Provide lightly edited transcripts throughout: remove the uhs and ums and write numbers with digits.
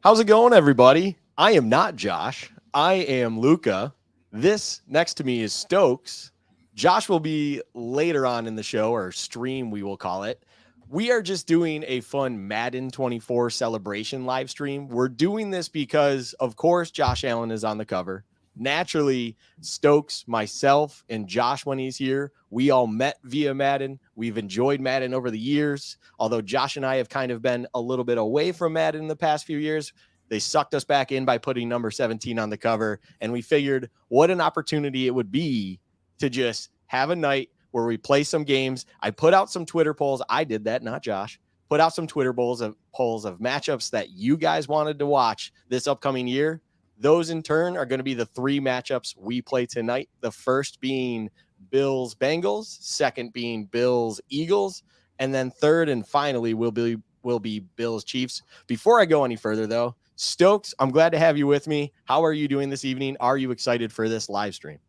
How's it going, everybody? I am not Josh. I am Luca. This next to me is Stokes. Josh will be later on in the show, or stream, we will call it. We are just doing a fun Madden 24 celebration live stream. We're doing this because, of course, Josh Allen is on the cover. Naturally, Stokes, myself, and Josh, when he's here, we all met via Madden. We've enjoyed Madden over the years. Although Josh and I have kind of been a little bit away from Madden in the past few years, they sucked us back in by putting number 17 on the cover. And we figured what an opportunity it would be to just have a night where we play some games. I put out some Twitter polls. I did that, not Josh. Put out some Twitter polls of matchups that you guys wanted to watch this upcoming year. Those in turn are going to be the three matchups we play tonight. The first being Bills Bengals, second being Bills Eagles, and then third and finally will be Bills Chiefs. Before I go any further, though, Stokes, I'm glad to have you with me. How are you doing this evening? Are you excited for this live stream?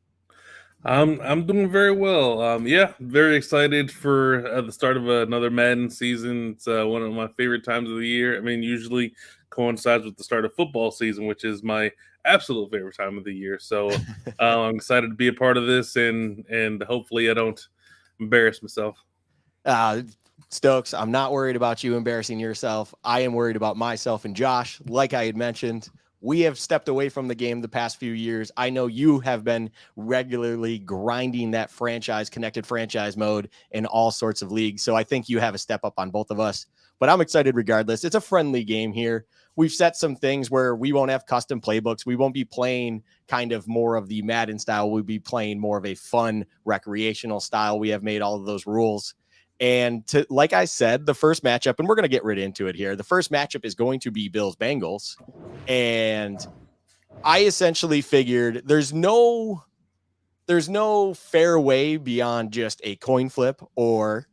I'm doing very well. Yeah, very excited for the start of another Madden season. It's one of my favorite times of the year. I mean, usually coincides with the start of football season, which is my absolute favorite time of the year. So I'm excited to be a part of this, and hopefully I don't embarrass myself. Stokes, I'm not worried about you embarrassing yourself. I am worried about myself and Josh. Like I had mentioned, we have stepped away from the game the past few years. I know you have been regularly grinding that connected franchise mode in all sorts of leagues. So I think you have a step up on both of us. But I'm excited regardless. It's a friendly game here. We've set some things where we won't have custom playbooks. We won't be playing kind of more of the Madden style. We'll be playing more of a fun recreational style. We have made all of those rules. And like I said, the first matchup, and we're going to get right into it here. The first matchup is going to be Bills Bengals. And I essentially figured there's no fair way beyond just a coin flip or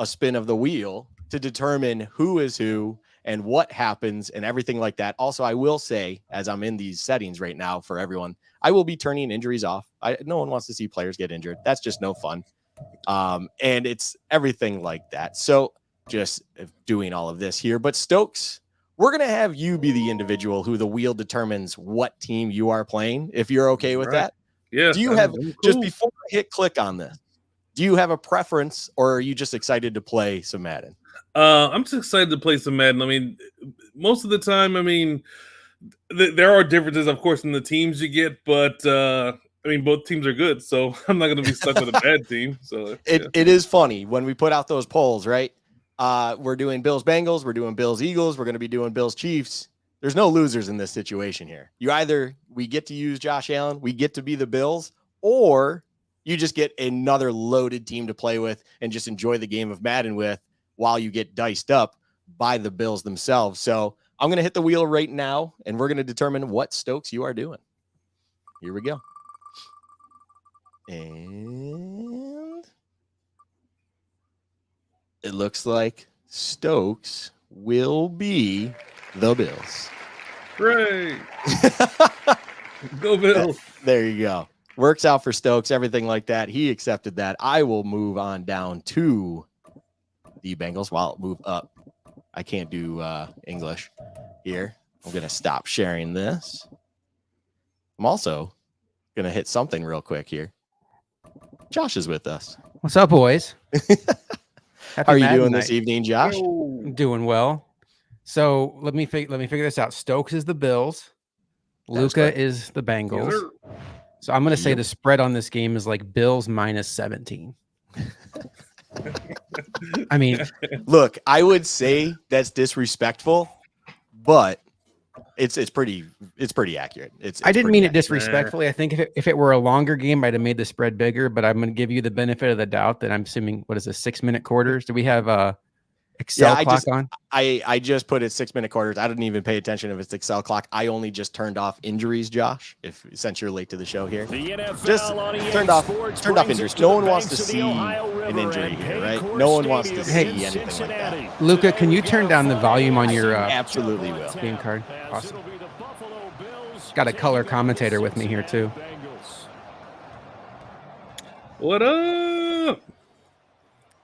a spin of the wheel to determine who is who and what happens and everything like that. Also, I will say, as I'm in these settings right now for everyone, I will be turning injuries off. No one wants to see players get injured. That's just no fun. And it's everything like that. So just doing all of this here. But Stokes, we're going to have you be the individual who the wheel determines what team you are playing, if you're okay with that. Yes. Do you have, just before I hit click on this, do you have a preference or are you just excited to play some Madden? I'm just excited to play some Madden. I mean, most of the time, there are differences, of course, in the teams you get, but I mean, both teams are good, so I'm not going to be stuck with a bad team. So it is funny when we put out those polls, right? We're doing Bills Bengals, we're doing Bills Eagles, we're going to be doing Bills Chiefs. There's no losers in this situation here. We get to use Josh Allen, we get to be the Bills, or you just get another loaded team to play with and just enjoy the game of Madden with while you get diced up by the Bills themselves. So I'm going to hit the wheel right now, and we're going to determine what Stokes you are doing. Here we go. And it looks like Stokes will be the Bills. Hooray! Go Bills. There you go. Works out for Stokes, everything like that. He accepted that. I will move on down to the Bengals. Well, I'll move up. I can't do English here. I'm going to stop sharing this. I'm also going to hit something real quick here. Josh is with us. What's up, boys? How are you doing this evening, Josh? I'm doing well. So let me figure this out. Stokes is the Bills. Luca is the Bengals. So I'm going to say the spread on this game is like Bills minus 17. I mean, look, I would say that's disrespectful, but it's pretty accurate. I didn't mean it disrespectfully. I think if it were a longer game, I'd have made the spread bigger. But I'm going to give you the benefit of the doubt that I'm assuming. What is this? 6-minute quarters? Do we have Excel clock on? I just put it 6-minute quarters. I didn't even pay attention if it's Excel clock. I only just turned off injuries, Josh. Since you're late to the show here, just turned off injuries. No one wants to see an injury here, right? No one wants to see anything like that. Luca, can you turn down the volume on your absolutely will game card? Awesome. Got a color commentator with me here too. What up?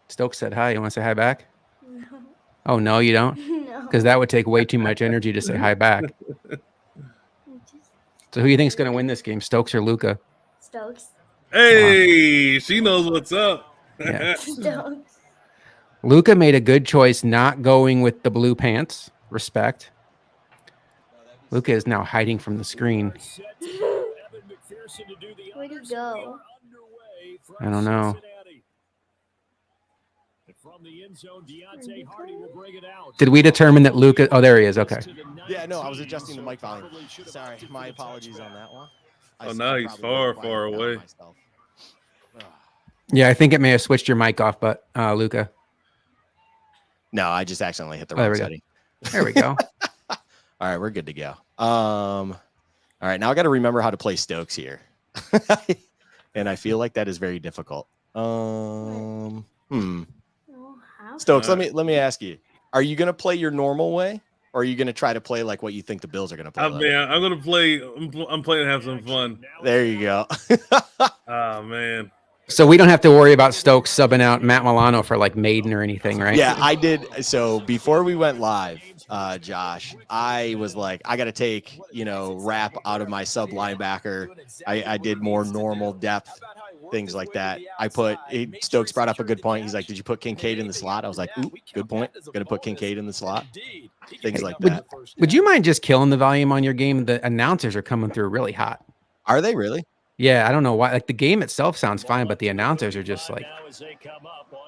Stokes said hi. You want to say hi back? No. Oh no, you don't? No. because that would take way too much energy to say hi back. So who do you think is going to win this game, Stokes or Luca? Stokes. Hey, she knows what's up. Yeah. Stokes. Luca made a good choice not going with the blue pants. Respect. Luca is now hiding from the screen. Where'd he go? I don't know. Did we determine that Luca? Oh, there he is. Okay. Yeah, no, I was adjusting the mic volume. Sorry, my apologies on that one. Oh, now he's far, far away. Yeah, I think it may have switched your mic off, but Luca. No, I just accidentally hit the there wrong we go. setting. There we go. All right, we're good to go. All right, now I got to remember how to play Stokes here, and I feel like that is very difficult. Stokes, let me ask you: are you gonna play your normal way, or are you gonna try to play like what you think the Bills are gonna play? Man, I'm gonna play. I'm playing to have some fun. There you go. Oh man. So we don't have to worry about Stokes subbing out Matt Milano for like Maiden or anything, right? Yeah, I did. So before we went live, Josh, I was like, I got to take, Rap out of my sub linebacker. I did more normal depth, things like that. Stokes brought up a good point. He's like, did you put Kincaid in the slot? I was like, ooh, good point. Going to put Kincaid in the slot. Things like that. Would you mind just killing the volume on your game? The announcers are coming through really hot. Are they really? Yeah, I don't know why. Like the game itself sounds fine, but the announcers are just like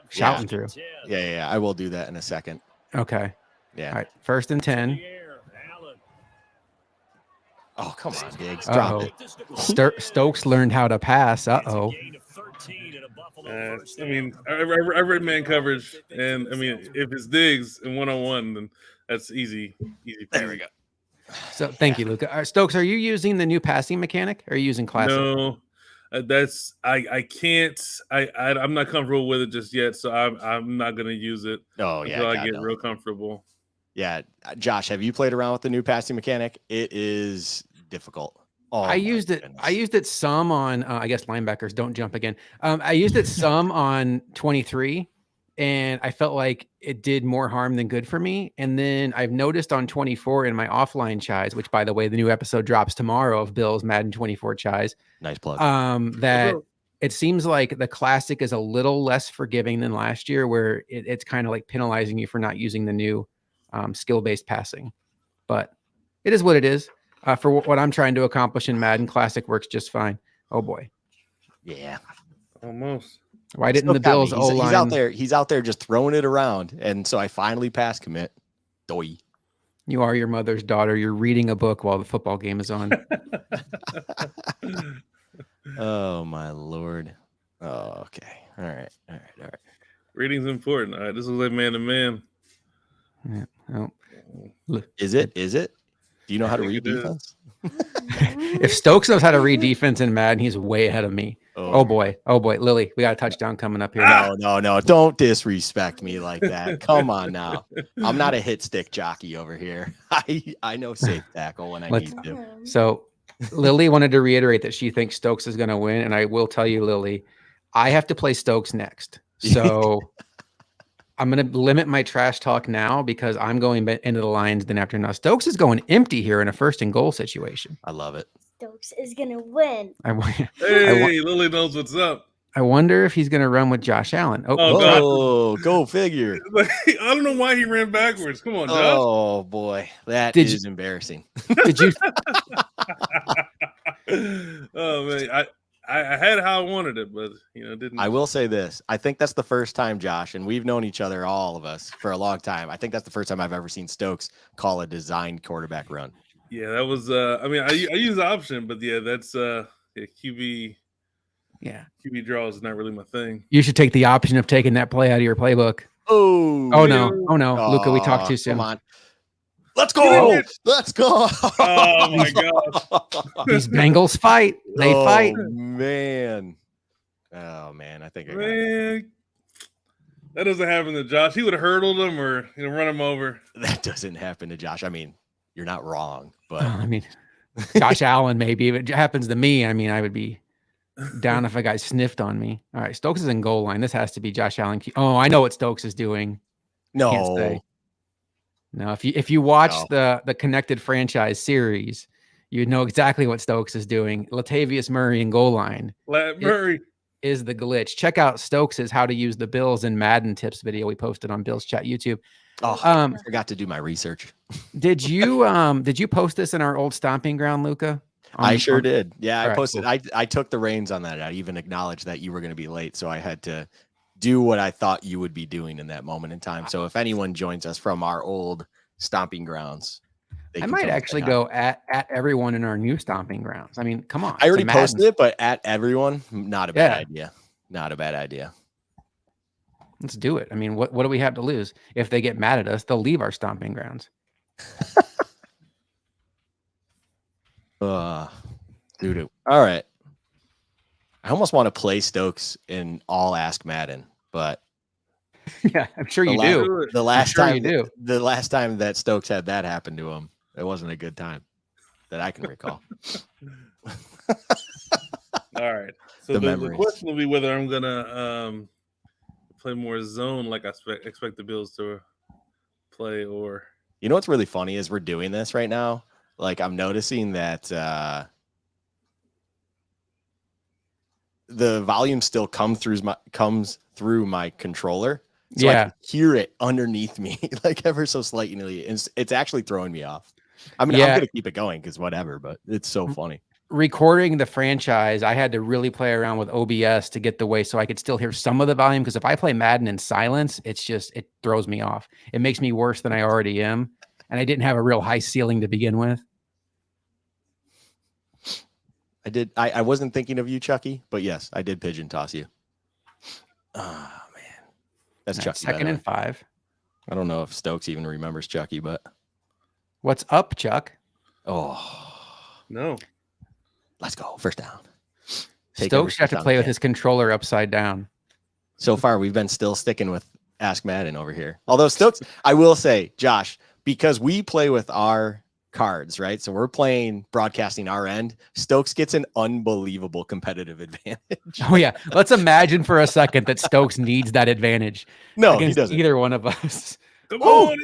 shouting through. Yeah. I will do that in a second. Okay. Yeah. All right. 1st and 10. Oh, come on, Diggs. Drop it. Stokes learned how to pass. I mean, I read man coverage, and I mean, if it's Diggs and 1-on-1, then that's easy. There we go. So thank you, Luca. Stokes, are you using the new passing mechanic, or are you using classic? No, that's I can't. I'm not comfortable with it just yet, so I'm not gonna use it. Oh yeah, until I get real comfortable. Yeah, Josh, have you played around with the new passing mechanic? It is difficult. Oh, I used it. I used it some on. I guess linebackers don't jump again. I used it some on 23. And I felt like it did more harm than good for me. And then I've noticed on 24 in my offline chais, which by the way, the new episode drops tomorrow of Bill's Madden 24 chais. Nice plug. That it seems like the classic is a little less forgiving than last year, where it's kind of like penalizing you for not using the new skill-based passing. But it is what it is. For what I'm trying to accomplish in Madden, classic works just fine. Oh boy. Yeah. Almost. Why didn't the Bills O-line? He's out there just throwing it around. And so I finally pass commit. Doy. You are your mother's daughter. You're reading a book while the football game is on. Oh my Lord. Oh, okay. All right. Reading's important. All right. This is like man to man. Yeah. Oh. Is it? Do you know how to read defense? If Stokes knows how to read defense in Madden, he's way ahead of me. Oh boy. Lily, we got a touchdown coming up here. No. Don't disrespect me like that. Come on now. I'm not a hit stick jockey over here. I know safe tackle when I need to. So Lily wanted to reiterate that she thinks Stokes is going to win. And I will tell you, Lily, I have to play Stokes next. So I'm going to limit my trash talk now because I'm going into the Lions then after now. Stokes is going empty here in a 1st and goal situation. I love it. Stokes is going to win. Lily knows what's up. I wonder if he's going to run with Josh Allen. Oh, go figure. I don't know why he ran backwards. Come on, Josh. Oh, boy. That is embarrassing. Did you? Oh, man. I had how I wanted it, but didn't. I will say this. I think that's the first time, Josh, and we've known each other, all of us, for a long time. I think that's the first time I've ever seen Stokes call a designed quarterback run. Yeah, that was. I mean, I use option, but yeah, that's QB. Yeah, QB draw is not really my thing. You should take the option of taking that play out of your playbook. Oh no, Luca, we talked too soon. Come on. Let's go. Let's go. Oh my God. These Bengals fight. They fight. Man. Oh man. I think that doesn't happen to Josh. He would have hurdled him or run him over. That doesn't happen to Josh. I mean, you're not wrong, but I mean, Josh Allen, maybe if it happens to me, I mean, I would be down if a guy sniffed on me. All right. Stokes is in goal line. This has to be Josh Allen. Oh, I know what Stokes is doing. No. Can't say. Now, if you watch No. the connected franchise series, you know exactly what Stokes is doing. Latavius Murray and goal line Murray. is the glitch. Check out Stokes's how to use the Bills in Madden tips video we posted on Bills Chat YouTube. Oh, I forgot to do my research. Did you post this in our old stomping ground, Luca? I sure did. Yeah, I right, posted. cool. I took the reins on that. I even acknowledged that you were going to be late, so I had to do what I thought you would be doing in that moment in time. So if anyone joins us from our old stomping grounds, I might actually go at everyone in our new stomping grounds. I mean, come on. I already posted it, but at everyone, not a bad idea. Not a bad idea. Let's do it. I mean, what do we have to lose? If they get mad at us, they'll leave our stomping grounds. Dude. All right. I almost want to play Stokes in all Ask Madden, but yeah, I'm sure you do. The last time you do. The last time that Stokes had that happen to him, it wasn't a good time that I can recall. All right. So the question will be whether I'm gonna play more zone like I expect the Bills to play, or you know what's really funny is we're doing this right now. Like I'm noticing that the volume still comes through my controller. So I can hear it underneath me, like ever so slightly. It's actually throwing me off. I mean, I'm gonna keep it going because whatever, but it's so funny. Recording the franchise, I had to really play around with OBS to get the way so I could still hear some of the volume. Because if I play Madden in silence, it throws me off. It makes me worse than I already am. And I didn't have a real high ceiling to begin with. I wasn't thinking of you, Chucky, but yes, I did pigeon toss you. Oh man, that's Chucky. 2nd and 5. I don't know if Stokes even remembers Chucky, but what's up, Chuck? Oh no, let's go. First down. Stokes got to play with his controller upside down. So far, we've been still sticking with Ask Madden over here. Although Stokes, I will say, Josh, because we play with our cards, right? So we're broadcasting our end. Stokes gets an unbelievable competitive advantage. Oh yeah. Let's imagine for a second that Stokes needs that advantage. No, he doesn't. Either one of us. Come on.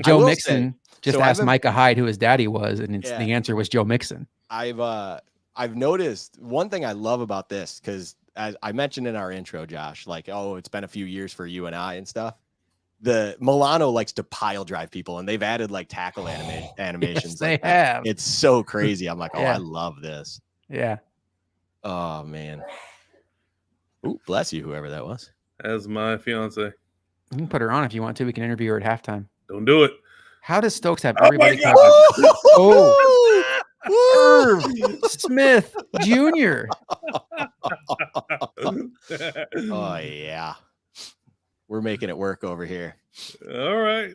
Joe Mixon just asked Micah Hyde who his daddy was, and the answer was Joe Mixon. I've noticed one thing I love about this, because as I mentioned in our intro, Josh, like, it's been a few years for you and I and stuff. The Milano likes to pile drive people, and they've added like tackle animations. Yes, they have. It's so crazy. I'm like, I love this. Yeah. Oh man. Ooh, bless you, whoever that was. As my fiance. You can put her on if you want to. We can interview her at halftime. Don't do it. How does Stokes have everybody? Irv Smith Jr. Oh yeah. We're making it work over here. All right.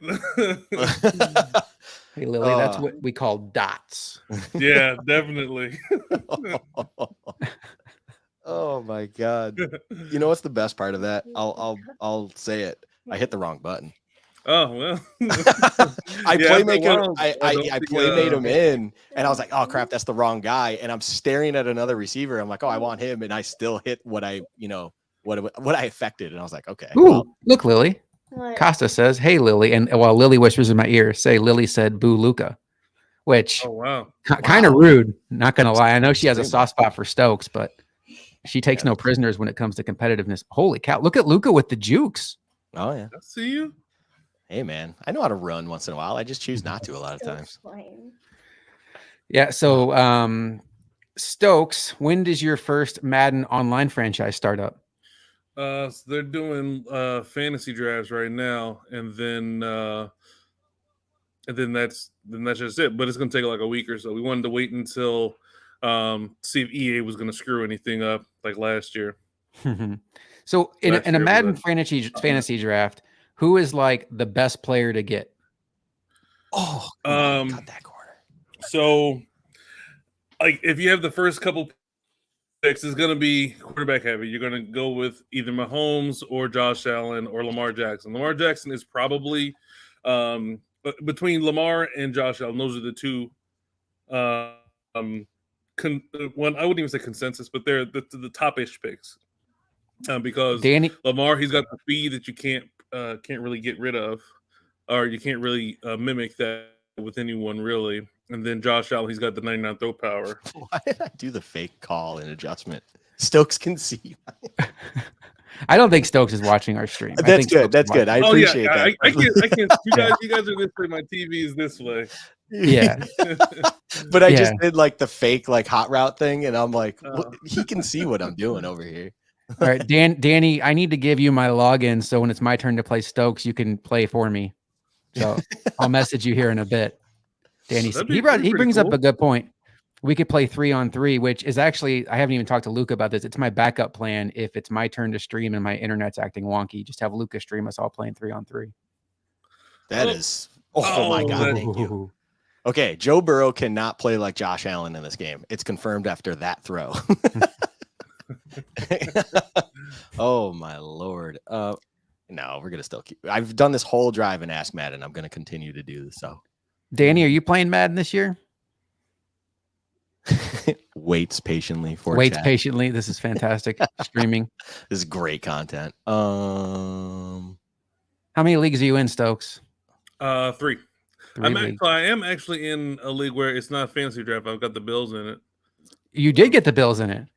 Hey, Lily, that's what we call dots. Yeah, definitely. Oh my God. You know what's the best part of that? I'll say it. I hit the wrong button. Oh well. I playmate him in, and I was like, oh crap, that's the wrong guy. And I'm staring at another receiver. I'm like, oh, I want him, and I still hit what I affected, and I was like, okay. Ooh, well. Look, Lily. What? Costa says, "Hey, Lily," and while Lily whispers in my ear, "Say, Lily said, boo, Luca," which kind of rude. Not gonna lie, I know she has a soft spot for Stokes, but she takes no prisoners when it comes to competitiveness. Holy cow! Look at Luca with the jukes. Oh yeah, I see you. Hey man, I know how to run once in a while. I just choose not to a lot of times. Yeah. So, Stokes, when does your first Madden online franchise start up? So they're doing fantasy drafts right now, and then that's just it. But it's gonna take like a week or so. We wanted to wait until see if EA was gonna screw anything up like last year. So in a Madden fantasy draft, who is like the best player to get? Oh, cut that corner. So, like, if you have the first couple picks, it's going to be quarterback heavy. You're going to go with either Mahomes or Josh Allen or Lamar Jackson. Lamar Jackson is probably between Lamar and Josh Allen. Those are the two. One, I wouldn't even say consensus, but they're the top-ish picks. Because Lamar, he's got the speed that you can't really get rid of. or you can't really mimic that with anyone really. And then Josh Allen, he's got the 99 throw power. Why did I do the fake call and adjustment? Stokes can see. I don't think Stokes is watching our stream. I That's think good. Stokes That's is good. I watching. appreciate that. I can't. You guys are this way. My TV is this way. Yeah. But I Yeah. just did like the fake like hot route thing, and I'm like, look, he can see what I'm doing over here. All right, Danny, I need to give you my login so when it's my turn to play Stokes, you can play for me. So I'll message you here in a bit. Danny, That'd be he pretty brings up cool. a good point. We could play 3-on-3, which is actually, I haven't even talked to Luca about this. It's my backup plan if it's my turn to stream and my internet's acting wonky. Just have Luca stream us all playing 3-on-3. That is, oh my God. Thank you. Ooh. Okay, Joe Burrow cannot play like Josh Allen in this game. It's confirmed after that throw. Oh my Lord. No, we're gonna still keep. I've done this whole drive and Ask Madden. I'm gonna continue to do this. So, Danny, are you playing Madden this year? waits patiently for Waits chat. patiently. This is fantastic streaming. This is great content. How many leagues are you in, Stokes? 3. 3 leagues. I am actually in a league where it's not a fantasy draft. I've got the Bills in it. You did get the Bills in it.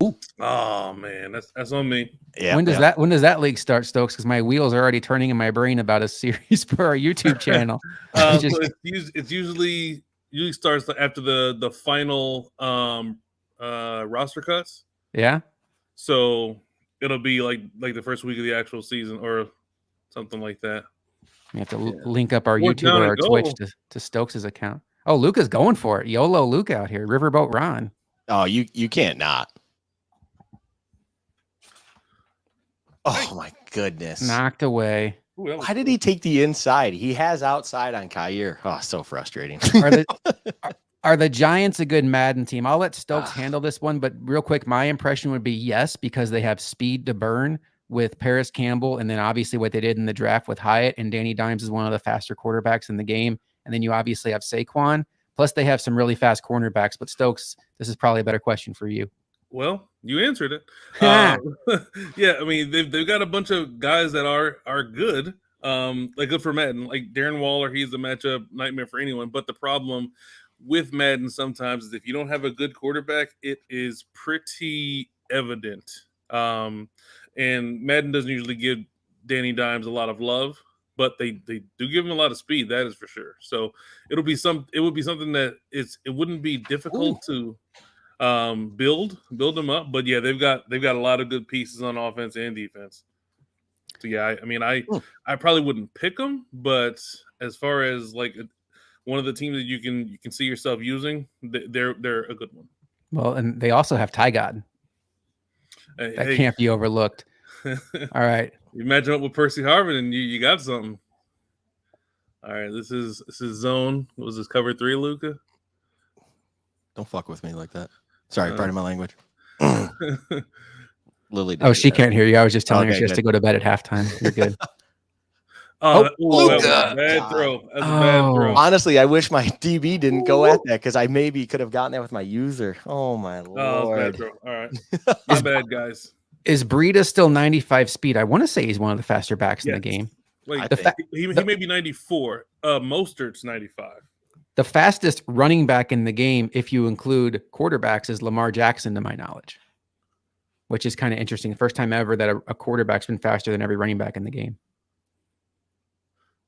Ooh, Oh man, that's on me. yeah. When does that league start, Stokes? Because my wheels are already turning in my brain about a series for our YouTube channel. So it's usually starts after the final roster cuts. Yeah. So it'll be like the first week of the actual season or something like that. We have to link up our What YouTube or our down Twitch and to Stokes' account. Oh, Luca's going for it. YOLO Luca out here. Riverboat Ron. Oh, you can't not. Oh my goodness. Knocked away. Ooh, that was Why did he take the inside? He has outside on Kyer. Oh, so frustrating. Are the Giants a good Madden team? I'll let Stokes handle this one, but real quick, my impression would be yes, because they have speed to burn with Paris Campbell, and then obviously what they did in the draft with Hyatt, and Danny Dimes is one of the faster quarterbacks in the game. And then you obviously have Saquon. Plus, they have some really fast cornerbacks. But Stokes, this is probably a better question for you. Well, you answered it. Yeah, I mean they've got a bunch of guys that are good, like good for Madden. Like Darren Waller, he's a matchup nightmare for anyone. But the problem with Madden sometimes is if you don't have a good quarterback, it is pretty evident. And Madden doesn't usually give Danny Dimes a lot of love, but they do give him a lot of speed. That is for sure. So it would be something that it wouldn't be difficult to build them up. But yeah, they've got a lot of good pieces on offense and defense. So yeah, I probably wouldn't pick them, but as far as like one of the teams that you can see yourself using, they're a good one. Well, and they also have Ty God. That can't be overlooked. All right. You match up with Percy Harvin and you got something. All right, this is zone. What was this, cover 3, Luca? Don't fuck with me like that. Sorry, pardon my language. Lily. Oh, she can't hear you. I was just telling her Okay, she has to go to bed at halftime. You're good. That was Luca. a bad throw. That's a bad throw. Honestly, I wish my DB didn't go at that because I maybe could have gotten that with my user. Oh my Lord. Bad throw. All right. My bad, guys. Is Breida still 95 speed? I want to say he's one of the faster backs in the game. Wait, I he may be 94. Mostert's 95. The fastest running back in the game, if you include quarterbacks, is Lamar Jackson, to my knowledge, which is kind of interesting. The first time ever that a quarterback's been faster than every running back in the game.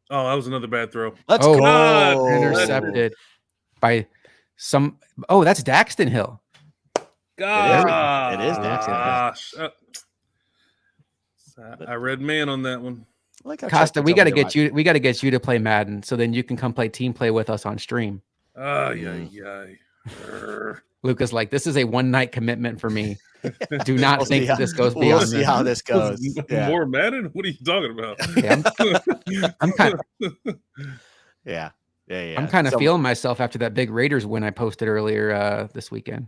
Oh, that was another bad throw. Let's Oh, go. God. Intercepted by some. Oh, that's Daxton Hill. God, It is gosh. I read man on that one. Like Costa, we got to get you. We got to get you to play Madden, so then you can come play team play with us on stream. Luca's like, this is a one-night commitment for me. Do not think this goes beyond. We'll see how this goes. Yeah. More Madden? What are you talking about? I'm kind of. Yeah. I'm kind of feeling myself after that big Raiders win I posted earlier this weekend.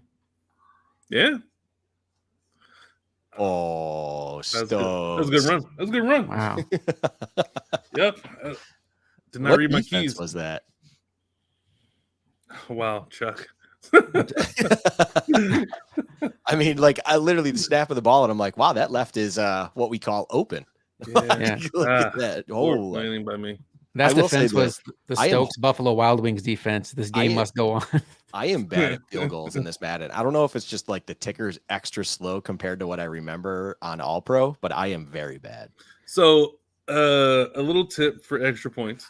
Yeah. Oh, that was a good run. That was a good run. Wow. Yep. Did not What read my defense keys. was that? Wow, Chuck. I mean, like I literally the snap of the ball, and I'm like, wow, that left is what we call open. Yeah. Look at that. Poor Oh, planning by me. That will say defense this. was the I am- Stokes Buffalo Wild Wings defense. This game must go on. I am bad at field goals in this Madden. I don't know if it's just like the ticker's extra slow compared to what I remember on All Pro, but I am very bad. So, a little tip for extra points.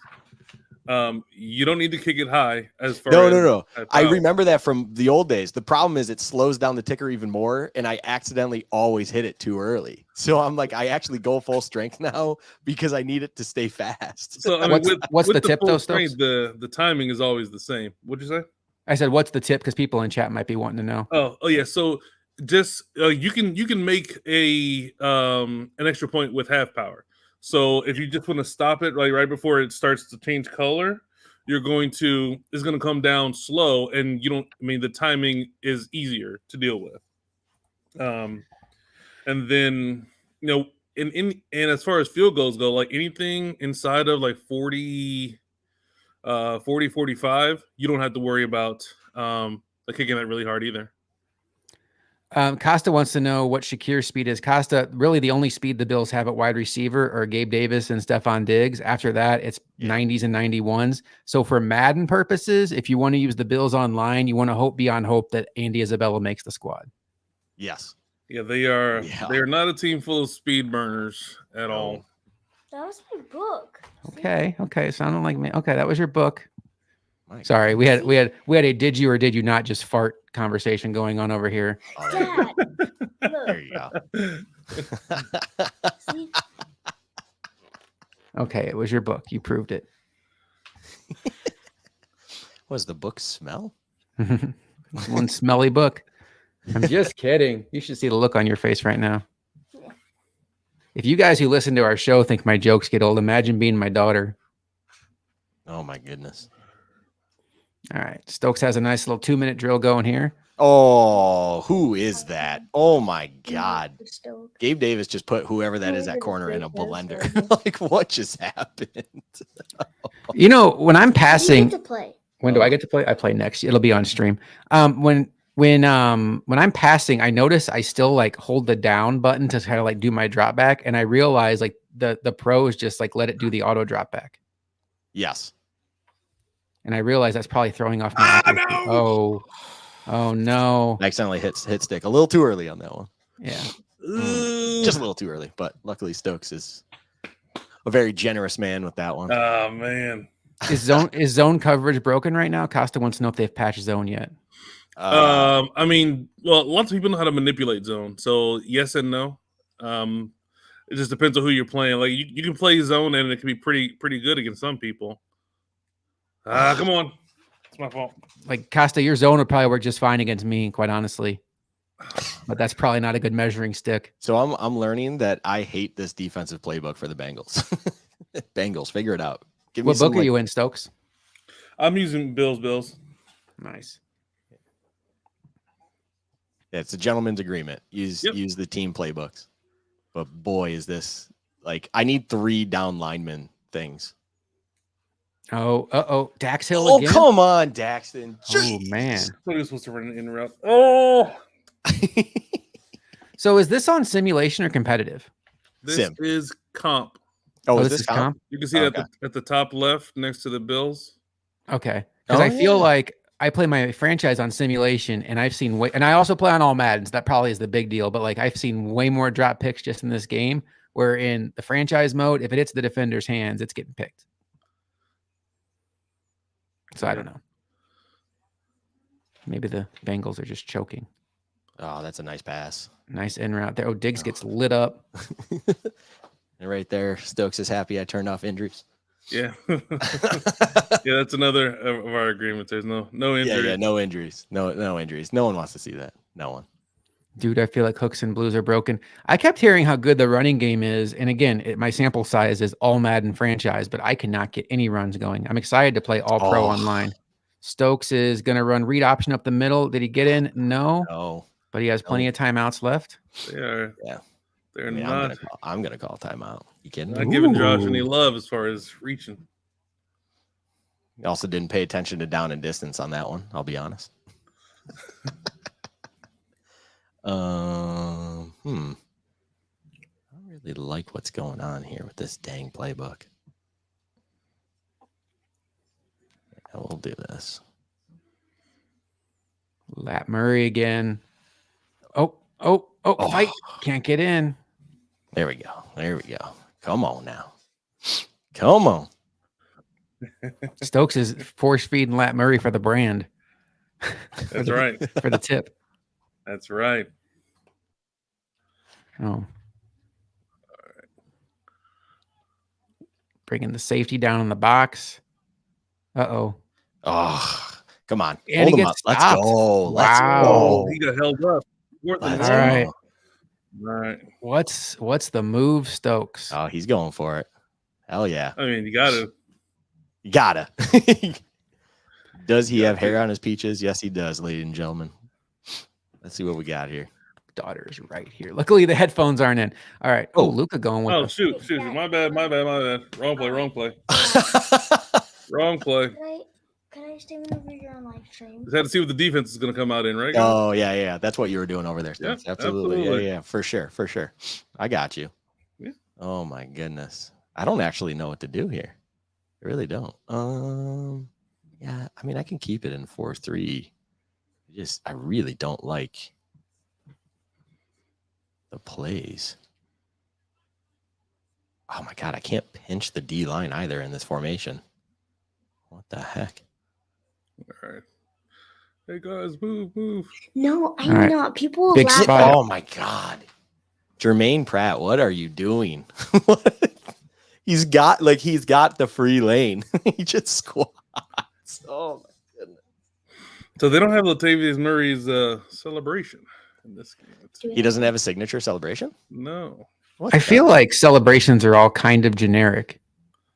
You don't need to kick it high as far as No. high I power. remember that from the old days. The problem is it slows down the ticker even more, and I accidentally always hit it too early. So I'm like, I actually go full strength now because I need it to stay fast. So I mean, What's with the tip, full though, strength, Stokes? the timing is always the same. What'd you say? I said, what's the tip? Because people in chat might be wanting to know. Oh yeah. So just you can make a an extra point with half power. So if you just want to stop it right before it starts to change color, it's going to come down slow, and you don't. I mean, the timing is easier to deal with. And then and as far as field goals go, like anything inside of like 40, 45, you don't have to worry about kicking that really hard either. Costa wants to know what Shakir's speed is. Costa, really the only speed the Bills have at wide receiver are Gabe Davis and Stephon Diggs. After that, it's 90s and 91s. So for Madden purposes, if you want to use the Bills online, you want to hope beyond hope that Andy Isabella makes the squad. Yes. Yeah, they are. Yeah. They are not a team full of speed burners at all. That was my book. Okay. Sounded like me. Okay, that was your book. Sorry, we had a did you or did you not just fart conversation going on over here. Dad, There you go. see? Okay, it was your book. You proved it. Was the book smell? One smelly book. I'm just kidding. You should see the look on your face right now. If you guys who listen to our show think my jokes get old, imagine being my daughter. Oh my goodness. All right. Stokes has a nice little 2-minute drill going here. Oh, who is that? Oh my God. Gabe Davis just put whoever that is at corner in a blender. Like, what just happened? You know, when I'm passing, to play. when do I get to play? I play next. It'll be on stream. When I'm passing, I notice I still like hold the down button to kind of like do my drop back, and I realize like the pros just like let it do the auto drop back. Yes. And I realize that's probably throwing off my accuracy. Oh no. I accidentally hit stick a little too early on that one. Yeah. Just a little too early, but luckily Stokes is a very generous man with that one. Oh man. Is zone coverage broken right now? Costa wants to know if they've patched zone yet. I mean, well, lots of people know how to manipulate zone, so yes and no. It just depends on who you're playing. Like you can play zone and it can be pretty good against some people. Come on. It's my fault. Like Costa, your zone would probably work just fine against me, quite honestly. But that's probably not a good measuring stick. So I'm learning that I hate this defensive playbook for the Bengals. Bengals, figure it out. Give me what book are you in, Stokes? I'm using Bills. Nice. Yeah, it's a gentleman's agreement. Use the team playbooks. But boy, is this like I need 3 down lineman things. Oh, Dax Hill again? Oh, come on, Daxton. Oh, man. What are you supposed to run an in route? Oh. So is this on simulation or competitive? This is comp. Oh, is this this comp? You can see it at the top left next to the Bills. Okay. Because I feel like I play my franchise on simulation, and I've seen and I also play on all Maddens. That probably is the big deal, but like I've seen way more drop picks just in this game, where in the franchise mode, if it hits the defender's hands, it's getting picked. So I don't know. Maybe the Bengals are just choking. Oh, that's a nice pass. Nice in route there. Oh, Diggs gets lit up. And right there, Stokes is happy I turned off injuries. Yeah. Yeah, that's another of our agreements. There's no injuries. Yeah, no injuries. No injuries. No one wants to see that. No one. Dude, I feel like hooks and blues are broken. I kept hearing how good the running game is. And again, my sample size is all Madden franchise, but I cannot get any runs going. I'm excited to play all pro online. Stokes is going to run read option up the middle. Did he get in? No. But he has plenty of timeouts left. They are. Yeah. They're not. I'm going to call timeout. You kidding? Not giving Josh any love as far as reaching. Also didn't pay attention to down and distance on that one. I'll be honest. I don't really like what's going on here with this dang playbook. we'll do this. Lat Murray again. Oh, fight. Can't get in. There we go. There we go. Come on now. Come on. Stokes is force feeding Lat Murray for the brand. That's right. For the tip. That's right. Oh. Bringing the safety down in the box. Uh-oh. Oh, come on. And Hold he him up. gets Let's stopped. go. Let's Wow. go. He got held up. Let's All right. go. All right. What's the move, Stokes? Oh, he's going for it. Hell yeah. I mean, you got to. You gotta. Does he have hair on his peaches? Yes, he does, ladies and gentlemen. Let's see what we got here. Daughter's right here. Luckily, the headphones aren't in. All right. Oh, Luca going with Oh, the shoot. My bad. Wrong play. Wrong play. Can I stay whenever you're on live stream? Just had to see what the defense is going to come out in, right, guys? Oh, yeah. That's what you were doing over there. Yeah, absolutely. Yeah, for sure. I got you. Yeah. Oh my goodness. I don't actually know what to do here. I really don't. Yeah, I mean, I can keep it in 4-3. I really don't like the plays. Oh my God, I can't pinch the D line either in this formation. What the heck? All right. Hey guys, move. No, I'm not. People will Big laugh. spot. Oh my God. Jermaine Pratt, what are you doing? He's got the free lane. He just squats. Oh my goodness. So they don't have Latavius Murray's celebration in this game. He doesn't have a signature celebration? No. What I the- feel like celebrations are all kind of generic,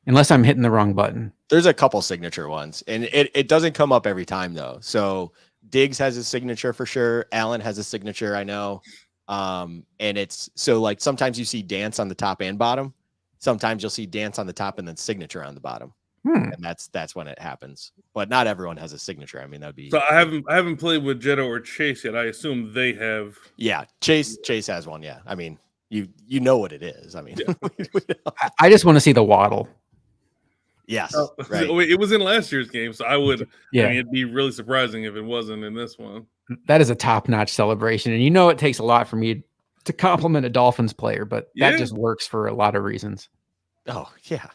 unless I'm hitting the wrong button. There's a couple signature ones, and it doesn't come up every time though. So Diggs has a signature for sure. Allen has a signature, I know. And it's so like sometimes you see dance on the top and bottom. Sometimes you'll see dance on the top and then signature on the bottom. And that's when it happens. But not everyone has a signature. I mean, that'd be So I haven't played with Jetto or Chase yet. I assume they have. Yeah, Chase has one. Yeah. I mean, you know what it is. I mean, I just want to see the waddle. yes. Oh, Right. It was in last year's game, so I would. Yeah. I mean, it'd be really surprising if it wasn't in this one. That is a top-notch celebration. And it takes a lot for me to compliment a Dolphins player, but that just works for a lot of reasons. Oh, yeah.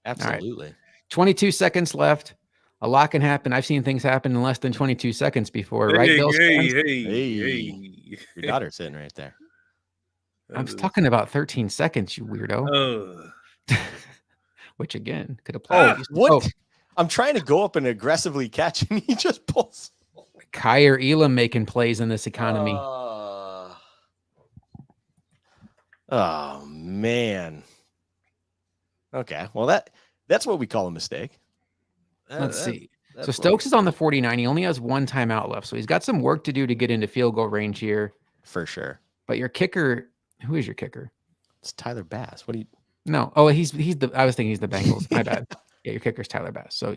Absolutely. 22 seconds left. A lot can happen. I've seen things happen in less than 22 seconds before, right, Bills fans? Hey. Your daughter's sitting right there. I was talking about 13 seconds, you weirdo. Which, again, could apply. What? I'm trying to go up and aggressively catch, and he just pulls. Kyer Elam making plays in this economy. Oh, man. Okay. Well, that's what we call a mistake. Let's see. So Stokes is on the 49. He only has one timeout left. So he's got some work to do to get into field goal range here. For sure. But your kicker, who is your kicker? It's Tyler Bass. What do you? No. Oh, he's the. I was thinking he's the Bengals. My bad. Yeah, your kicker's Tyler Bass. So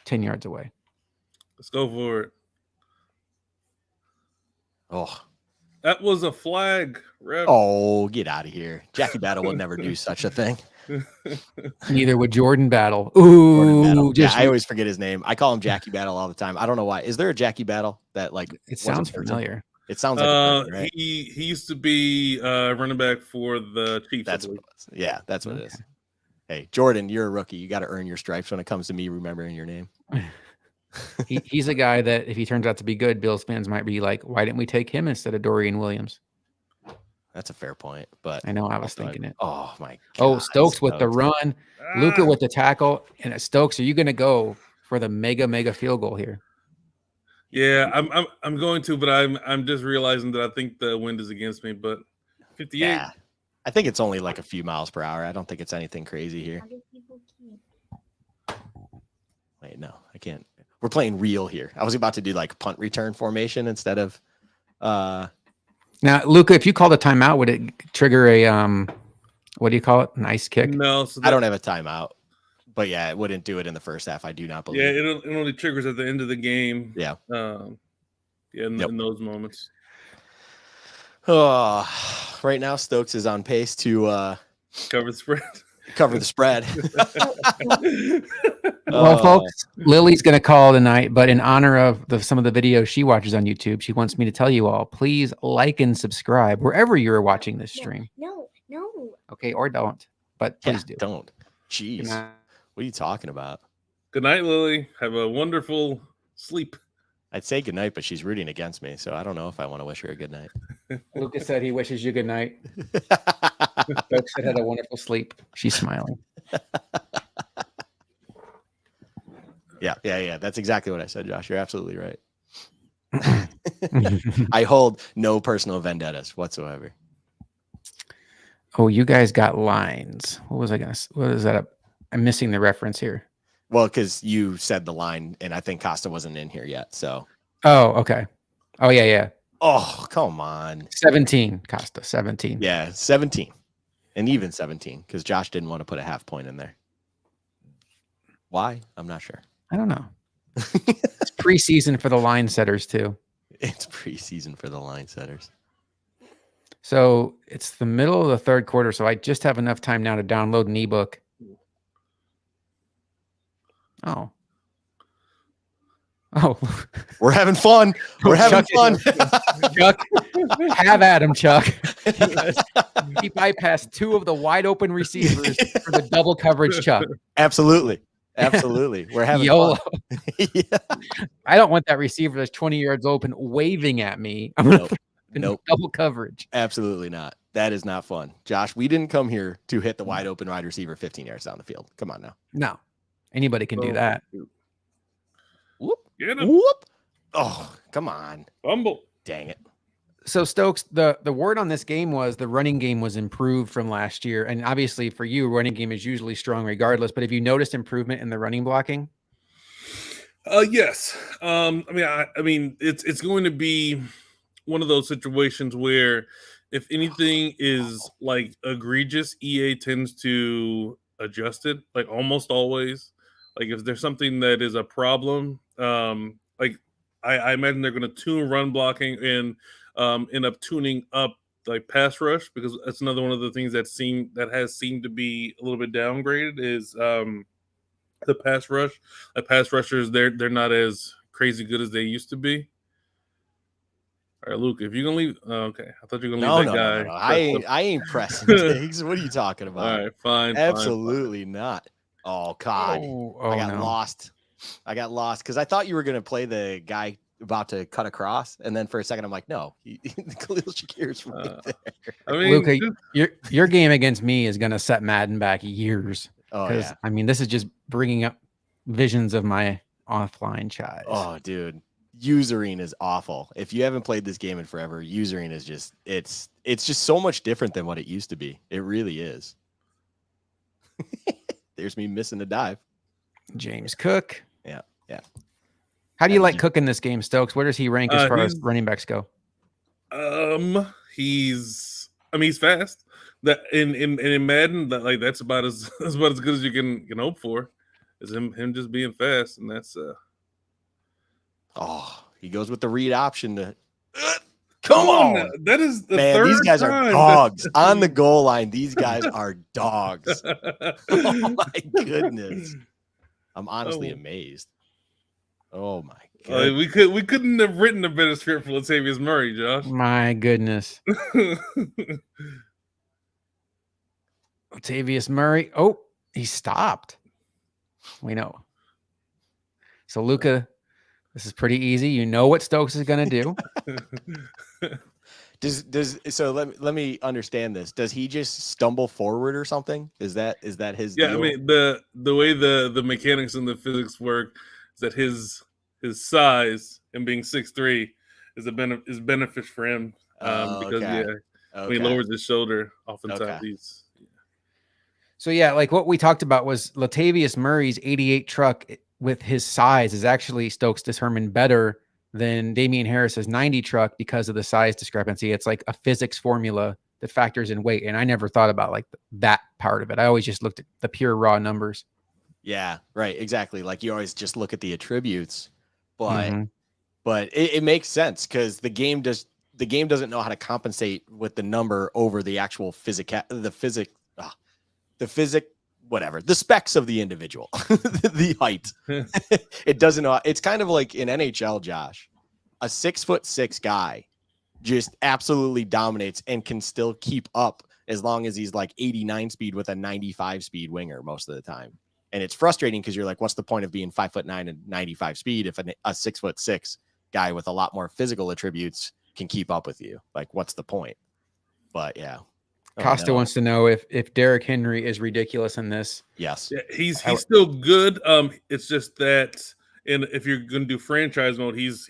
10 yards away. Let's go for it. Oh. That was a flag, ref. Oh, get out of here. Jackie Battle will never do such a thing. Neither would Jordan Battle. Ooh, Jordan Battle. Yeah, just I always forget his name. I call him Jackie Battle all the time. I don't know why. Is there a Jackie Battle that like it sounds familiar. It sounds like a person, right? He used to be running back for the Chiefs. That's what it was. Yeah, that's what it is. Hey, Jordan, you're a rookie. You got to earn your stripes when it comes to me remembering your name. He's a guy that if he turns out to be good, Bills fans might be like, why didn't we take him instead of Dorian Williams? That's a fair point, but I know I was thinking it. Oh my God. Oh, Stokes with the run, Luca with the tackle, and Stokes. Are you going to go for the mega field goal here? Yeah, I'm going to, but I'm just realizing that I think the wind is against me. But 58. Yeah, I think it's only like a few miles per hour. I don't think it's anything crazy here. Wait, no, I can't. We're playing real here. I was about to do like punt return formation instead of. Now, Luca, if you called a timeout, would it trigger a what do you call it? An ice kick? No, so I don't have a timeout, but yeah, it wouldn't do it in the first half. I do not believe. Yeah, it only triggers at the end of the game. Yeah. In those moments. Oh, right now Stokes is on pace to Cover the spread. Cover the spread. Well, folks, Lily's going to call tonight, but in honor of some of the videos she watches on YouTube, she wants me to tell you all, please like and subscribe wherever you're watching this stream. No. Okay, or don't, but please do. Don't. Jeez. What are you talking about? Good night, Lily. Have a wonderful sleep. I'd say good night, but she's rooting against me, so I don't know if I want to wish her a good night. Lucas said he wishes you good night. Folks said had a wonderful sleep. She's smiling. Yeah. That's exactly what I said, Josh. You're absolutely right. I hold no personal vendettas whatsoever. Oh, you guys got lines. What is that? I'm missing the reference here. Well, because you said the line, and I think Costa wasn't in here yet. So. Oh, okay. Oh, yeah. Oh, come on. 17, Costa. 17. Yeah, 17, and even 17, because Josh didn't want to put a half point in there. Why? I'm not sure. I don't know. It's preseason for the line setters too. It's preseason for the line setters. So it's the middle of the third quarter. So I just have enough time now to download an ebook. Oh, we're having fun. We're having fun. Chuck, have at him, Chuck. He bypassed two of the wide open receivers for the double coverage, Chuck. Absolutely. We're having YOLO. fun. Yeah. I don't want that receiver that's 20 yards open waving at me. Nope. Double coverage. Absolutely not. That is not fun. Josh, we didn't come here to hit the wide open wide receiver 15 yards down the field. Come on now. No. Anybody can do that. Whoop. Get him. Whoop. Oh, come on. Fumble. Dang it. So Stokes, the word on this game was the running game was improved from last year. And obviously for you, running game is usually strong regardless. But have you noticed improvement in the running blocking? Yes. I mean, it's going to be one of those situations where if anything is like egregious, EA tends to adjust it, like almost always. Like if there's something that is a problem, like I imagine they're going to tune run blocking and end up tuning up like pass rush, because that's another one of the things that has seemed to be a little bit downgraded is the pass rush. Like pass rushers, they're not as crazy good as they used to be. All right, Luke, if you're gonna leave, okay, I thought you were gonna leave that guy. No. I ain't pressing Tiggs. What are you talking about? All right, fine. Absolutely not. Oh God, I got lost. I got lost because I thought you were gonna play the guy about to cut across, and then for a second I'm like, no, Khalil Shakir's right there. I mean, Luca, your game against me is gonna set Madden back years. Oh yeah. I mean, this is just bringing up visions of my offline chats. Oh, dude. Usering is awful. If you haven't played this game in forever, usering is just it's just so much different than what it used to be. It really is. There's me missing a dive. James Cook. Yeah. How do you like Cook in this game, Stokes? Where does he rank as far as running backs go? He's fast. That in Madden, that's about as good as you can hope for. Is him just being fast, and that's he goes with the read option to come on. That is the man. third These guys time are dogs on the goal line. These guys are dogs. Oh my goodness. I'm honestly amazed. Oh my god. We couldn't have written a better script for Latavius Murray, Josh. My goodness. Latavius Murray. Oh, he stopped. We know. So Luca, this is pretty easy. You know what Stokes is going to do. So let me understand this. Does he just stumble forward or something? Is that his deal? I mean the way the mechanics and the physics work is that his size and being 6'3" is benefit for him because when he lowers his shoulder, oftentimes he's. So yeah, like what we talked about was Latavius Murray's 88 truck with his size is actually Stokes determined better than Damian Harris's 90 truck because of the size discrepancy. It's like a physics formula that factors in weight. And I never thought about like that part of it. I always just looked at the pure raw numbers. Yeah, right. Exactly. Like you always just look at the attributes, but it makes sense because the game doesn't know how to compensate with the number over the actual whatever the specs of the individual, the height. It doesn't. It's kind of like in NHL, Josh, a 6'6" guy just absolutely dominates and can still keep up as long as he's like 89 speed with a 95 speed winger most of the time. And it's frustrating because you're like, what's the point of being 5'9" and 95 speed if a 6'6" guy with a lot more physical attributes can keep up with you? Like, what's the point? But yeah. Costa wants to know if Derrick Henry is ridiculous in this. Yes. Yeah, he's still good. It's just that, and if you're going to do franchise mode, he's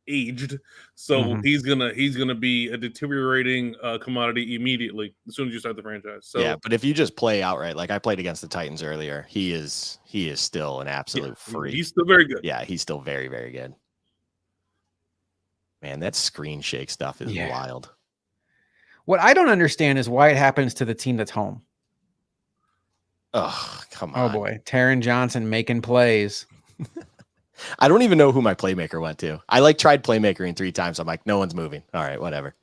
aged, so he's gonna be a deteriorating commodity immediately as soon as you start the franchise. So yeah, but if you just play outright, like I played against the Titans earlier, he is still an absolute freak. He's still very good. Yeah, he's still very, very good. Man, that screen shake stuff is wild. What I don't understand is why it happens to the team that's home. Oh, come on. Oh boy, Taron Johnson making plays. I don't even know who my playmaker went to. I tried playmakering 3 times. I'm like, no one's moving. All right, whatever.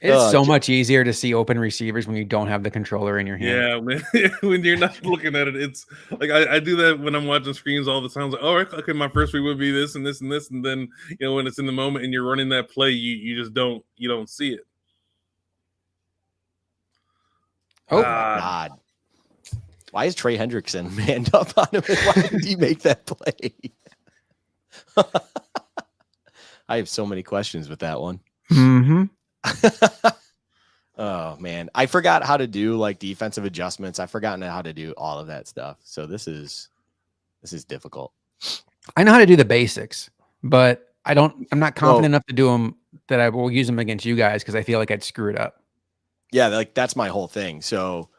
It's so much easier to see open receivers when you don't have the controller in your hand. Yeah, man. When you're not looking at it, it's like I do that when I'm watching screens all the time. It's like, oh, okay, my first read would be this and this and this, and then when it's in the moment and you're running that play, you just don't see it. Oh my God. Why is Trey Hendrickson manned up on him? Why did he make that play? I have so many questions with that one. Mm-hmm. Oh man, I forgot how to do like defensive adjustments. I've forgotten how to do all of that stuff. So this is difficult. I know how to do the basics, but I'm not confident enough to do them that I will use them against you guys because I feel like I'd screw it up. Yeah, like that's my whole thing. So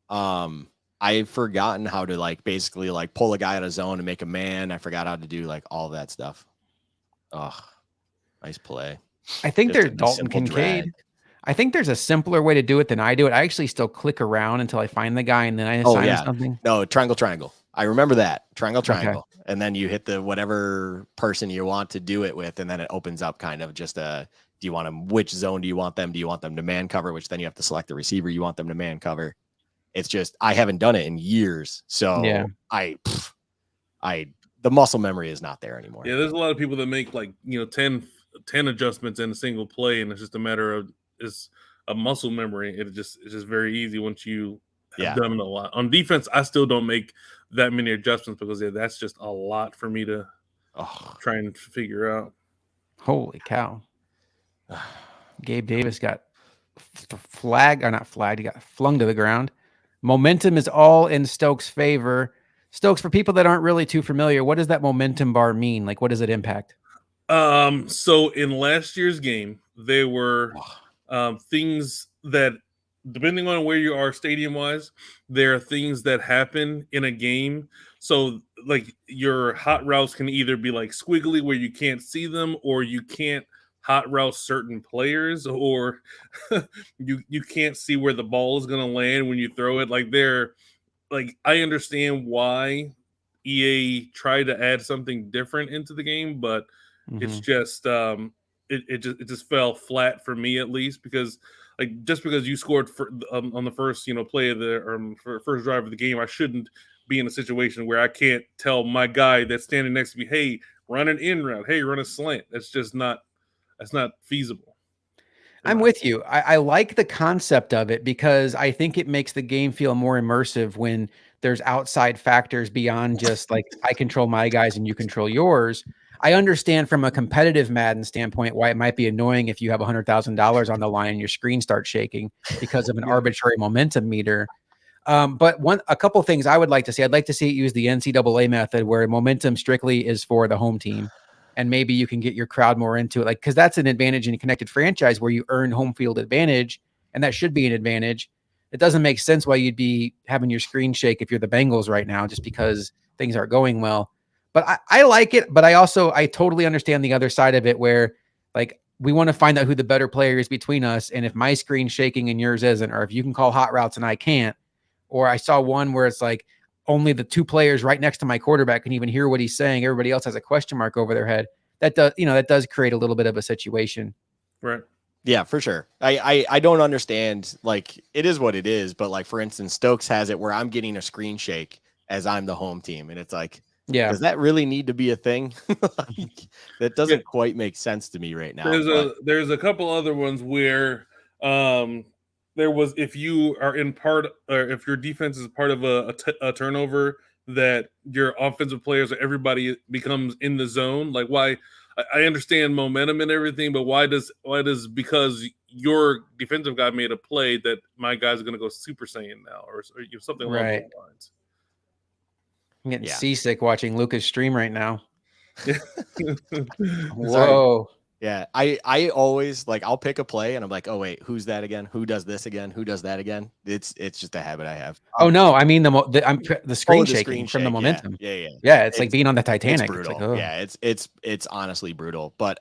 I've forgotten how to like basically like pull a guy out of zone and make a man. I forgot how to do like all that stuff. Oh, nice play. I think there's Dalton Kincaid. I think there's a simpler way to do it than I do it. I actually still click around until I find the guy and then I assign something. No, triangle. I remember that. Triangle. Okay. And then you hit the whatever person you want to do it with, and then it opens up kind of just do you want them, which zone do you want them? Do you want them to man cover, which then you have to select the receiver you want them to man cover. It's just I haven't done it in years. So yeah. The muscle memory is not there anymore. Yeah, there's a lot of people that make like 10 adjustments in a single play, and it's just a matter of is a muscle memory. It's just very easy once you have done it a lot. On defense, I still don't make that many adjustments because that's just a lot for me to try and figure out. Holy cow. Gabe Davis got he got flung to the ground. Momentum is all in Stokes' favor. Stokes, for people that aren't really too familiar, what does that momentum bar mean? Like, what does it impact? So in last year's game, there were things that, depending on where you are stadium-wise, there are things that happen in a game. So, like, your hot routes can either be, like, squiggly where you can't see them, or you can't hot route certain players, or you can't see where the ball is going to land when you throw it. Like, I understand why EA tried to add something different into the game, but it's just it just fell flat for me, at least, because like just because you scored on the first play of first drive of the game, I shouldn't be in a situation where I can't tell my guy that's standing next to me, hey, run an in route, hey, run a slant. That's not feasible. I'm with you. I like the concept of it because I think it makes the game feel more immersive when there's outside factors beyond just like I control my guys and you control yours. I understand from a competitive Madden standpoint why it might be annoying if you have $100,000 on the line and your screen starts shaking because of an arbitrary momentum meter. But a couple things I would like to see. I'd like to see it use the NCAA method where momentum strictly is for the home team. And maybe you can get your crowd more into it. Because that's an advantage in a connected franchise where you earn home field advantage. And that should be an advantage. It doesn't make sense why you'd be having your screen shake if you're the Bengals right now, just because things aren't going well. But I like it. But I totally understand the other side of it where like we want to find out who the better player is between us. And if my screen's shaking and yours isn't, or if you can call hot routes and I can't, or I saw one where it's like only the two players right next to my quarterback can even hear what he's saying. Everybody else has a question mark over their head. That does create a little bit of a situation. Right. Yeah, for sure. I don't understand. Like, it is what it is. But like, for instance, Stokes has it where I'm getting a screen shake as I'm the home team, and it's like, Yeah. does that really need to be a thing? Like, that doesn't Yeah. quite make sense to me right now. There's a couple other ones where there was, if you are in part, or if your defense is part of a turnover, that your offensive players or everybody becomes in the zone. Like, why? I understand momentum and everything, but why does because your defensive guy made a play that my guy's going to go Super Saiyan now, or something along Right. those lines. I'm getting Yeah. seasick watching Lucas stream right now. Sorry. Whoa. Yeah, I always like, I'll pick a play and I'm like, oh wait, who's that again? Who does this again? Who does that again? It's just a habit I have. Oh no, I mean the screen The shaking screen from the shake, momentum. Yeah. Yeah, it's like being on the It's Titanic. It's brutal. like, oh. Yeah, it's honestly brutal. But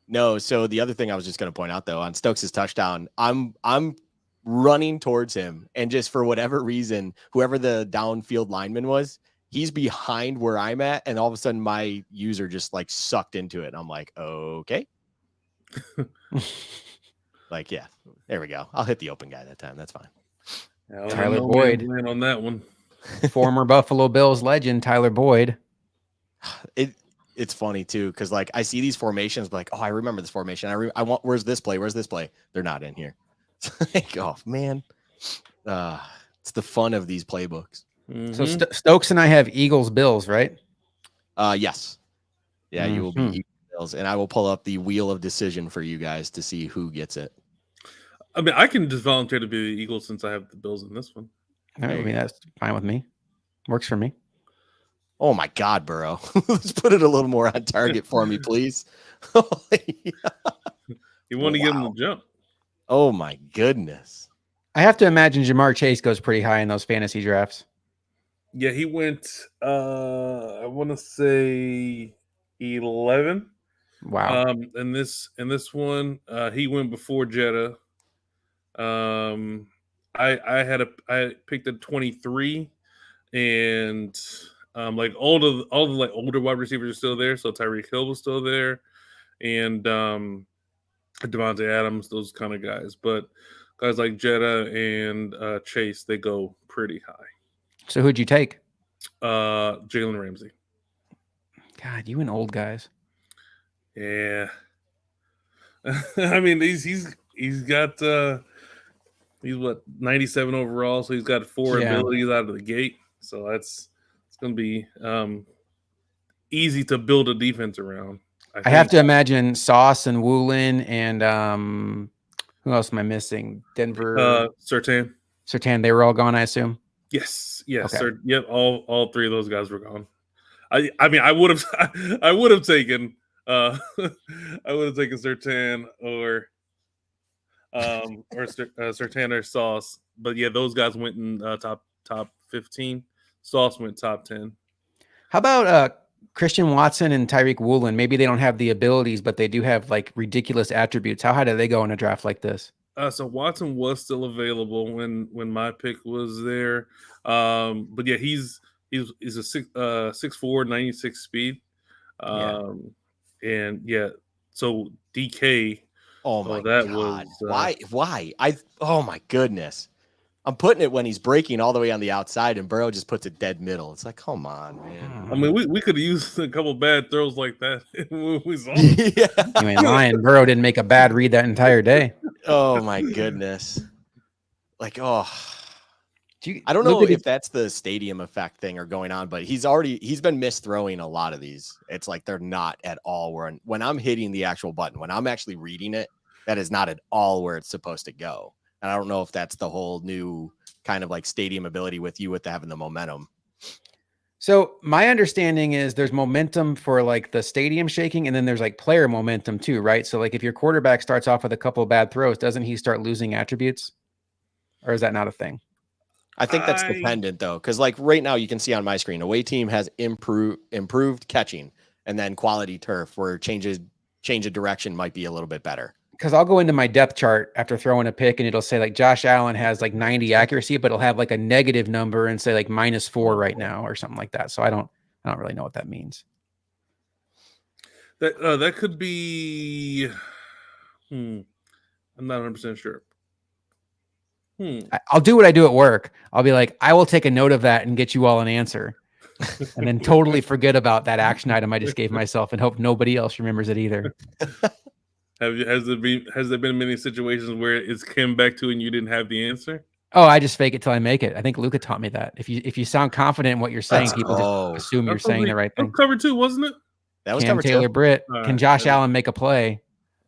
no, so the other thing I was just gonna point out though, on Stokes' touchdown, I'm running towards him, and just for whatever reason, whoever the downfield lineman was, he's behind where I'm at, and all of a sudden my user just like sucked into it. And I'm like, okay. Like, yeah, there we go. I'll hit the open guy that time. That's fine. Yeah, Tyler Boyd. Man on that one. Former Buffalo Bills legend Tyler Boyd. It's funny too, because like I see these formations, like, oh, I remember this formation. I want, where's this play? Where's this play? They're not in here. Like, oh man, it's the fun of these playbooks. So Stokes and I have Eagles Bills, right? Yes. Yeah, you will be Eagles Bills, and I will pull up the wheel of decision for you guys to see who gets it. I mean, I can just volunteer to be the Eagles since I have the Bills in this one. I mean, that's fine with me. Works for me. Oh my God, Burrow. Let's put it a little more on target for me, please. You want to give him the jump. Oh my goodness. I have to imagine Jamar Chase goes pretty high in those fantasy drafts. Yeah, he went I want to say 11. Wow. In this one, he went before Jetta. I picked a 23, and like all the like older wide receivers are still there. So Tyreek Hill was still there, and Devontae Adams, those kind of guys. But guys like Jetta and Chase, they go pretty high. So who'd you take? Jalen Ramsey. God, you and old guys. Yeah. I mean, he's got he's what, 97 overall, so he's got 4 abilities out of the gate. So it's gonna be easy to build a defense around. I have to imagine Sauce and Woolen and who else am I missing? Denver Surtain. They were all gone, I assume. Yes. Okay. Yep, all 3 of those guys were gone. I mean, I would have taken Surtain or Surtain or Sauce, but yeah, those guys went in top 15. Sauce went top 10. How about Christian Watson and Tyreek Woolen? Maybe they don't have the abilities, but they do have like ridiculous attributes. How high do they go in a draft like this? So Watson was still available when my pick was there, but yeah, he's a 6'4", 96 speed, and yeah, so DK. Oh my God! Why? Oh my goodness! I'm putting it when he's breaking all the way on the outside, and Burrow just puts it dead middle. It's like, come on, man. I mean, we could have used a couple bad throws like that. We saw You ain't lying. Burrow didn't make a bad read that entire day. Oh my goodness! Like, oh, I don't know if that's the stadium effect thing or going on, but he's been misthrowing a lot of these. It's like they're not at all when I'm hitting the actual button, when I'm actually reading it, that is not at all where it's supposed to go. And I don't know if that's the whole new kind of like stadium ability with having the momentum. So my understanding is there's momentum for like the stadium shaking, and then there's like player momentum too, right? So like if your quarterback starts off with a couple of bad throws, doesn't he start losing attributes? Or is that not a thing? I think that's dependent though, because like right now you can see on my screen, away team has improved catching, and then quality turf where change of direction might be a little bit better. Because I'll go into my depth chart after throwing a pick, and it'll say like Josh Allen has like 90 accuracy, but it'll have like a negative number and say like -4 right now or something like that. So I don't really know what that means. That could be I'm not 100% sure. I'll do what I do at work. I'll be like, I will take a note of that and get you all an answer, and then totally forget about that action item I just gave myself and hope nobody else remembers it either. Has there been many situations where it's came back to and you didn't have the answer? Oh, I just fake it till I make it. I think Luca taught me that. If you sound confident in what you're saying, people just assume you're saying the right thing. Cover 2, wasn't it? That was Can cover Taylor 2. Britt? All Can right. Josh Allen make a play?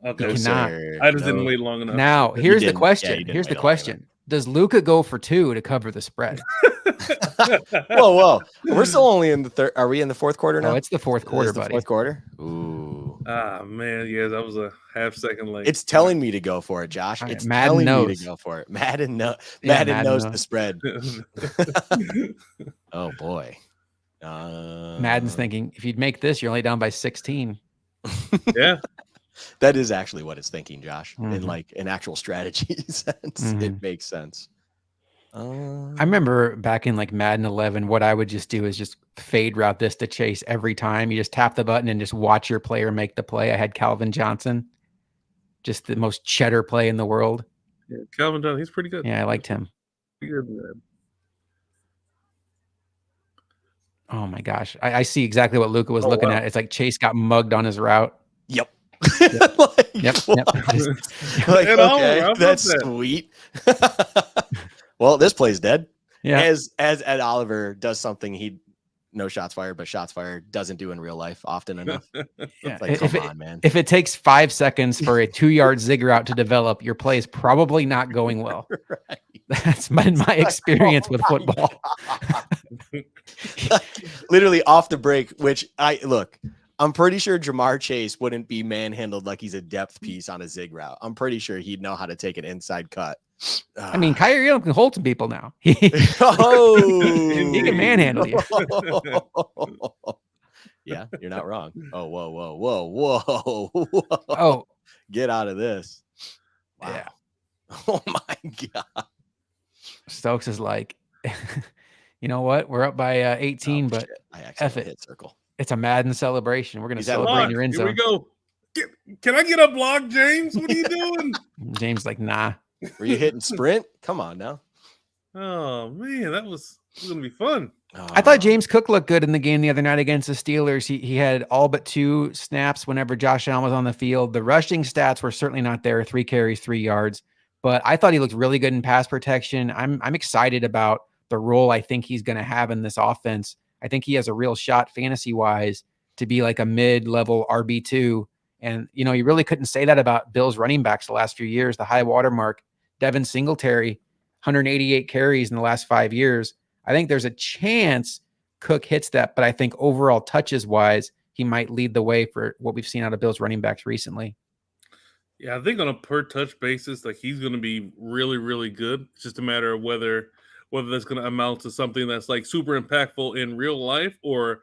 Okay. He cannot. I just didn't wait long enough. Now, You here's the didn't. question. Yeah, you didn't Here's the wait long enough. question. Does Luca go for 2 to cover the spread? Whoa. We're still only in the third. Are we in the fourth quarter now? Oh, it's the fourth quarter, the buddy. Fourth quarter? Ooh. Ah, man. Yeah, that was a half second late. It's telling me to go for it, Josh. All right, It's Madden telling me knows. to go for it. Madden knows Madden the knows. spread. Oh, boy. Madden's thinking, if you'd make this, you're only down by 16. Yeah. That is actually what it's thinking, Josh. In Mhm. like an actual strategy sense, it makes sense. I remember back in like Madden 11, what I would just do is just fade route this to Chase every time. You just tap the button and just watch your player make the play. I had Calvin Johnson, just the most cheddar play in the world. Yeah, Calvin Johnson, he's pretty good. Yeah, I liked him. Pretty good, man. Oh my gosh. I see exactly what Luca was looking wow. at. It's like Chase got mugged on his route. Yep. Yep. Yep. Like, At all, okay, how about that's that? sweet. Well, this play's dead. Yeah. As Ed Oliver does something he no shots fired, but shots fired doesn't do in real life often enough. Yeah. Like, come on, man. If it takes 5 seconds for a 2-yard zig route to develop, your play is probably not going well. Right. That's been my experience with football. Literally off the break, which I'm pretty sure Jamar Chase wouldn't be manhandled like he's a depth piece on a zig route. I'm pretty sure he'd know how to take an inside cut. I mean, Kyrie Irving can hold some people now. He can manhandle you. Yeah, you're not wrong. Oh, whoa. Oh, Get out of this. Wow. Yeah. Oh my God. Stokes is like, you know what? We're up by 18, but shit. I accidentally it. hit circle. It's a Madden celebration. We're going to He's at celebrate in your end Here we zone. go. Can I get a block, James? What are you doing? James like, nah. Were you hitting sprint? Come on now. Oh man, that was gonna be fun. I thought James Cook looked good in the game the other night against the Steelers. He had all but 2 snaps whenever Josh Allen was on the field. The rushing stats were certainly not there. 3 carries, 3 yards. But I thought he looked really good in pass protection. I'm excited about the role I think he's going to have in this offense. I think he has a real shot fantasy-wise to be like a mid-level RB2. And, you really couldn't say that about Bills running backs the last few years. The high watermark, Devin Singletary, 188 carries in the last 5 years. I think there's a chance Cook hits that, but I think overall touches-wise, he might lead the way for what we've seen out of Bills running backs recently. Yeah, I think on a per touch basis, like he's going to be really, really good. It's just a matter of whether that's going to amount to something that's like super impactful in real life or,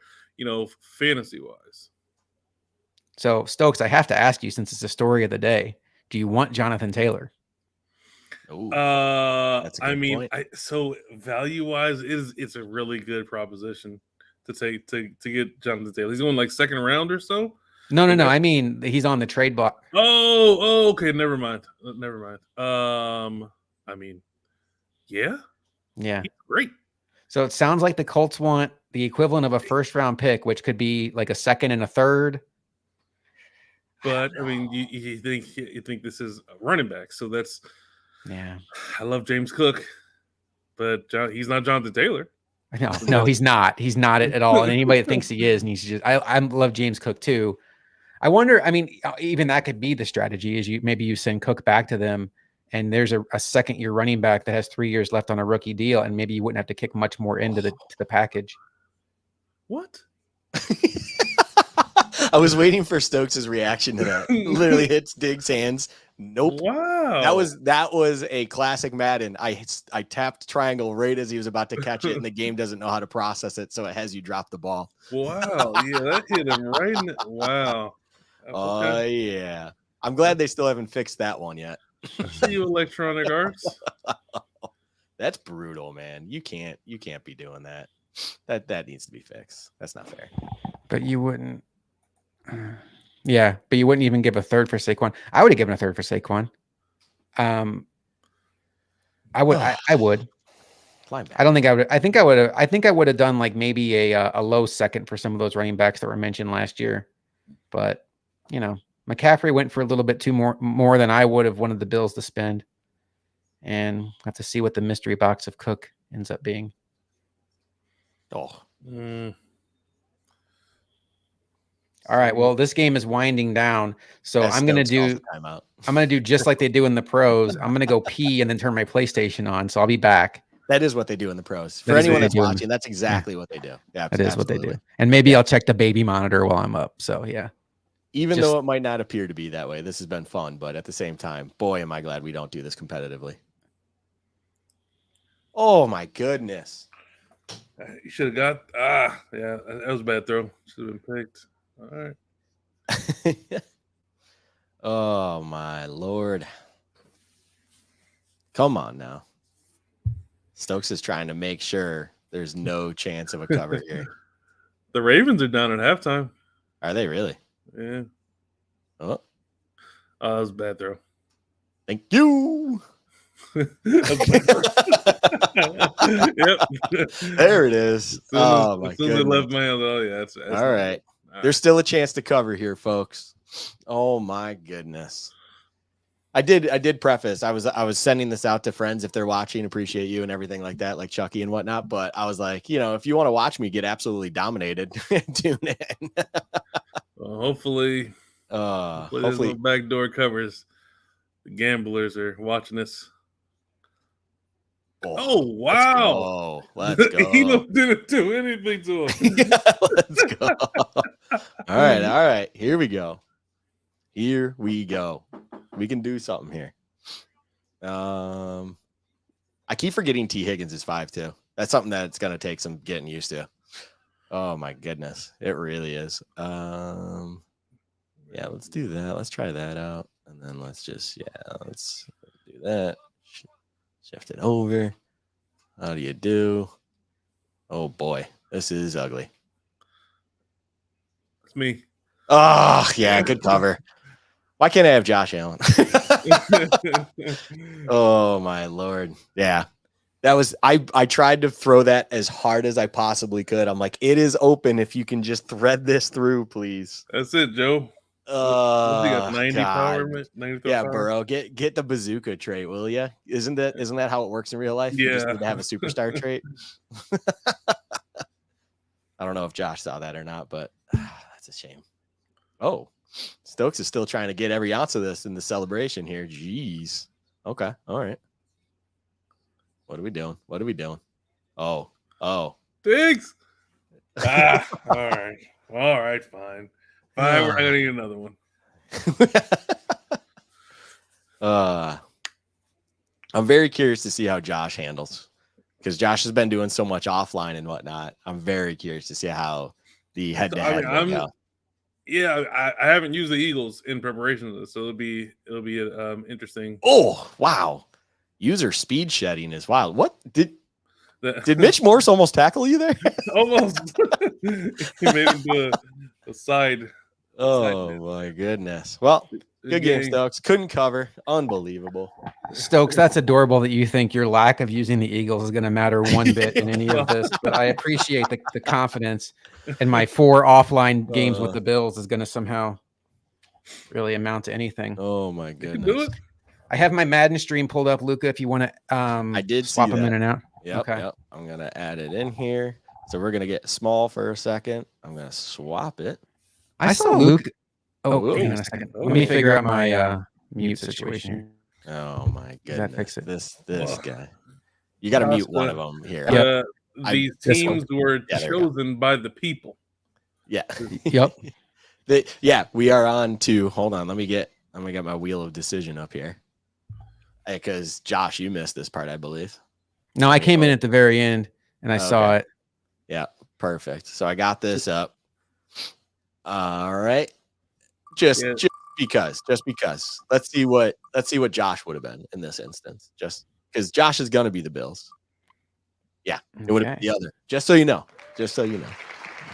fantasy wise. So Stokes, I have to ask you, since it's the story of the day, do you want Jonathan Taylor? Ooh, that's a good point. So value wise, it's a really good proposition to take to get Jonathan Taylor. He's going like second round or so. No. I mean, he's on the trade block. Oh, okay. Never mind. I mean, yeah, he's great. So it sounds like the Colts want the equivalent of a first round pick, which could be like a second and a third. But I mean, you think this is a running back, so that's yeah. I love James Cook, but he's not Jonathan Taylor. No, he's not. He's not at all. And anybody that thinks he is, and he's just I love James Cook too. I wonder, I mean, even that could be the strategy is maybe you send Cook back to them and there's a second year running back that has 3 years left on a rookie deal. And maybe you wouldn't have to kick much more into the package. What? I was waiting for Stokes' reaction to that. Literally hits Diggs' hands. Nope. Wow. That was a classic Madden. I tapped triangle right as he was about to catch it, and the game doesn't know how to process it, so it has you drop the ball. Wow. Yeah, that hit him right in the, wow. Oh, yeah. I'm glad they still haven't fixed that one yet. I see you, Electronic Arts. That's brutal, man. You can't be doing that. That needs to be fixed. That's not fair. But you wouldn't. Yeah, but you wouldn't even give a third for Saquon. I would have given a third for Saquon. I would. I would. I don't think I would. I think I would have. I think I would have done like maybe a low second for some of those running backs that were mentioned last year. But you know, McCaffrey went for a little bit more than I would have wanted the Bills to spend, and have to see what the mystery box of Cook ends up being. Oh. All right. Well, this game is winding down, so I'm gonna do just like they do in the pros. I'm gonna go pee and then turn my PlayStation on. So I'll be back. That is what they do in the pros. For anyone that's watching, that's exactly what they do. Yeah, that is what they do. And maybe I'll check the baby monitor while I'm up. So yeah. Even though it might not appear to be that way, this has been fun. But at the same time, boy, am I glad we don't do this competitively. Oh my goodness! You should have got. Yeah, that was a bad throw. Should have been picked. All right. Oh my Lord! Come on now. Stokes is trying to make sure there's no chance of a cover here. The Ravens are down at halftime. Are they really? Yeah. Oh, that was a bad throw. Thank you. Yep. There it is. Oh my goodness. Left my hand. Oh yeah. That's all right. There's still a chance to cover here, folks. Oh my goodness. I did preface. I was sending this out to friends if they're watching, appreciate you and everything like that, like Chucky and whatnot. But I was like, if you want to watch me get absolutely dominated, tune in. Well, hopefully there's no backdoor covers. The gamblers are watching this. Oh wow! Let's go. He didn't do anything to him. Yeah, let's go. All right. Here we go. We can do something here. I keep forgetting T. Higgins is 5'2". That's something that's gonna take some getting used to. Oh my goodness, it really is. Yeah, let's do that. Let's try that out, and then let's do that. Shift it over. How do you do? Oh boy, this is ugly. It's me. Oh yeah, good cover. Why can't I have Josh Allen? Oh my Lord. Yeah. That was I tried to throw that as hard as I possibly could. I'm like, it is open if you can just thread this through, please. That's it, Joe. You got 90 power, 90 yeah, power? Burrow. Get the bazooka trait, will you? Isn't that how it works in real life? Yeah. You just need to have a superstar trait. I don't know if Josh saw that or not, but that's a shame. Oh, Stokes is still trying to get every ounce of this in the celebration here. Jeez. Okay. All right. What are we doing? Oh. Diggs. All right. All right. Fine. We're not gonna get another one. I'm very curious to see how Josh handles, because Josh has been doing so much offline and whatnot. I'm very curious to see how the head-to-head will go. Yeah, I haven't used the Eagles in preparation of this, so it'll be interesting. Oh wow, user speed shedding is wild. What did Mitch Morse almost tackle you there? Almost. He made him do a side. Oh my goodness. Well, good game, Stokes. Couldn't cover. Unbelievable. Stokes, that's adorable that you think your lack of using the Eagles is going to matter one bit in any of this. But I appreciate the confidence in my 4 offline games with the Bills is going to somehow really amount to anything. Oh my goodness. Do it. I have my Madden stream pulled up, Luca, if you want to I did swap see them that. in and out. Yep, okay. Yep. I'm going to add it in here. So we're going to get small for a second. I'm going to swap it. I saw Luke. Oh, hang on a second. Let me figure out my mute situation. Oh my goodness. That fix it? This guy. You got to mute one of them here. These teams were chosen by the people. Yeah. Yep. We are on to. Hold on. Let me get my wheel of decision up here. Because Josh, you missed this part, I believe. No, I came in at the very end and I saw it. Yeah, perfect. So I got this up. All right. Just because. Let's see what Josh would have been in this instance. Just because Josh is gonna be the Bills. Yeah, it would have been the other. Just so you know.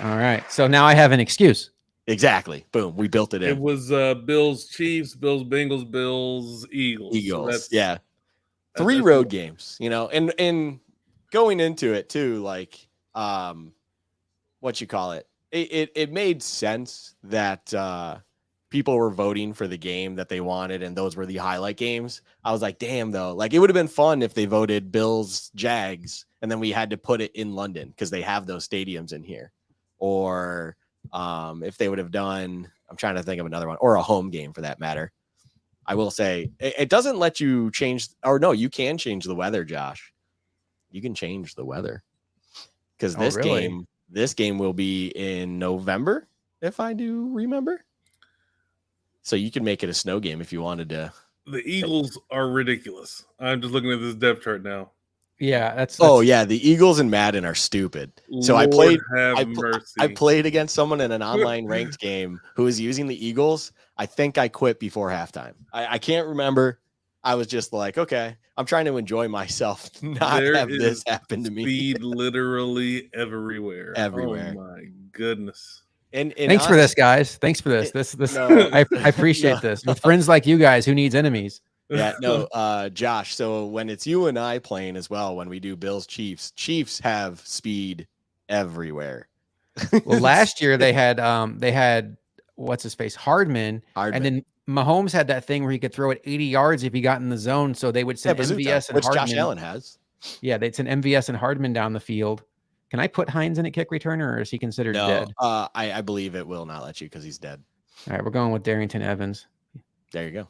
All right. So now I have an excuse. Exactly. Boom. We built it in. It was Bills, Chiefs, Bills, Bengals, Bills, Eagles. Eagles. So Yeah. 3 road games, and going into it too, like, what you call it? It made sense that people were voting for the game that they wanted, and those were the highlight games. I was like, damn, though, like, it would have been fun if they voted Bills, Jags, and then we had to put it in London because they have those stadiums in here. Or if they would have done, I'm trying to think of another one, or a home game for that matter. I will say it doesn't let you change, or no, you can change the weather, Josh. You can change the weather because this game will be in November, if I do remember. So you can make it a snow game if you wanted to. The Eagles are ridiculous. I'm just looking at this depth chart now. Yeah, that's Oh yeah, the Eagles and Madden are stupid. So Lord I played against someone in an online ranked game who was using the Eagles. I think I quit before halftime. I can't remember. I was just like, okay, I'm trying to enjoy myself, not have this happen to me. Speed literally everywhere. Everywhere. Oh my goodness. And thanks for this, guys. Thanks for this. I appreciate this. With friends like you guys, who needs enemies? Yeah, no, Josh. So when it's you and I playing as well, when we do Bills Chiefs have speed everywhere. Well, last year they had what's his face Hardman, and then Mahomes had that thing where he could throw it 80 yards if he got in the zone. So they would send MVS and which Hardman. Josh Allen has. Yeah, they'd send MVS and Hardman down the field. Can I put Hines in at kick returner, or is he considered dead? I believe it will not let you because he's dead. All right, we're going with Darrington Evans. There you go.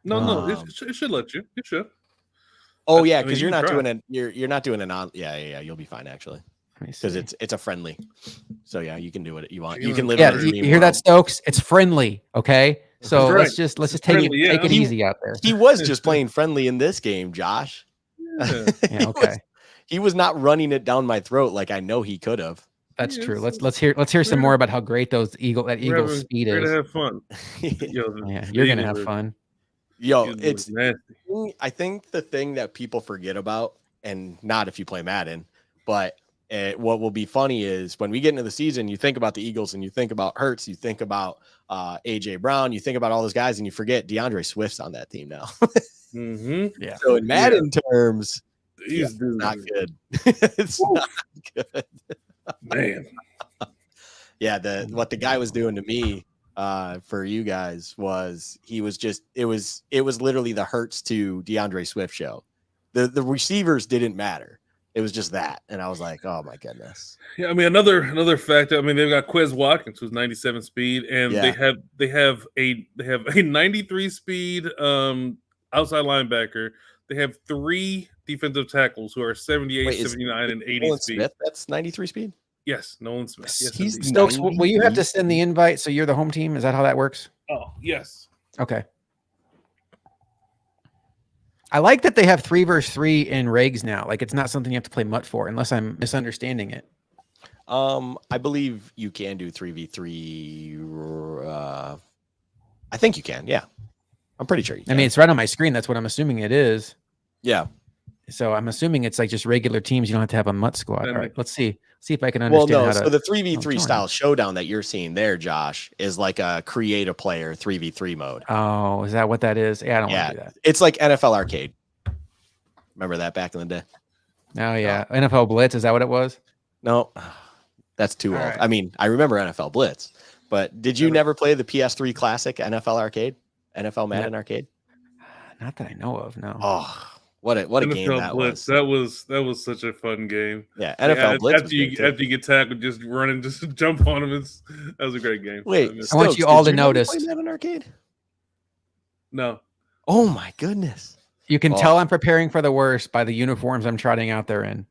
No, it should let you. It should. Oh yeah, because you're not doing an on. Yeah. You'll be fine actually, because it's a friendly. So yeah, you can do what you want. You can live. Yeah, you hear that, Stokes? It's friendly. Okay, so let's just take it easy out there. He was just playing friendly in this game, Josh. Yeah. Yeah, okay. He was not running it down my throat like I know he could have. That's true. Let's hear some more about how great that Eagles speed is. We're gonna have fun. Yeah, you're gonna have fun. Yo, it's nasty. I think the thing that people forget about, and not if you play Madden, but what will be funny is when we get into the season, you think about the Eagles and you think about Hurts, you think about AJ Brown, you think about all those guys, and you forget DeAndre Swift's on that team now. Yeah. So in Madden terms, he's not good. It's not good. Man. Yeah, what the guy was doing to me for you guys was it was literally the Hurts to DeAndre Swift show. The receivers didn't matter. It was just that. And I was like, oh my goodness. Yeah, I mean another fact, I mean they've got Quez Watkins who's 97 speed, and they have a 93 speed outside linebacker. They have 3 defensive tackles who are 78, 79, and 80 Nolan speed. Smith, that's 93 speed. Yes, Nolan Smith. Yes, he's Stokes. Will you have to send the invite so you're the home team? Is that how that works? Oh, yes. Okay. I like that they have 3 versus 3 in regs now. Like it's not something you have to play MUT for, unless I'm misunderstanding it. I believe you can do 3v3. I think you can. Yeah, I'm pretty sure you can. I mean, it's right on my screen. That's what I'm assuming it is. Yeah. So I'm assuming it's like just regular teams. You don't have to have a MUT squad. All right, let's see if I can understand. Well, no. So the 3v3 style showdown that you're seeing there, Josh, is like a create a player 3v3 mode. Oh, is that what that is? Yeah, I don't want to do that. It's like NFL Arcade. Remember that back in the day? Oh yeah, NFL Blitz. Is that what it was? No, that's too old. Right. I mean, I remember NFL Blitz, but did you never play the PS3 classic NFL Arcade, NFL Madden Arcade? Not that I know of. No. Oh. What a game that Blitz. was. That was such a fun game. Yeah, NFL Blitz. After you get tackled, just run and just jump on him. That was a great game. Wait, I want you all to notice. Play Madden Arcade? No. Oh my goodness. You can tell I'm preparing for the worst by the uniforms I'm trotting out there in.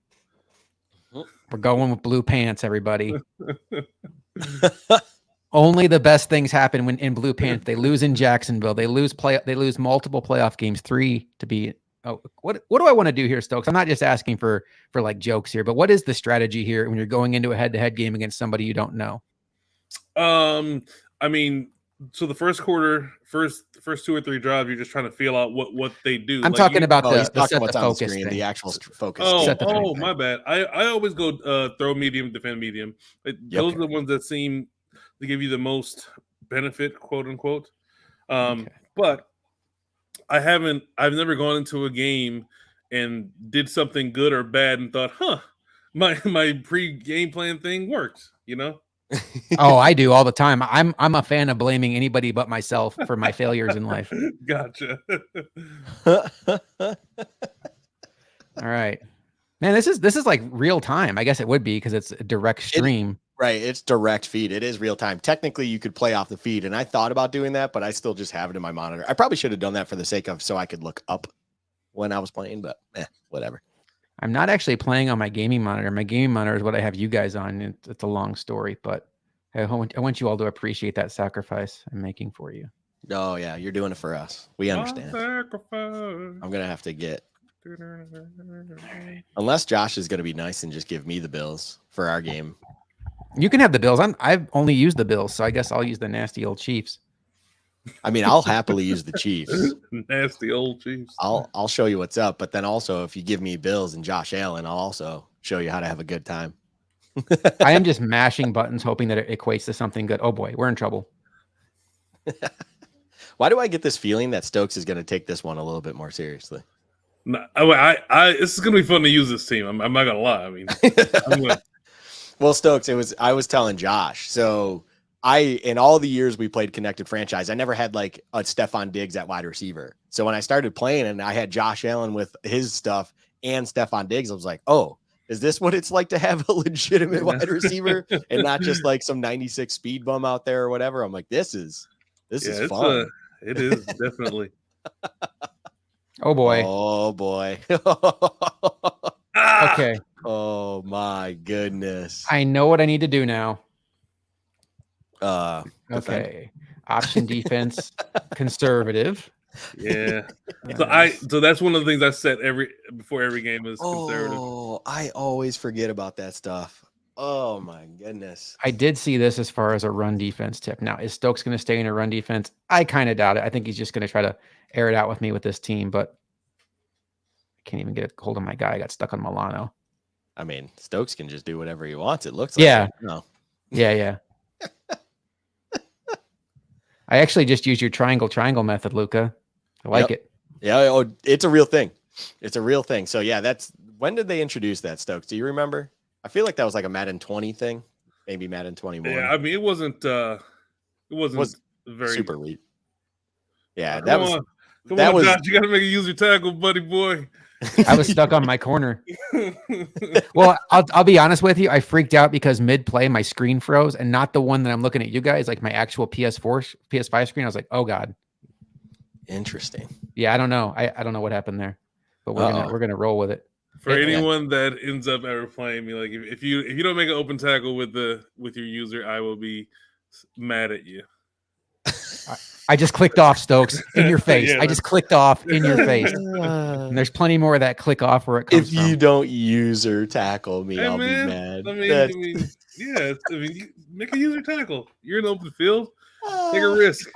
We're going with blue pants, everybody. Only the best things happen when in blue pants. They lose in Jacksonville. They lose multiple playoff games, 3 to be. Oh, what do I want to do here, Stokes? I'm not just asking for like jokes here, but what is the strategy here when you're going into a head-to-head game against somebody you don't know? I mean, so the first quarter, first 2 or 3 drives, you're just trying to feel out what they do. I'm talking about the talking set the focus screen, thing. the actual focus. Oh, my bad. I always go throw medium, defend medium. Those are the ones that seem they give you the most benefit, quote unquote. Okay. But I've never gone into a game and did something good or bad and thought, my pre-game plan thing worked, you know? Oh, I do all the time. I'm a fan of blaming anybody but myself for my failures in life. Gotcha. All right. Man, this is like real time. I guess it would be because it's a direct stream. Right, it's direct feed. It is real time. Technically, you could play off the feed, and I thought about doing that, but I still just have it in my monitor. I probably should have done that for the sake of so I could look up when I was playing, but whatever. I'm not actually playing on my gaming monitor. My gaming monitor is what I have you guys on. It's a long story, but I want you all to appreciate that sacrifice I'm making for you. Oh yeah, you're doing it for us. We understand. Sacrifice. I'm gonna have to get, unless Josh is gonna be nice and just give me the Bills for our game. You can have the Bills. I've only used the Bills, so I guess I'll use the nasty old Chiefs. I mean, I'll happily use the Chiefs. Nasty old Chiefs. I'll show you what's up, but then also if you give me Bills and Josh Allen, I'll also show you how to have a good time. I am just mashing buttons, hoping that it equates to something good. Oh boy, we're in trouble. Why do I get this feeling that Stokes is going to take this one a little bit more seriously? No, this is gonna be fun to use this team. I'm not gonna lie. I mean, Well, Stokes, I was telling Josh. So in all the years we played Connected Franchise, I never had like a Stephon Diggs at wide receiver. So when I started playing and I had Josh Allen with his stuff and Stephon Diggs, I was like, oh, is this what it's like to have a legitimate wide receiver and not just like some 96 speed bum out there or whatever? I'm like, this is fun. It is definitely. Oh boy. Oh boy. Okay. Oh my goodness. I know what I need to do now. Defend. Okay. Option defense, conservative. Yeah. So that's one of the things I set before every game is conservative. Oh, I always forget about that stuff. Oh my goodness. I did see this as far as a run defense tip. Now, is Stokes going to stay in a run defense? I kind of doubt it. I think he's just going to try to air it out with me with this team, but I can't even get a hold of my guy. I got stuck on Milano. I mean, Stokes can just do whatever he wants. It looks like. Yeah. No. Yeah. I actually just used your triangle method, Luca. I like it. Yeah. Oh, it's a real thing. It's a real thing. So yeah, when did they introduce that, Stokes? Do you remember? I feel like that was like a Madden 20 thing, maybe Madden 21. Yeah, I mean it wasn't very super elite. Yeah, Come on, Josh, you gotta make a user tackle, buddy boy. I was stuck on my corner. Well, I'll be honest with you. I freaked out because mid-play my screen froze, and not the one that I'm looking at you guys, like my actual PS5 screen. I was like, oh god. Interesting. Yeah, I don't know. I don't know what happened there, but we're gonna roll with it. For anyone that ends up ever playing me, like if you don't make an open tackle with your user, I will be mad at you. I just clicked off, Stokes, in your face. Yeah, I just clicked off in your face. And there's plenty more of that click off where it comes from. If you don't user tackle me, I'll be mad. I mean, you make a user tackle. You're in the open field. Take a risk.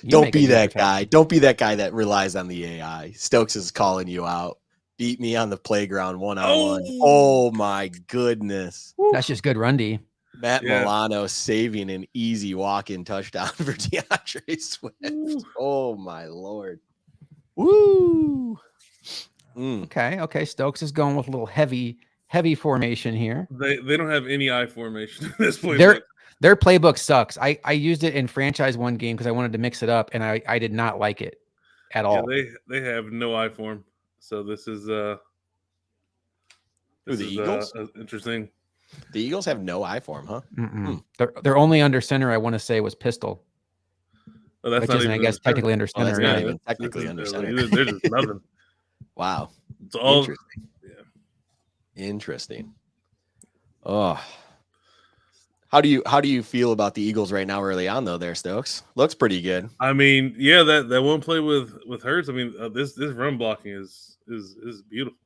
Don't be that guy. Don't be that guy that relies on the AI. Stokes is calling you out. Beat me on the playground one-on-one. Oh my goodness. That's just good run D. Matt Milano saving an easy walk-in touchdown for DeAndre Swift. Oh my Lord. Woo. Okay. Stokes is going with a little heavy formation here. They don't have any I formation at this point. Their playbook sucks. I used it in franchise one game because I wanted to mix it up, and I did not like it at all. They have no I form. So this is the Eagles? Interesting. The Eagles have no I form, huh? Their only under center, I want to say, was pistol. Oh, that's which not isn't, I guess, technically under center. That's not even technically under center. They're just nothing. Wow. It's all interesting. Yeah. Interesting. Oh. How do you feel about the Eagles right now early on though there, Stokes? Looks pretty good. I mean, yeah, that one play with Hurts, I mean, this run blocking is beautiful.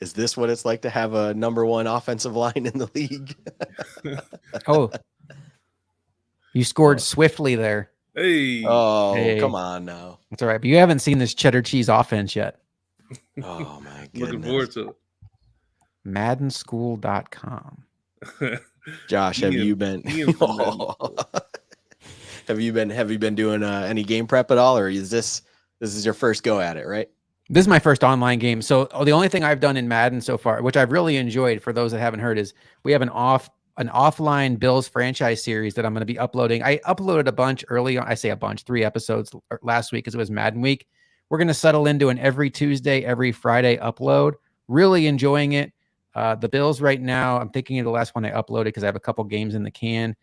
Is this what it's like to have a number one offensive line in the league? Oh. You scored swiftly there. Hey. Oh, come on now. That's all right. But you haven't seen this cheddar cheese offense yet. Oh my goodness. Looking forward to it. Maddenschool.com. Josh, have you been? Ian from Madden. Have you been doing any game prep at all, or is this is your first go at it, right? This is my first online game. So the only thing I've done in Madden so far, which I've really enjoyed for those that haven't heard, is we have an offline Bills franchise series that I'm going to be uploading. I uploaded a bunch early on. I say a bunch, 3 episodes last week because it was Madden week. We're going to settle into an every Tuesday, every Friday upload. Really enjoying it. The Bills right now, I'm thinking of the last one I uploaded because I have a couple games in the can.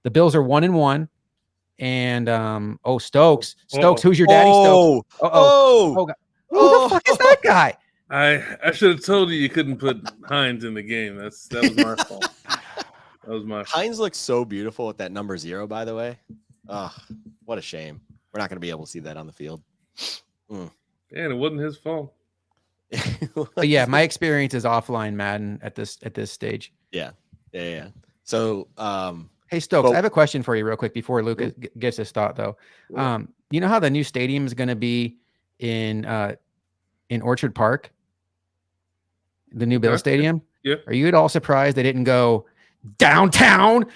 The Bills are 1-1. And Stokes, who's your daddy? Stokes. God. Who the fuck is that guy? I should have told you couldn't put Hines in the game. That was my fault. That was my fault. Hines looks so beautiful with that number 0, by the way. Oh, what a shame. We're not going to be able to see that on the field. And it wasn't his fault. But yeah, my experience is offline Madden at this stage. Yeah. So, hey Stokes, I have a question for you real quick before Lucas gets his thought though. You know how the new stadium is going to be in Orchard Park? The new Bill Stadium? Yeah. Are you at all surprised they didn't go downtown,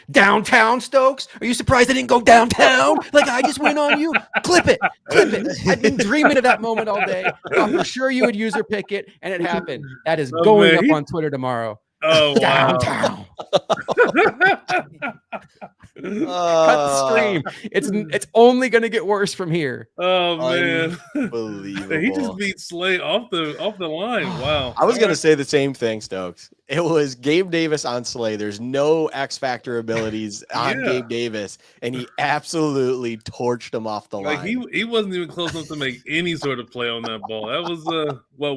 Stokes? Are you surprised they didn't go downtown? Like I just went on you? Clip it. I've been dreaming of that moment all day. I'm sure you would user pick it, and it happened. That is going up on Twitter tomorrow. Oh, downtown. Cut the stream. It's only going to get worse from here. Oh man, unbelievable. He just beat Slay off the line. Wow. I was going to say the same thing, Stokes. It was Gabe Davis on Slay. There's no X Factor abilities on Gabe Davis, and he absolutely torched him off the line. He wasn't even close enough to make any sort of play on that ball. That was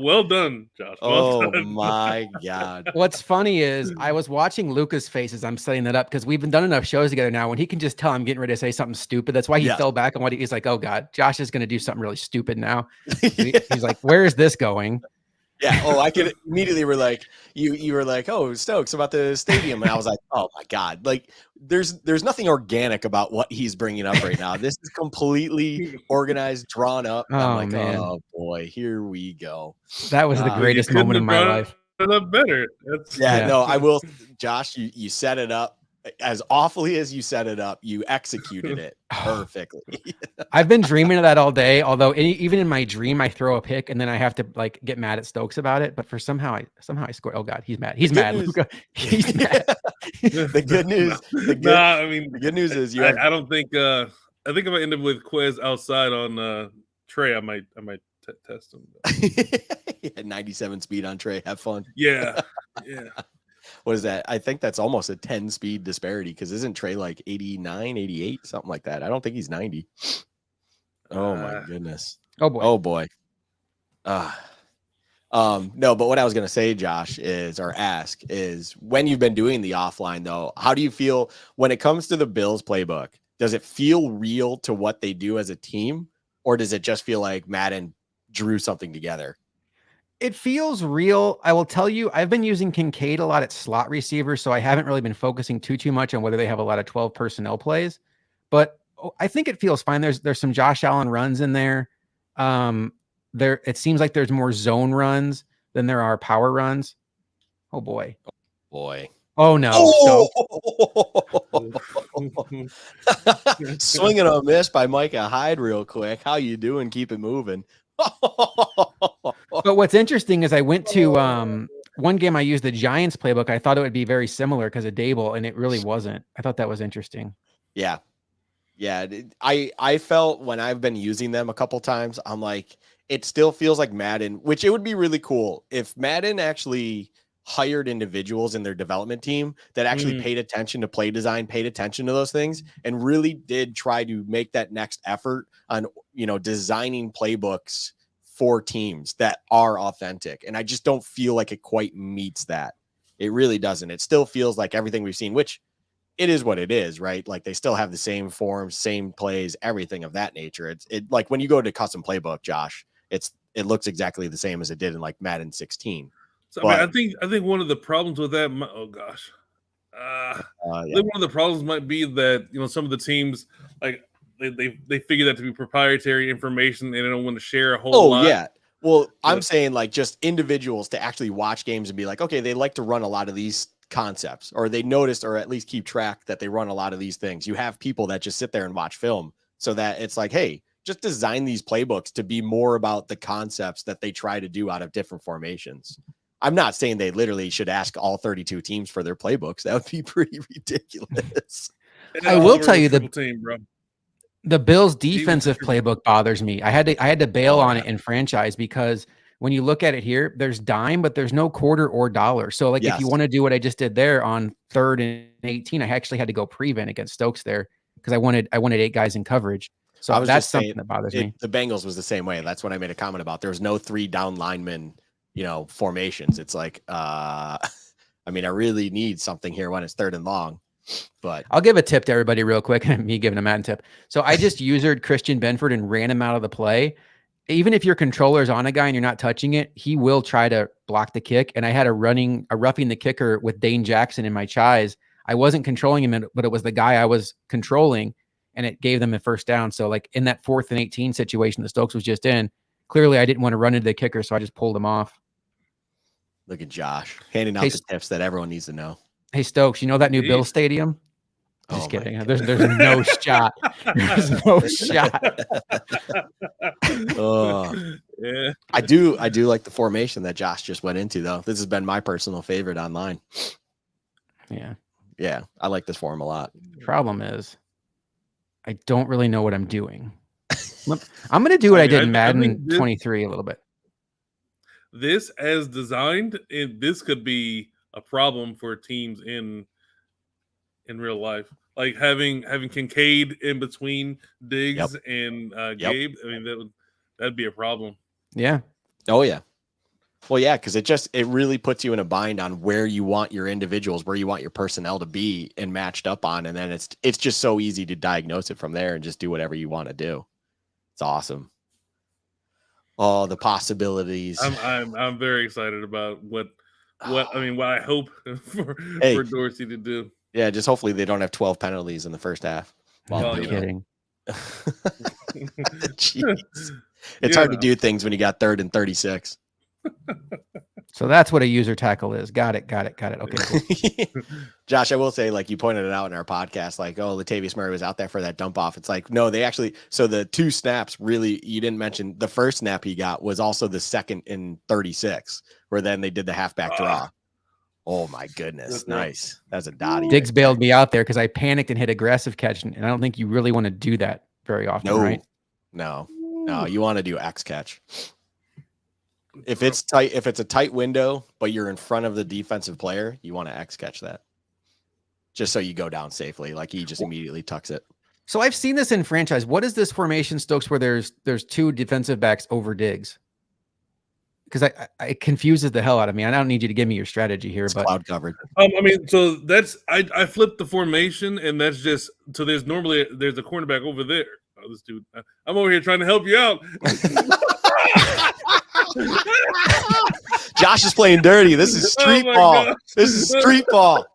well done, Josh. Well done. My God. What's funny is I was watching Lucas' face as I'm setting that up because we've been done enough shows together now. When he can just tell I'm getting ready to say something stupid, that's why he fell back on what he's like. Oh God, Josh is going to do something really stupid now. He's like, where is this going? Yeah. Oh, I could immediately were like, you were like, oh, Stokes about the stadium. And I was like, oh my God, like there's nothing organic about what he's bringing up right now. This is completely organized, drawn up. I'm like, man. Oh boy, here we go. That was the greatest moment of my life. Better. No, I will. Josh, you set it up as awfully as you set it up. You executed it perfectly. I've been dreaming of that all day. Although even in my dream, I throw a pick and then I have to like get mad at Stokes about it. But somehow I scored. Oh God, he's mad. He's mad. Luka. He's mad. The good news. The good news is I don't think. I think if I end up with Quez outside on Trey, I might test him. 97 speed on Trey. Have fun. Yeah. What is that? I think that's almost a 10 speed disparity because isn't Trey like 89, 88, something like that? I don't think he's 90. Oh my goodness. Oh boy. No, but what I was going to say, Josh, is when you've been doing the offline though, how do you feel when it comes to the Bills playbook? Does it feel real to what they do as a team, or does it just feel like Madden drew something together? It feels real. I will tell you, I've been using Kincaid a lot at slot receiver, so I haven't really been focusing too much on whether they have a lot of 12 personnel plays, but I think it feels fine. There's some Josh Allen runs in there. It seems like there's more zone runs than there are power runs. Oh boy. Oh no. Swinging a miss by Micah Hyde real quick. How you doing? Keep it moving. But what's interesting is I went to one game I used the Giants playbook. I thought it would be very similar because of Dable, and it really wasn't. I thought that was interesting. Yeah. I felt when I've been using them a couple times, I'm like, it still feels like Madden, which it would be really cool if Madden actually hired individuals in their development team that actually paid attention to play design, paid attention to those things, and really did try to make that next effort on, designing playbooks for teams that are authentic. And I just don't feel like it quite meets that. It really doesn't. It still feels like everything we've seen, which it is what it is, right? Like they still have the same forms, same plays, everything of that nature. It like when you go to custom playbook, Josh, it looks exactly the same as it did in like Madden 16. So I think one of the problems with that, I think one of the problems might be that some of the teams like they figure that to be proprietary information and they don't want to share a whole lot. Yeah. Well, I'm saying like just individuals to actually watch games and be like, okay, they like to run a lot of these concepts, or they noticed, or at least keep track that they run a lot of these things. You have people that just sit there and watch film, so that it's like, hey, just design these playbooks to be more about the concepts that they try to do out of different formations. I'm not saying they literally should ask all 32 teams for their playbooks. That would be pretty ridiculous. I will tell you team, bro. The Bills' defensive playbook bothers me. I had to bail on it in franchise because when you look at it here, there's dime, but there's no quarter or dollar. So like if you want to do what I just did there on 3rd and 18, I actually had to go prevent against Stokes there because I wanted 8 guys in coverage. So that's something that bothers me. The Bengals was the same way. That's what I made a comment about. There was no 3 down linemen, formations. It's like, I really need something here when it's 3rd and long. But I'll give a tip to everybody real quick. Me giving a Madden tip. So I just usered Christian Benford and ran him out of the play. Even if your controller's on a guy and you're not touching it, he will try to block the kick. And I had a roughing the kicker with Dane Jackson in my chais. I wasn't controlling him, but it was the guy I was controlling, and it gave them a first down. So like in that 4th and 18 situation that Stokes was just in, clearly I didn't want to run into the kicker, so I just pulled him off. Look at Josh handing out the tips that everyone needs to know. Hey, Stokes, you know that new Bill Stadium? Just kidding. There's no shot. There's no shot. Yeah. I do like the formation that Josh just went into, though. This has been my personal favorite online. Yeah, I like this form a lot. The problem is I don't really know what I'm doing. I'm going to do what I did in Madden 23 a little bit. This as designed, this could be a problem for teams in real life, like having Kincaid in between Diggs and Gabe. I mean, that'd be a problem. Yeah. Oh yeah. Well, yeah, because it really puts you in a bind on where you want your individuals, where you want your personnel to be and matched up on, and then it's just so easy to diagnose it from there and just do whatever you want to do. It's awesome. All the possibilities. I'm very excited about what I hope for Dorsey to do. Yeah, just hopefully they don't have 12 penalties in the first half. I'm kidding. Jeez. It's hard to do things when you got 3rd and 36. So that's what a user tackle is. Got it. Okay. Cool. Josh, I will say, like you pointed it out in our podcast, like, oh, Latavius Murray was out there for that dump off. It's like, no, they actually, so the 2 snaps really, you didn't mention the first snap he got was also the 2nd in 36, where then they did the halfback draw. Oh my goodness. Nice. That's a dotty. Diggs bailed me out there because I panicked and hit aggressive catch. And I don't think you really want to do that very often, right? No, you want to do X catch. If it's tight, if it's a tight window, but you're in front of the defensive player, you want to X catch that. Just so you go down safely. Like he just immediately tucks it. So I've seen this in franchise. What is this formation, Stokes, where there's 2 defensive backs over Diggs? Because it confuses the hell out of me. I don't need you to give me your strategy here, but cloud covered. So that's I flipped the formation, and that's just so there's a cornerback over there. Oh, this dude, I'm over here trying to help you out. Josh is playing dirty. This is street ball. Gosh. This is street ball.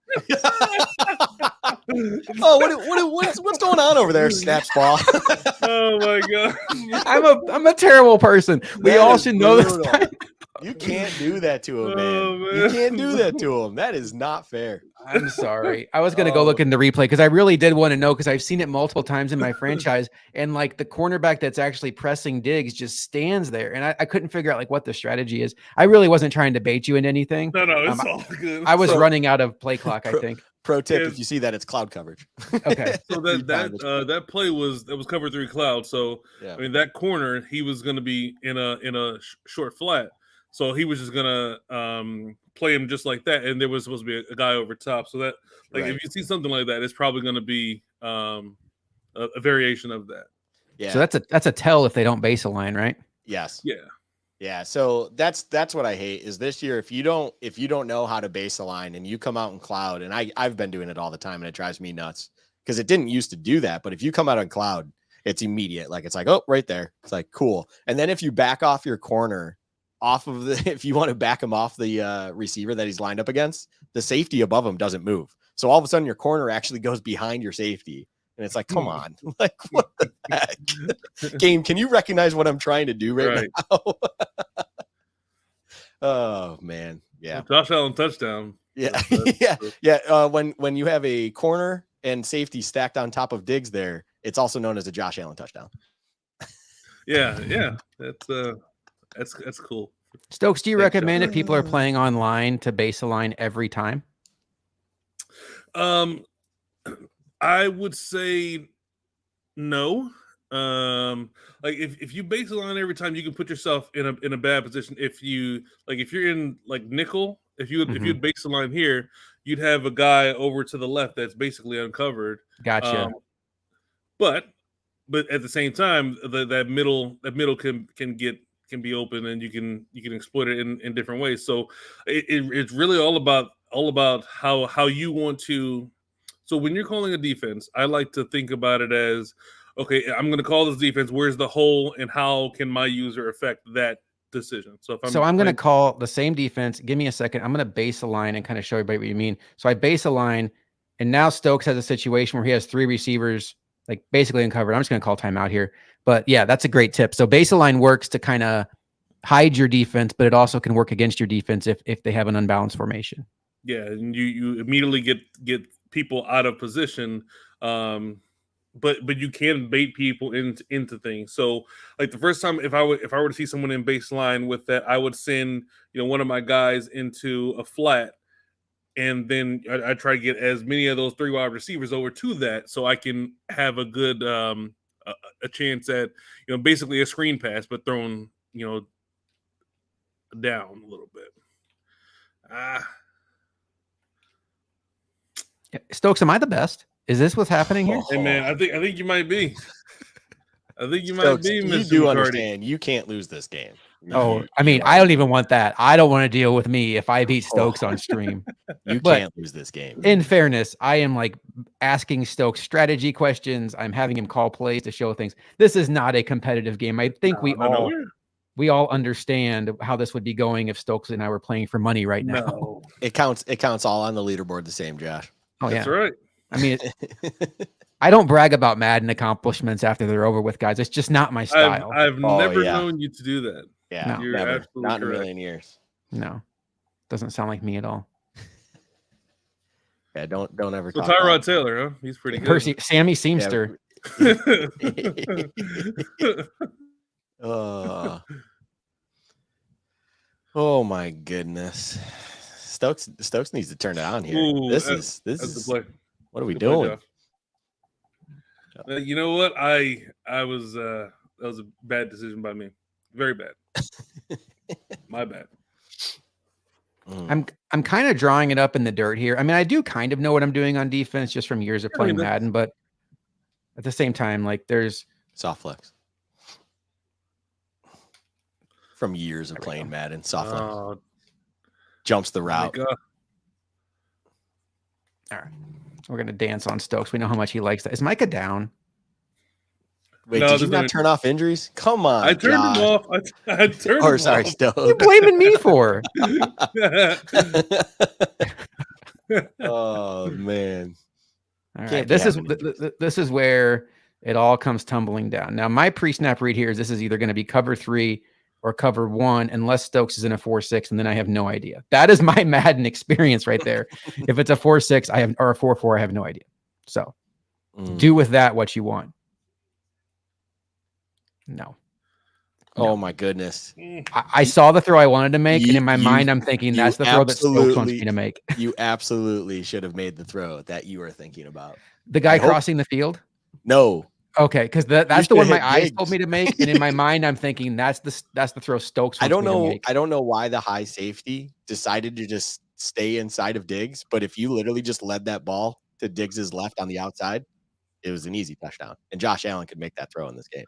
What's going on over there, Snaps ball? Oh my god. I'm a terrible person. We all should know this. You can't do that to him, man. You can't do that to him. That is not fair. I'm sorry. I was going to go look in the replay because I really did want to know because I've seen it multiple times in my franchise. And like the cornerback that's actually pressing Diggs just stands there. And I couldn't figure out like what the strategy is. I really wasn't trying to bait you into anything. No, it's all good. I was running out of play clock, I think. Pro tip, if you see that, it's cloud coverage. Okay. So that play was covered through cloud. So yeah. I mean that corner, he was going to be in a short flat. So he was just gonna play him just like that, and there was supposed to be a guy over top. So that, like, if you see something like that, it's probably going to be a variation of that. Yeah. So that's a tell if they don't base a line, right? Yes. Yeah. Yeah. So that's what I hate is this year. If you don't know how to base a line and you come out in cloud, and I've been doing it all the time, and it drives me nuts because it didn't used to do that. But if you come out in cloud, it's immediate. Like it's like, oh, right there. It's like cool. And then if you back off your corner. If you want to back him off the receiver that he's lined up against, the safety above him doesn't move. So all of a sudden your corner actually goes behind your safety. And it's like, come on, like what the heck? Game, can you recognize what I'm trying to do right now? Oh man. Yeah. Josh Allen touchdown. Yeah, That's- yeah. When you have a corner and safety stacked on top of Diggs, there, it's also known as a Josh Allen touchdown. yeah. That's cool. Stokes, do you Thanks, recommend John. if people are playing online to base align every time? I would say no. Like if you base align every time, you can put yourself in a bad position. If you're in like nickel, if you'd base align here, you'd have a guy over to the left that's basically uncovered. Gotcha. But at the same time, that middle can be open, and you can exploit it in different ways. So it's really all about how you want to. So when you're calling a defense, I like to think about it as, okay, I'm going to call this defense. Where's the hole, and how can my user affect that decision? So if I'm going to call the same defense. Give me a second. I'm going to base align and kind of show everybody what you mean. So I base align, and now Stokes has a situation where he has 3 receivers, like basically uncovered. I'm just going to call timeout here. But yeah, that's a great tip. So base align works to kind of hide your defense, but it also can work against your defense if they have an unbalanced formation. Yeah, and you immediately get people out of position. But you can bait people into things. So like the first time, if I were to see someone in baseline with that, I would send one of my guys into a flat, and then I try to get as many of those 3 wide receivers over to that, so I can have a good a chance at basically a screen pass, but thrown down a little bit. Stokes, am I the best? Is this what's happening here? Hey man, I think you might be. I think you Stokes, might be. you Mr. do McCarty. understand I can't lose this game. Oh, I mean, I don't even want that. I don't want to deal with me if I beat Stokes on stream. You But can't lose this game. in fairness, I am like asking Stokes strategy questions. I'm having him call plays to show things. This is not a competitive game. I think we all understand how this would be going if Stokes and I were playing for money right now. No, It counts all on the leaderboard the same, Josh. Oh yeah, that's right. I mean, I don't brag about Madden accomplishments after they're over with, guys. It's just not my style. I've never known you to do that. Yeah, No. You're never. absolutely Not in a correct. million years. No, doesn't sound like me at all. Yeah, don't ever. So talk Tyrod about Taylor, huh? He's pretty good. Percy, Sammy Seamster. Oh my goodness. Stokes needs to turn it on here. Ooh, this that's is the play. what are we Good play, doing? Josh. You know what? I was that was a bad decision by me. Very bad. My bad. I'm kind of drawing it up in the dirt here. I mean, I do kind of know what I'm doing on defense just from years of playing Madden, but at the same time, like there's soft flex. From years of playing Madden, soft flex. Jumps the route. All right. We're gonna dance on Stokes. We know how much he likes that. Is Micah down? Wait, did you not turn off injuries? Come on. I turned him off. I turned him sorry, off. Stokes. What are you blaming me for? Oh man. All right. This is where it all comes tumbling down. Now, my pre-snap read here is this is either going to be cover 3 or cover 1, unless Stokes is in a 4-6, and then I have no idea. That is my Madden experience right there. If it's a 4-6, or a 4-4, I have no idea. So do with that what you want. No. Oh my goodness. I saw the throw I wanted to make, and in my mind, I'm thinking that's the throw that Stokes wants me to make. You absolutely should have made the throw that you were thinking about. The guy crossing the field? No. Okay, because that's the one my eyes told me to make, and in my mind, I'm thinking that's the throw Stokes wants me to make. I don't know why the high safety decided to just stay inside of Diggs, but if you literally just led that ball to Diggs's left on the outside, it was an easy touchdown. And Josh Allen could make that throw in this game.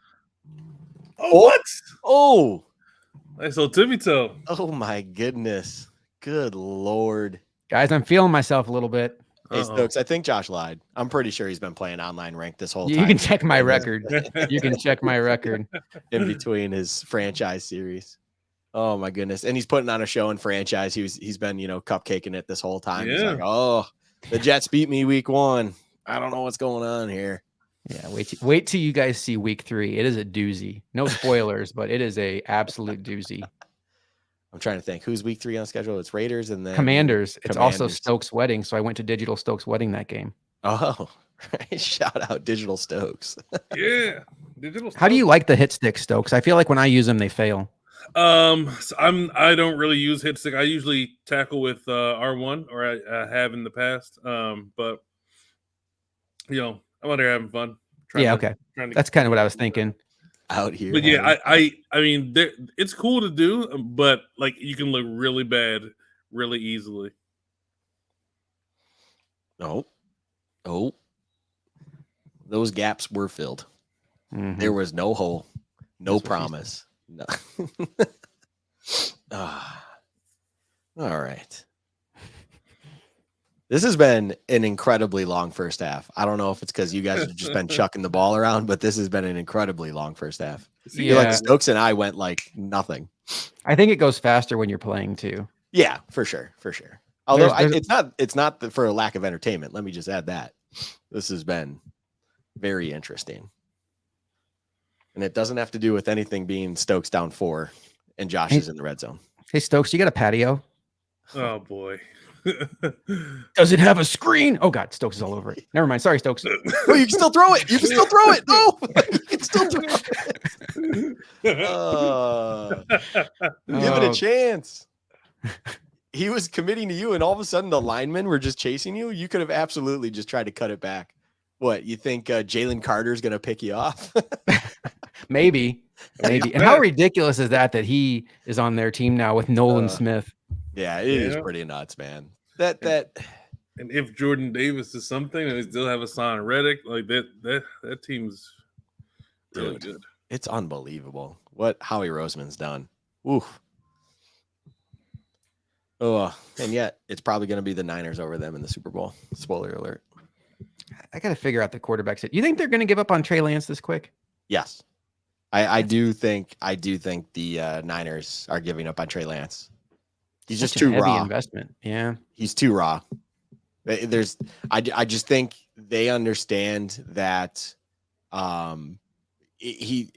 Oh, what? Oh, nice old tippy toe. Oh my goodness. Good Lord. Guys, I'm feeling myself a little bit. Hey, Stokes, I think Josh lied. I'm pretty sure he's been playing online ranked this whole time. You can check my record. You can check my record. In between his franchise series. Oh my goodness. And he's putting on a show in franchise. He's been, cupcaking it this whole time. Yeah. He's like, oh, the Jets beat me week 1. I don't know what's going on here. Yeah, wait till you guys see week 3. It is a doozy. No spoilers, but it is a absolute doozy. I'm trying to think who's week 3 on schedule. It's Raiders and then Commanders. It's also Commanders. Stokes' wedding, so I went to Digital Stokes' wedding that game. Oh, right. Shout out Digital Stokes. Yeah. Digital How do you Stokes. like the hit stick, Stokes? I feel like when I use them, they fail. So I don't really use hit stick. I usually tackle with R1, or I have in the past. But you know, I'm out there having fun. Okay. That's kind of what I was thinking. Out here. But yeah, I mean, it's cool to do, but like you can look really bad really easily. Oh, those gaps were filled. Mhm. There was no hole, no That's what she promise. No. All right. This has been an incredibly long first half. I don't know if it's because you guys have just been chucking the ball around, but this has been an incredibly long first half. I feel like Stokes and I went like nothing. I think it goes faster when you're playing too. Yeah, for sure. Although it's not for a lack of entertainment. Let me just add that. This has been very interesting. And it doesn't have to do with anything being Stokes down 4 and Josh is in the red zone. Hey, Stokes, you got a patio? Oh boy. Does it have a screen? Oh God, Stokes is all over it. Never mind. Sorry, Stokes. Oh, you can still throw it. You can still throw it. No, you can still throw it. Give it a chance. He was committing to you, and all of a sudden the linemen were just chasing you. You could have absolutely just tried to cut it back. What, you think Jalen Carter's going to pick you off? Maybe. And how ridiculous is that he is on their team now with Nolan Smith? Yeah, it is pretty nuts, man. That and if Jordan Davis is something, and they still have a Hassan Reddick, like that team's really good. It's unbelievable what Howie Roseman's done. Oof. Oh, and yet it's probably going to be the Niners over them in the Super Bowl. Spoiler alert. I got to figure out the quarterback sit. You think they're going to give up on Trey Lance this quick? Yes. I do think the Niners are giving up on Trey Lance. He's just too raw. Investment. Yeah. He's too raw. I just think they understand that he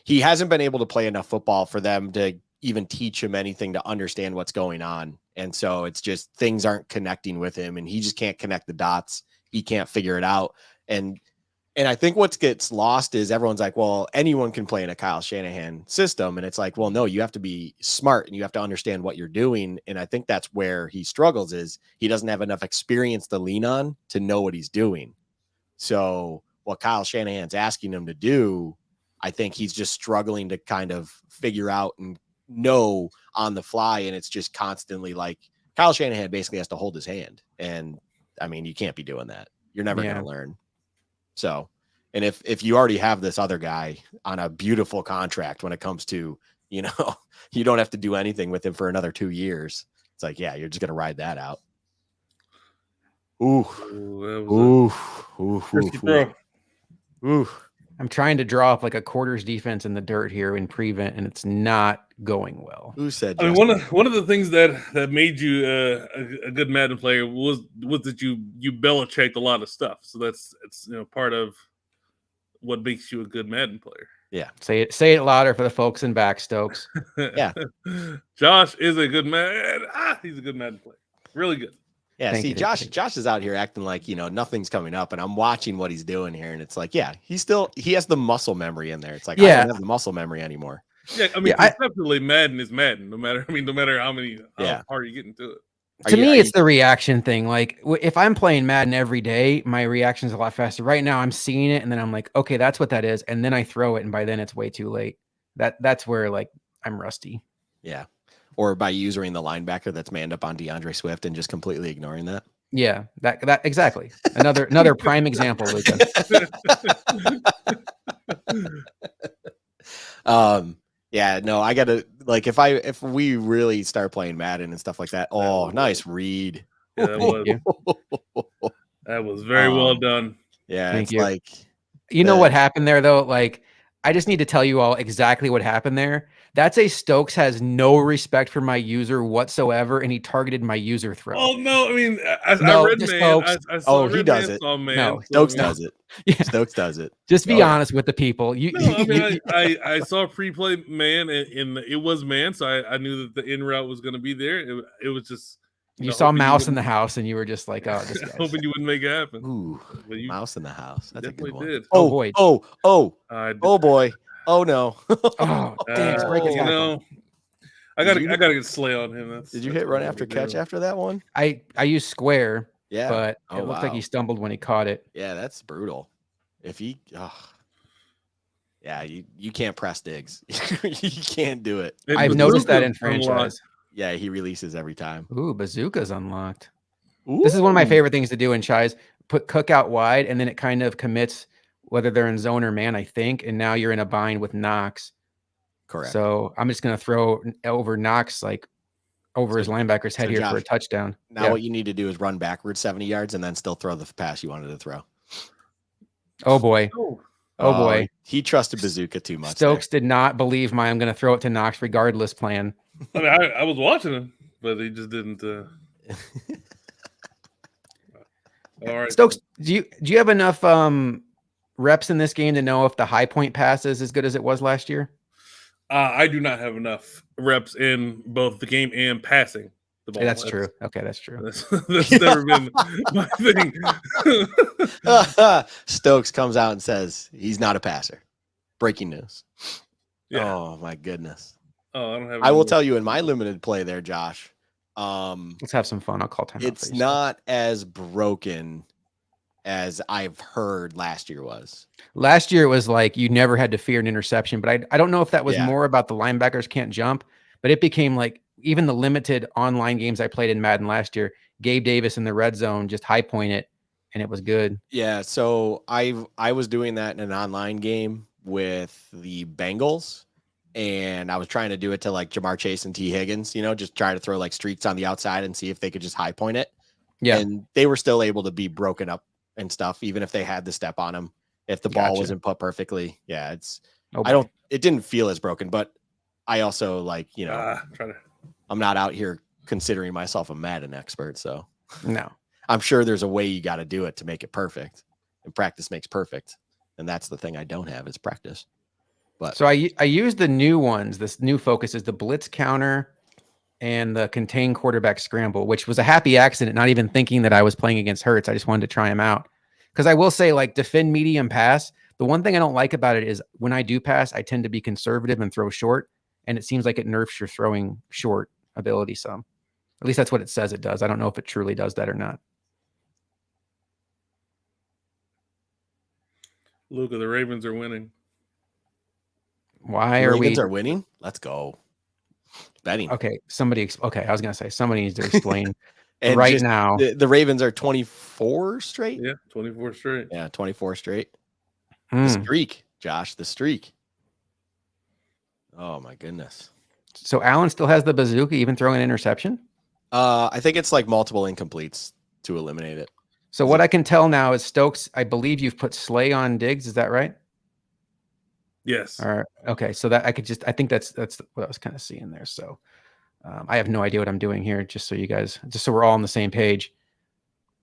hasn't been able to play enough football for them to even teach him anything to understand what's going on. And so it's just things aren't connecting with him and he just can't connect the dots. He can't figure it out. And I think what gets lost is everyone's like, well, anyone can play in a Kyle Shanahan system. And it's like, well, no, you have to be smart and you have to understand what you're doing. And I think that's where he struggles is he doesn't have enough experience to lean on to know what he's doing. So what Kyle Shanahan's asking him to do, I think he's just struggling to kind of figure out and know on the fly. And it's just constantly like Kyle Shanahan basically has to hold his hand. And I mean, you can't be doing that. You're never going to learn. So, and if you already have this other guy on a beautiful contract when it comes to, you know, you don't have to do anything with him for another 2 years. It's like, yeah, you're just going to ride that out. Ooh. I'm trying to draw up like a quarters defense in the dirt here in prevent, and it's not going well. Who said? I mean, one of the things that made you a good Madden player was that you Belichicked a lot of stuff. So it's part of what makes you a good Madden player. Yeah, say it louder for the folks in back, Stokes. Yeah, Josh is a good man. He's a good Madden player. Really good. Yeah, see, Josh is out here acting like, nothing's coming up, and I'm watching what he's doing here, and it's like, yeah, he has the muscle memory in there. It's like, I don't have the muscle memory anymore. Yeah, I mean, conceptually, Madden is Madden, no matter how hard you get into it. To me, it's the reaction thing. Like, if I'm playing Madden every day, my reaction is a lot faster. Right now, I'm seeing it, and then I'm like, okay, that's what that is, and then I throw it, and by then, it's way too late. That's where, like, I'm rusty. Yeah. Or by using the linebacker that's manned up on DeAndre Swift and just completely ignoring that. Yeah, that exactly. Another prime example, Luca. Yeah, no, I gotta like if we really start playing Madden and stuff like that. Oh, nice read. Yeah, that was very well done. Yeah, Thank you. like you know what happened there though. Like, I just need to tell you all exactly what happened there. That's a Stokes has no respect for my user whatsoever, and he targeted my user throw. Oh no! I mean, I No, read just man. Stokes. I saw he Red does Man it. saw man. No, so, I Stokes mean, does it. Yeah. Stokes does it. Just be Oh, yeah. honest with the people. No, I mean, I saw pre-play man, and it was man, so I knew that the in route was going to be there. It was just you saw Mouse in the house, and you were just like, "Oh, this guy." hoping you wouldn't make it happen. Ooh, But you Mouse in the house. That's a good definitely one. did. Oh, boy. Oh boy. Oh no. Oh, thanks. Break a you tackle. know, I gotta get Slay on him. Did you hit run after catch after that one? I used square, Yeah. but it looked like he stumbled when he caught it. Yeah, that's brutal. If he, yeah, you can't press digs. You can't do it. And I've noticed that in Bazooka's unlocked. franchise. Yeah, he releases every time. Ooh, bazooka's unlocked. Ooh. This is one of my favorite things to do in Chais. Put cook out wide, and then it kind of commits whether they're in zone or man, I think. And now you're in a bind with Knox. Correct. So I'm just going to throw over Knox, like over his linebacker's head here Josh, for a touchdown. Now what you need to do is run backwards 70 yards and then still throw the pass you wanted to throw. Oh boy. Oh boy. He trusted Bazooka too much. Stokes did not believe my I'm going to throw it to Knox regardless plan. I mean, I was watching him, but he just didn't. All right, Stokes, do you have enough reps in this game to know if the high point pass is as good as it was last year? I do not have enough reps in both the game and passing the ball. Hey, that's true. Okay, that's true. That's never been my thing. Stokes comes out and says he's not a passer. Breaking news. Yeah. Oh my goodness. Oh, I don't have. I will tell you in my limited play there, Josh. Let's have some fun. I'll call time. It's not as broken as I've heard last year was. Last year it was like you never had to fear an interception, but I don't know if that was Yeah. more about the linebackers can't jump, but it became like even the limited online games I played in Madden last year, Gabe Davis in the red zone just high point it, and it was good. Yeah, so I was doing that in an online game with the Bengals, and I was trying to do it to like Jamar Chase and T. Higgins, just try to throw like streaks on the outside and see if they could just high point it. Yeah. And they were still able to be broken up and stuff, even if they had the step on them, if the ball wasn't put perfectly. Yeah, it didn't feel as broken, but I also I'm not out here considering myself a Madden expert. So no, I'm sure there's a way you got to do it to make it perfect, and practice makes perfect. And that's the thing I don't have is practice. But so I use the new ones. This new focus is the blitz counter and the contain quarterback scramble, which was a happy accident, not even thinking that I was playing against Hurts. I just wanted to try him out. Because I will say, like, defend medium pass, the one thing I don't like about it is when I do pass, I tend to be conservative and throw short. And it seems like it nerfs your throwing short ability some. At least that's what it says it does. I don't know if it truly does that or not. Luca, the Ravens are winning. Why are Ravens are winning? Let's go. Betting. Okay, okay, I was gonna say somebody needs to explain and right now. The Ravens are 24 straight. Yeah, 24 straight. Yeah, 24 straight. The streak, Josh. The streak. Oh my goodness. So Allen still has the bazooka, even throwing an interception. I think it's like multiple incompletes to eliminate it. So what I can tell now is Stokes. I believe you've put Slay on Diggs. Is that right? Yes. All right. Okay. So that I think that's what I was kind of seeing there. So I have no idea what I'm doing here. Just so we're all on the same page.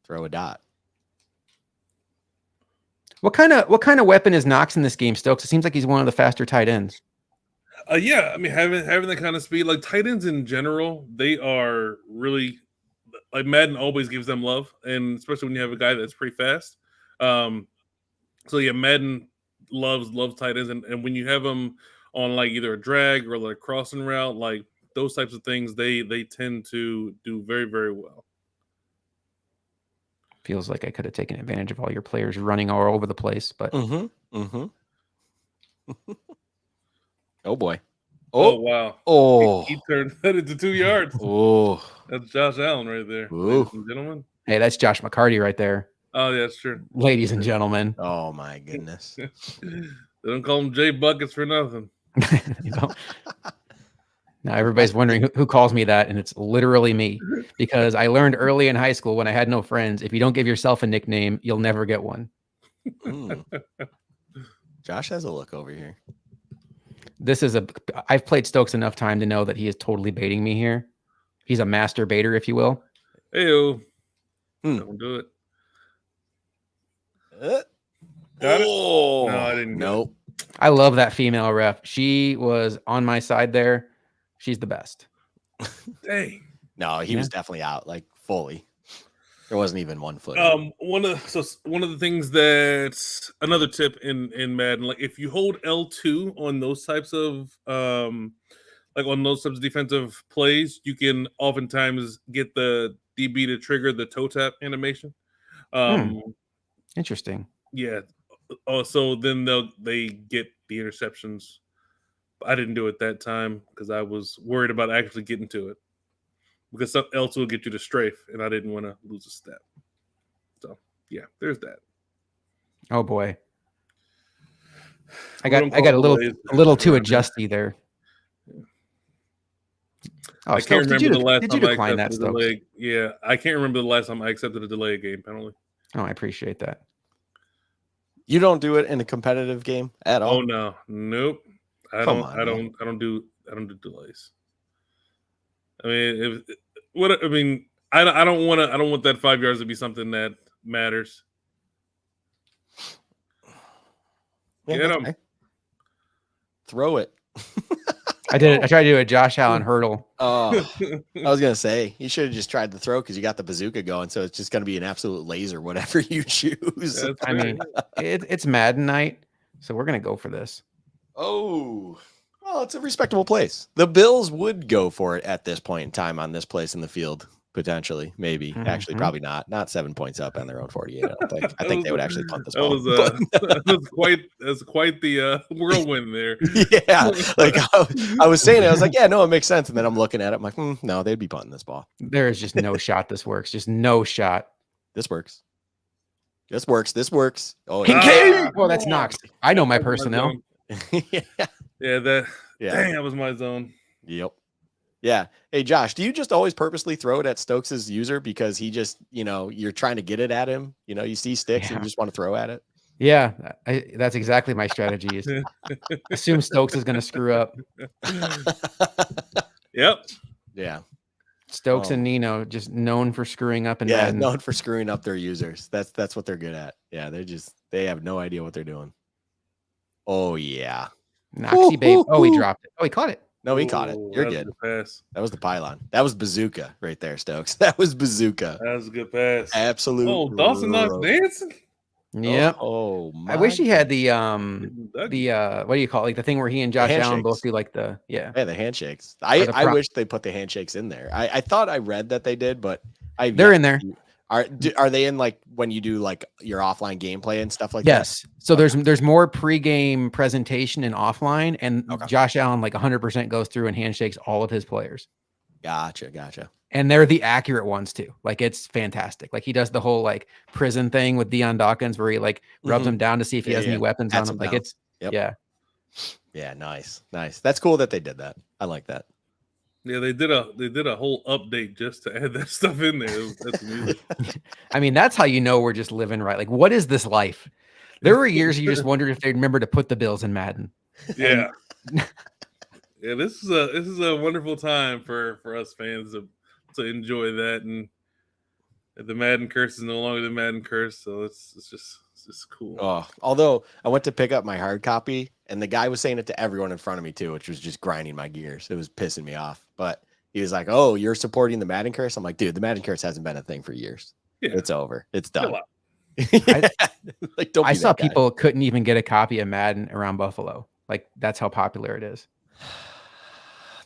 Throw a dot. What kind of weapon is Knox in this game, Stokes? It seems like he's one of the faster tight ends. Yeah, I mean having that kind of speed, like tight ends in general, they are really like Madden always gives them love, and especially when you have a guy that's pretty fast. So yeah, Madden loves tight ends, and when you have them on like either a drag or like crossing route, like those types of things, they tend to do very, very well. Feels like I could have taken advantage of all your players running all over the place, but Oh boy. Oh wow. Oh, he turned that into 2 yards. Oh, That's Josh Allen right there, ladies and gentlemen. Hey, that's Josh McCarty right there, Oh yeah, that's true. ladies and gentlemen. oh my goodness. They don't call him Jay Buckets for nothing. You know? Now everybody's wondering who calls me that, and it's literally me, because I learned early in high school when I had no friends, if you don't give yourself a nickname, you'll never get one. Josh has a look over here. I've played Stokes enough time to know that he is totally baiting me here. He's a master baiter, if you will. Heyo. Don't do it. Got it? Oh, No, I didn't. Nope. I love that female ref. She was on my side there. She's the best. Dang. No, he was definitely out, like fully. There wasn't even one foot. One of the things that's another tip in Madden, like if you hold L2 on those types of like on those types of defensive plays, you can oftentimes get the DB to trigger the toe tap animation. Interesting. Yeah. So then they get the interceptions. I didn't do it that time because I was worried about actually getting to it. Because something else will get you to strafe, and I didn't want to lose a step. So yeah, there's that. Oh boy. I got a little too adjusty there. Oh, I can't remember the last time I decline that, accepted a delay. Yeah, I can't remember the last time I accepted a delay game penalty. Oh, I appreciate that. You don't do it in a competitive game at all? Oh no, nope. I don't do delays. I mean, I don't want that 5 yards to be something that matters. Yeah, Get him. Throw it. I did it. I tried to do a Josh Allen hurdle. Oh, I was gonna say you should have just tried to throw because you got the bazooka going, so it's just gonna be an absolute laser, whatever you choose. I mean, it's Madden night, so we're gonna go for this. Oh, well, it's a respectable place. The Bills would go for it at this point in time on this place in the field, potentially, maybe. Actually, probably not. Not 7 points up on their own 48. I don't think. I think they would actually punt this ball. That was quite the whirlwind there. Yeah, like I was saying, I was like, yeah, no, it makes sense. And then I'm looking at it, I'm like, no, they'd be punting this ball. There is just no shot. This works. Just no shot. This works. This works. This works. Oh, well, that's Knox. I know my personnel. Yeah, dang, that was my zone. Yep. Yeah. Hey, Josh, do you just always purposely throw it at Stokes' user because he just, you're trying to get it at him? You see sticks and you just want to throw at it? Yeah, that's exactly my strategy. Is assume Stokes is going to screw up. Yep. Yeah. Stokes and Nino just known for screwing up. Known for screwing up their users. That's what they're good at. Yeah, they have no idea what they're doing. Oh, yeah. Noxy babe. Oh, he dropped it. Oh, he caught it. No, he caught it. You're good. That was the pylon. That was bazooka right there, Stokes. That was bazooka. That was a good pass. Absolutely. Oh, Dawson Knox dancing. Yep. Oh, I wish he had the what do you call it? Like the thing where he and Josh Allen both do like the handshakes. I wish they put the handshakes in there. I thought I read that they did, but they're in there. Are they in like when you do like your offline gameplay and stuff like that? Yes. So there's more pregame presentation and offline, and Josh Allen like 100% goes through and handshakes all of his players. Gotcha. And they're the accurate ones too. Like it's fantastic. Like he does the whole like prison thing with Deion Dawkins where he like rubs him down to see if he has any weapons on him. Like it's yeah, nice. That's cool that they did that. I like that. Yeah, they did a whole update just to add that stuff in there. That's music. I mean, that's how you know we're just living right. Like, what is this life? There were years you just wondered if they'd remember to put the Bills in Madden. Yeah. Yeah, this is a wonderful time for us fans to enjoy that, and the Madden curse is no longer the Madden curse, so it's just cool. Oh, although I went to pick up my hard copy, and the guy was saying it to everyone in front of me too, which was just grinding my gears. It was pissing me off. But he was like, "Oh, you're supporting the Madden curse?" I'm like, "Dude, the Madden curse hasn't been a thing for years. Yeah. It's over. It's done." I saw people couldn't even get a copy of Madden around Buffalo. Like that's how popular it is.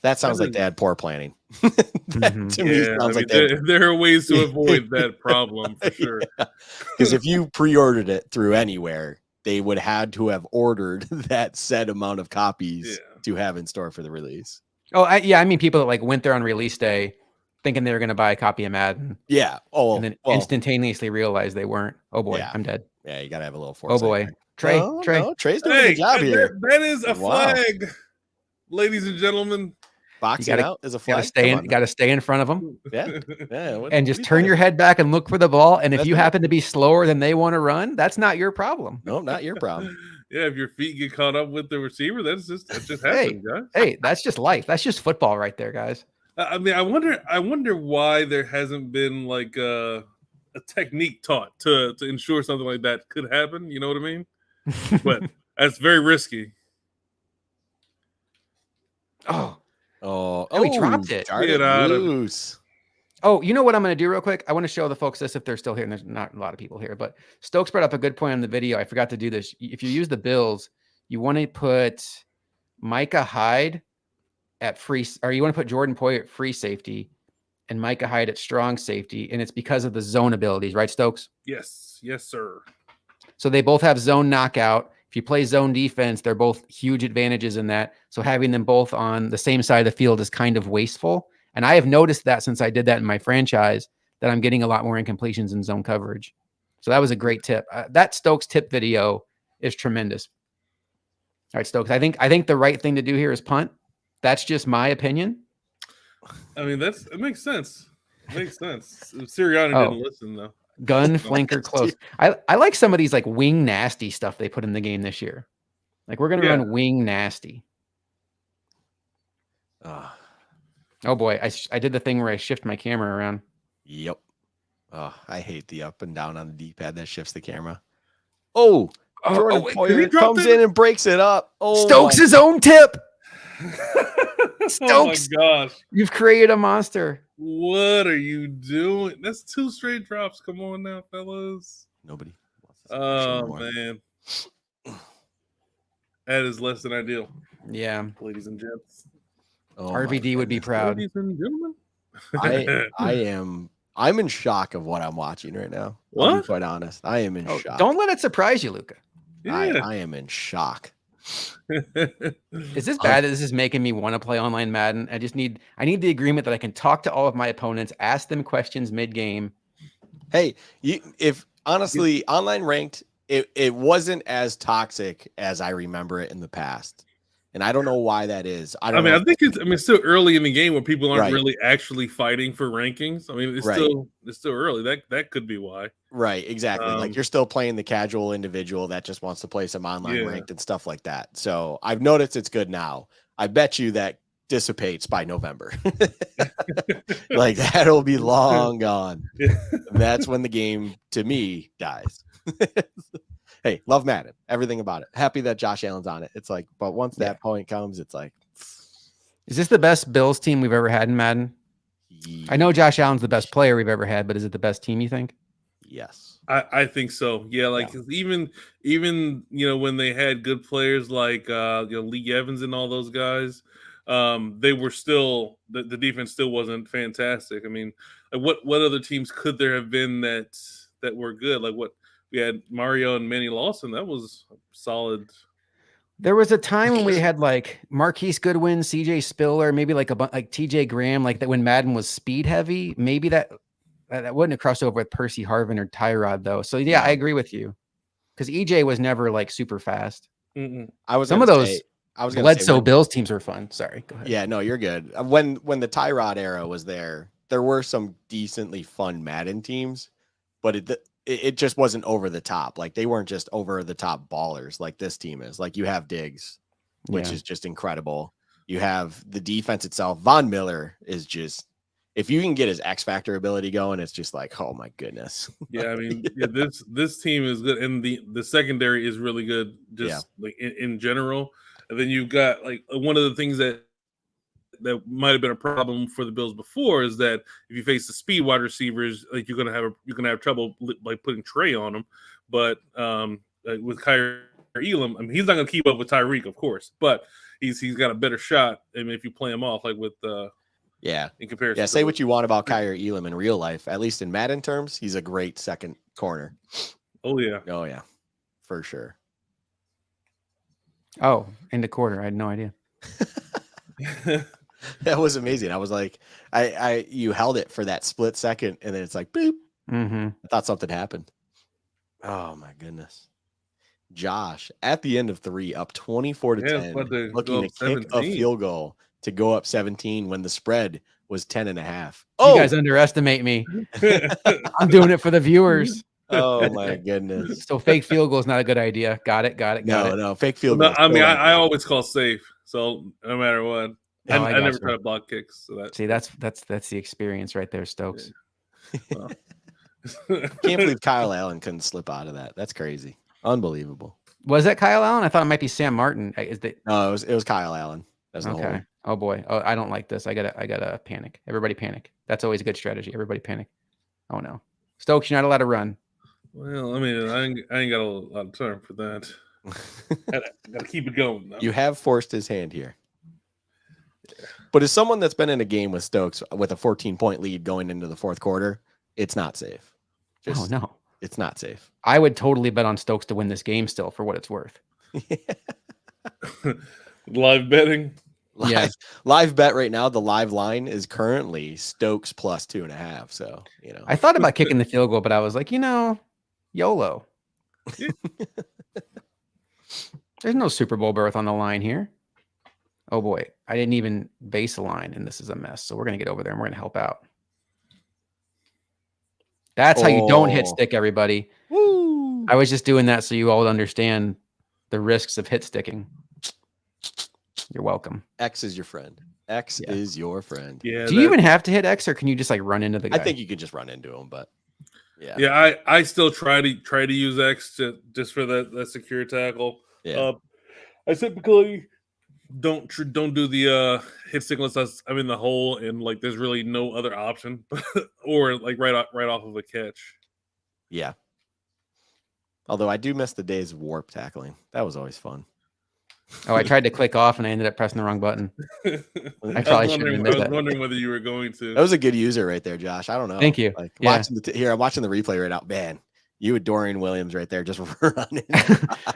That sounds like they had poor planning. To me, sounds like there are ways to avoid that problem for sure. Because if you pre-ordered it through anywhere, they would have to have ordered that set amount of copies to have in store for the release. Oh, I mean people that like went there on release day thinking they were going to buy a copy of Madden. Yeah. Oh, and then instantaneously realized they weren't. Oh boy, I'm dead. Yeah, you got to have a little foresight. Oh boy. Trey. Trey's doing a good job here. That is a flag, ladies and gentlemen. Boxing out is a flag. Got to stay in front of them. Yeah. And just turn your head back and look for the ball. And if you happen to be slower than they want to run, that's not your problem. No, not your problem. Yeah, if your feet get caught up with the receiver, that just Hey, happens, guys. hey, that's just life. That's just football right there, guys. I mean, I wonder why there hasn't been like a technique taught to ensure something like that could happen. You know what I mean? But that's very risky. Oh, Oh, he dropped it. Darn Get it out of it. loose. Oh, you know what I'm going to do real quick? I want to show the folks this if they're still here, and there's not a lot of people here, but Stokes brought up a good point on the video. I forgot to do this. If you use the Bills, you want to put Micah Hyde at free, or you want to put Jordan Poyer at free safety and Micah Hyde at strong safety, and it's because of the zone abilities, right, Stokes? Yes, sir. So they both have zone knockout. If you play zone defense, they're both huge advantages in that. So having them both on the same side of the field is kind of wasteful. And I have noticed that since I did that in my franchise, that I'm getting a lot more incompletions in zone coverage. So that was a great tip. That Stokes tip video is tremendous. All right, Stokes. I think the right thing to do here is punt. That's just my opinion. I mean, it makes sense. It makes sense. Sirianni didn't listen though. Gun flanker close. I like some of these like wing nasty stuff they put in the game this year. Like we're gonna run wing nasty. Oh boy, I did the thing where I shift my camera around. Yep. Oh, I hate the up and down on the D-pad that shifts the camera. Oh, Jordan Poyer comes in and breaks it up. Oh, Stokes' own tip. Stokes, oh my gosh, you've created a monster. What are you doing? That's 2 straight drops. Come on now, fellas. Nobody wants to oh man, that is less than ideal. Yeah, ladies and gents. Oh, RVD would be proud. Ladies and gentlemen. I'm in shock of what I'm watching right now. What? I'll be quite honest. I am in shock. Don't let it surprise you, Luca. Yeah. I am in shock. Is this bad? This is making me want to play online Madden. I need the agreement that I can talk to all of my opponents, ask them questions mid-game. Hey, if honestly, online ranked, it wasn't as toxic as I remember it in the past. And I don't know why that is. I think it's still early in the game where people aren't really actually fighting for rankings. I mean, it's still early. That could be why. Right, exactly. Like you're still playing the casual individual that just wants to play some online ranked and stuff like that. So I've noticed it's good now. I bet you that dissipates by November. Like that'll be long gone. That's when the game to me dies. Hey, love Madden, everything about it. Happy that Josh Allen's on it. It's like, but once that point comes, it's like, is this the best Bills team we've ever had in Madden? I know Josh Allen's the best player we've ever had, but is it the best team you think? Yes, I think so. Yeah, like even when they had good players like Lee Evans and all those guys, they were still the defense still wasn't fantastic. I mean, like what other teams could there have been that were good? Like what? We had Mario and Manny Lawson. That was solid. There was a time when we had like Marquise Goodwin, CJ Spiller, maybe like TJ Graham, like that when Madden was speed heavy. Maybe that wouldn't have crossed over with Percy Harvin or Tyrod though. So yeah, I agree with you because EJ was never like super fast. Some of those Bledsoe Bills teams were fun. Sorry, go ahead. Yeah, no, you're good. When the Tyrod era was there were some decently fun Madden teams, but it just wasn't over the top. Like they weren't just over the top ballers like this team is. Like you have Diggs, which is just incredible. You have the defense itself. Von Miller is just, if you can get his X Factor ability going, it's just like, oh my goodness. Yeah, I mean, this team is good, and the secondary is really good, just like in general. And then you've got like one of the things that might have been a problem for the Bills before is that if you face the speed wide receivers, like you're gonna have trouble like putting Trey on them. But with Kyer Elam, I mean, he's not gonna keep up with Tyreek, of course, but he's got a better shot. I mean, if you play him off like with in comparison. Yeah, say what you want about Kyer Elam in real life. At least in Madden terms, he's a great second corner. Oh yeah, for sure. Oh, in the quarter, I had no idea. That was amazing. I was like, you held it for that split second, and then it's like, boop. Mm-hmm. I thought something happened. Oh my goodness. Josh at the end of 3, up 24-10, looking to kick a field goal to go up 17 when the spread was 10.5. You guys underestimate me. I'm doing it for the viewers. Oh my goodness. So fake field goal is not a good idea. Got it. No, fake field No, goal. I mean, I always call safe. So no matter what, No, I I never gotcha. try to block kicks. So that See, that's the experience right there, Stokes. well. Can't believe Kyle Allen couldn't slip out of that. That's crazy. Unbelievable. Was that Kyle Allen? I thought it might be Sam Martin. No, it was Kyle Allen. That's the okay? whole. Oh boy. Oh, I don't like this. I gotta panic. Everybody panic. That's always a good strategy. Everybody panic. Oh no, Stokes, you're not allowed to run. Well, I mean, I ain't got a lot of time for that. Gotta keep it going. Though. You have forced his hand here. But as someone that's been in a game with Stokes with a 14-point lead going into the fourth quarter, it's not safe. Oh no, it's not safe. I would totally bet on Stokes to win this game still for what it's worth. Live betting. Live bet right now. The live line is currently Stokes plus 2.5. So, I thought about kicking the field goal, but I was like, YOLO. There's no Super Bowl berth on the line here. Oh boy, I didn't even base a line, and this is a mess. So we're gonna get over there and we're gonna help out. That's how you don't hit stick, everybody. Woo. I was just doing that so you all would understand the risks of hit sticking. You're welcome. X is your friend. X is your friend. Yeah. Do you even have to hit X, or can you just like run into the guy? I think you could just run into him, but yeah. Yeah, I still try to use X just for that secure tackle. Yeah. I typically don't do the hit stick unless I'm in the hole and like there's really no other option, or like right off of a catch. Yeah. Although I do miss the days of warp tackling. That was always fun. Oh, I tried to click off and I ended up pressing the wrong button. I probably shouldn't have I was wondering whether you were going to. That was a good user right there, Josh. I don't know. Thank you. Like watching I'm watching the replay right now. Man, you and Dorian Williams right there just running.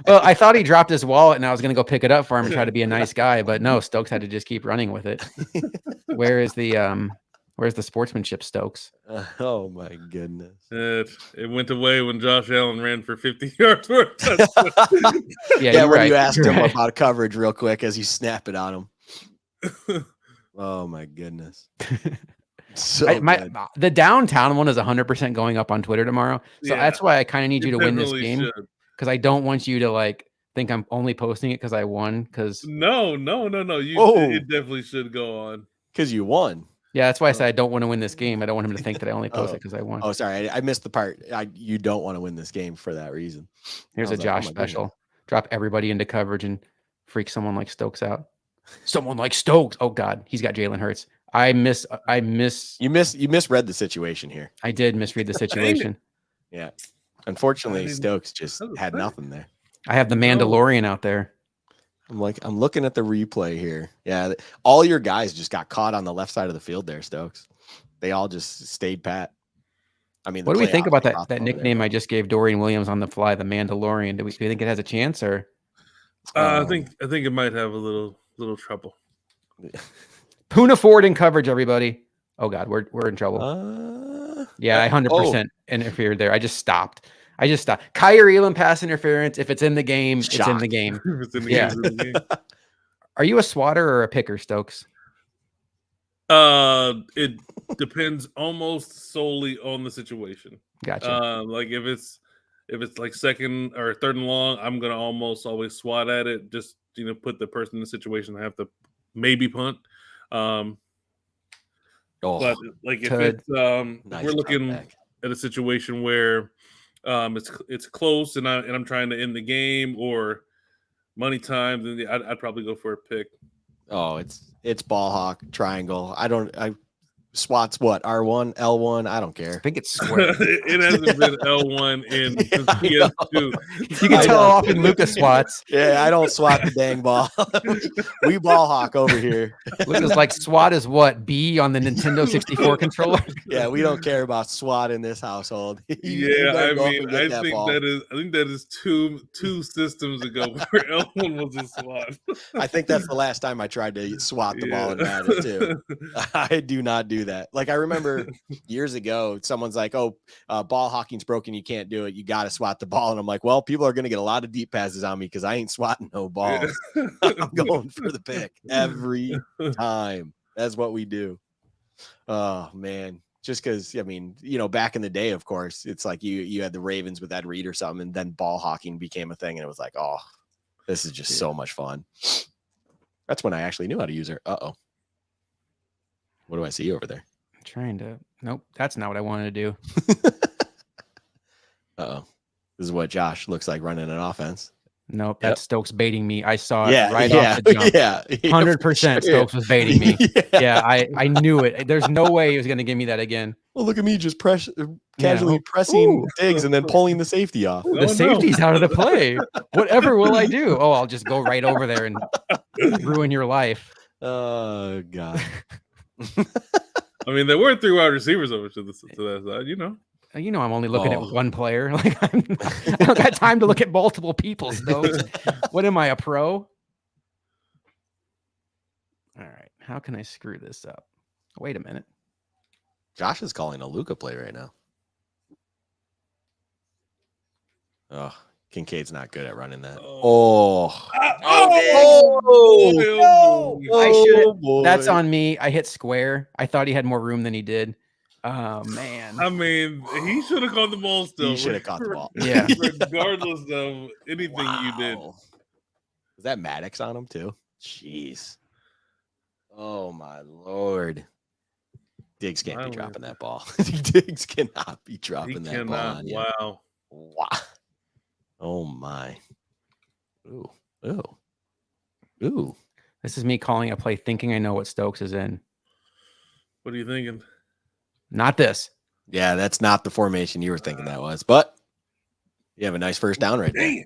Well, I thought he dropped his wallet and I was going to go pick it up for him and try to be a nice guy, but no, Stokes had to just keep running with it. Where's the sportsmanship, Stokes? Oh my goodness. It went away when Josh Allen ran for 50 yards worth. Yeah, when you asked him about coverage real quick as you snap it on him. Oh my goodness. So the downtown one is 100% going up on Twitter tomorrow. So that's why I kind of need you to win this game, because I don't want you to like think I'm only posting it because I won. Because no, it definitely should go on because you won. Yeah, that's why I said I don't want to win this game. I don't want him to think that I only post it because I won. Oh, sorry, I missed the part. You don't want to win this game for that reason. Here's a Josh special. Goodness. Drop everybody into coverage and freak someone like Stokes out. Someone like Stokes. Oh God, he's got Jalen Hurts. You misread the situation here. I did misread the situation. Yeah. Unfortunately, Stokes just had nothing there. I have the Mandalorian out there. I'm looking at the replay here. Yeah. All your guys just got caught on the left side of the field there, Stokes. They all just stayed pat. I mean, what do we think about that nickname I just gave Dorian Williams on the fly, the Mandalorian? Do you think it has a chance, or? I think it might have a little trouble. Puna Ford in coverage, everybody. Oh God, we're in trouble. Yeah, I 100% interfered there. I just stopped. Kyrie Elam pass interference. If it's in the game, it's in the game. Are you a swatter or a picker, Stokes? It depends almost solely on the situation. Gotcha. Like if it's like second or third and long, I'm gonna almost always swat at it. Just put the person in the situation to have to maybe punt. But like if it's we're looking at a situation where it's close and I'm trying to end the game or money time, then I'd probably go for a pick. Oh, it's ball hawk triangle. SWAT's what? R1, L1? I don't care. I think it's square. It hasn't been L1 in PS2. You can tell often Lucas swats. Yeah, I don't swat the dang ball. We ball hawk over here. Lucas like SWAT is what? B on the Nintendo 64 controller? Yeah, we don't care about SWAT in this household. I think that is two systems ago where L1 was a SWAT. I think that's the last time I tried to swat the ball in Madden too. I do not do that. Like I remember years ago, someone's like, "Oh, ball hocking's broken. You can't do it. You got to swat the ball." And I'm like, "Well, people are going to get a lot of deep passes on me because I ain't swatting no balls. I'm going for the pick every time. That's what we do." Oh man, just because, I mean, back in the day, of course, it's like you had the Ravens with Ed Reed or something, and then ball hawking became a thing, and it was like, oh, this is just so much fun. That's when I actually knew how to use her. Uh-oh. What do I see over there? I'm trying to. Nope, that's not what I wanted to do. Uh-oh. This is what Josh looks like running an offense. Nope, that's Stokes baiting me. I saw it right yeah, off the jump. Yeah, 100% Stokes was baiting me. Yeah, I knew it. There's no way he was going to give me that again. Well, look at me just casually pressing Diggs and then pulling the safety off. The safety's out of the play. Whatever will I do? Oh, I'll just go right over there and ruin your life. Oh, God. I mean, there were 3 wide receivers over to that side, I'm only looking at one player. Like I don't got time to look at multiple people. Stokes. What am I, a pro? All right. How can I screw this up? Wait a minute. Josh is calling a Luka play right now. Oh, Kincaid's not good at running that. I should. That's on me. I hit square. I thought he had more room than he did. Oh man. I mean, he should have caught the ball still. He should have caught the ball. Yeah. Regardless of anything you did. Was that Maddox on him too? Jeez. Oh my Lord. Diggs can't be dropping that ball. Diggs cannot be dropping that ball on you. Wow. Oh my. Ooh. This is me calling a play thinking I know what Stokes is in. What are you thinking? Not this. Yeah, that's not the formation you were thinking that was, but you have a nice first down right there.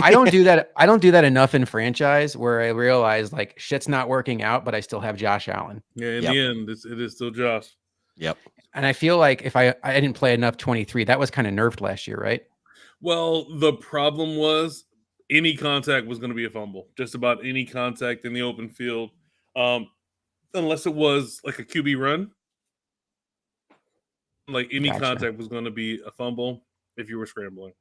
I don't do that. I don't do that enough in franchise where I realize like shit's not working out, but I still have Josh Allen. Yeah, in the end, it is still Josh. Yep. And I feel like if I didn't play enough 23, that was kind of nerfed last year, right? Well, the problem was any contact was going to be a fumble. Just about any contact in the open field, unless it was like a QB run. Like any contact was going to be a fumble if you were scrambling.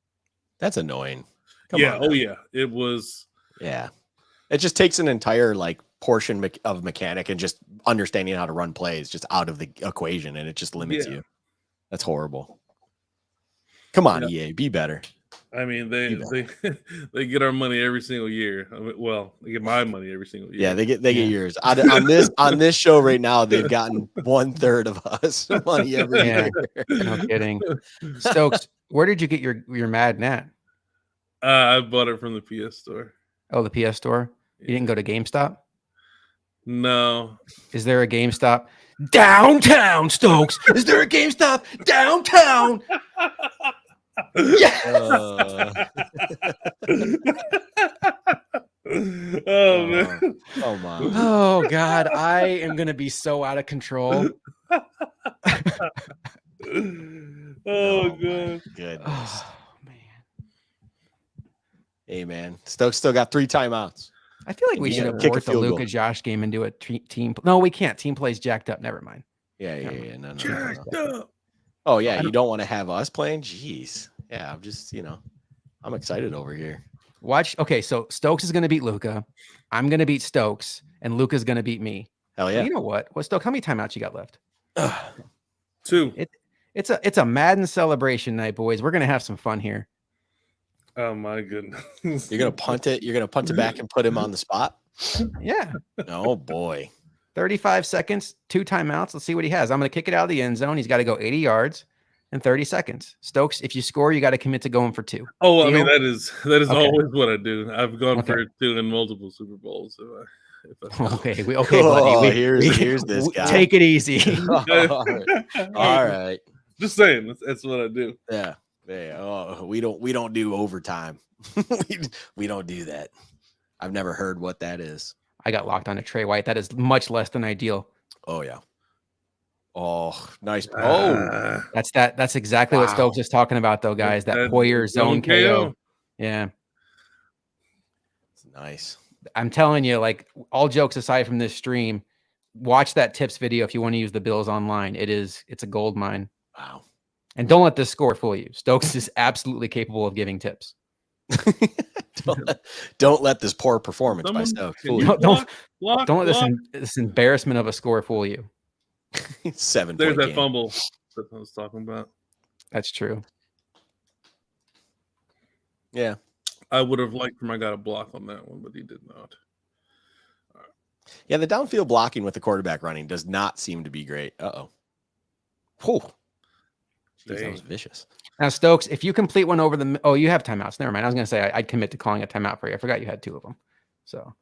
That's annoying. Come on. Oh yeah, it was. Yeah, it just takes an entire like portion of mechanic and just understanding how to run plays just out of the equation, and it just limits you. That's horrible. Come on, EA, be better. I mean, they get our money every single year. I mean, well, they get my money every single year. Yeah, they get yours. On this show right now, they've gotten 1/3 of us money every year. No kidding. Stokes, where did you get your Madden at? I bought it from the PS store. Oh, the PS store? You didn't go to GameStop? No. Is there a GameStop downtown, Stokes? Is there a GameStop downtown? Oh man! Oh my! Oh God! I am gonna be so out of control. God! Goodness! Oh man! Hey man, Stokes still got 3 timeouts. I feel like we should abort the Luka Josh game and do a team. No, we can't. Team plays jacked up. Never mind. Yeah. No. Jacked up. Oh yeah, you don't want to have us playing? Jeez. Yeah, I'm just, I'm excited over here. Watch. Okay, so Stokes is going to beat Luka. I'm going to beat Stokes, and Luka's going to beat me. Hell yeah. You know what? Well, Stokes, how many timeouts you got left? 2. It's a Madden celebration night, boys. We're going to have some fun here. Oh my goodness. You're going to punt it. You're going to punt it back and put him on the spot. Yeah. Oh boy. 35 seconds, 2 timeouts. Let's see what he has. I'm going to kick it out of the end zone. He's got to go 80 yards in 30 seconds. Stokes, if you score, you got to commit to going for 2. Oh, Deal? I mean, that is always what I do. I've gone for 2 in multiple Super Bowls. Okay, buddy. Here's this guy. Take it easy. All right. Just saying, that's what I do. Yeah. Oh, we don't do overtime. we don't do that. I've never heard what that is. I got locked on a Trey White. That is much less than ideal. Oh yeah. Oh, nice. Oh, that's exactly what Stokes is talking about, though, guys. That Poyer zone KO. Yeah. It's nice. I'm telling you, like, all jokes aside from this stream, watch that tips video if you want to use the Bills online. It's a gold mine. Wow. And don't let this score fool you. Stokes is absolutely capable of giving tips. don't let this poor performance by Stokes fool you. Don't let this embarrassment of a score fool you. 7 There's point that game. fumble that I was talking about. That's true. Yeah. I would have liked for my guy to block on that one, but he did not. Yeah, the downfield blocking with the quarterback running does not seem to be great. Uh-oh. Whew. Jeez, that was vicious. Now, Stokes, if you complete one over the... Oh, you have timeouts. Never mind. I was going to say I'd commit to calling a timeout for you. I forgot you had 2 of them. So,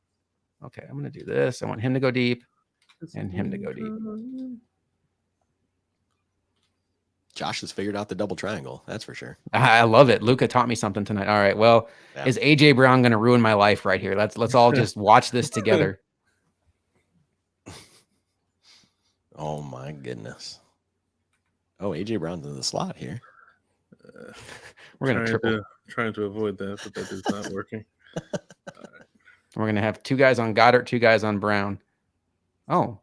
okay, I'm going to do this. I want him to go deep and him to go deep. Josh has figured out the double triangle. That's for sure. I love it. Luca taught me something tonight. All right. Well, is A.J. Brown going to ruin my life right here? Let's all just watch this together. Oh, my goodness. Oh, A.J. Brown's in the slot here. We're going to triple. Trying to avoid that, but that is not working. We're going to have 2 guys on Goddard, 2 guys on Brown. Oh.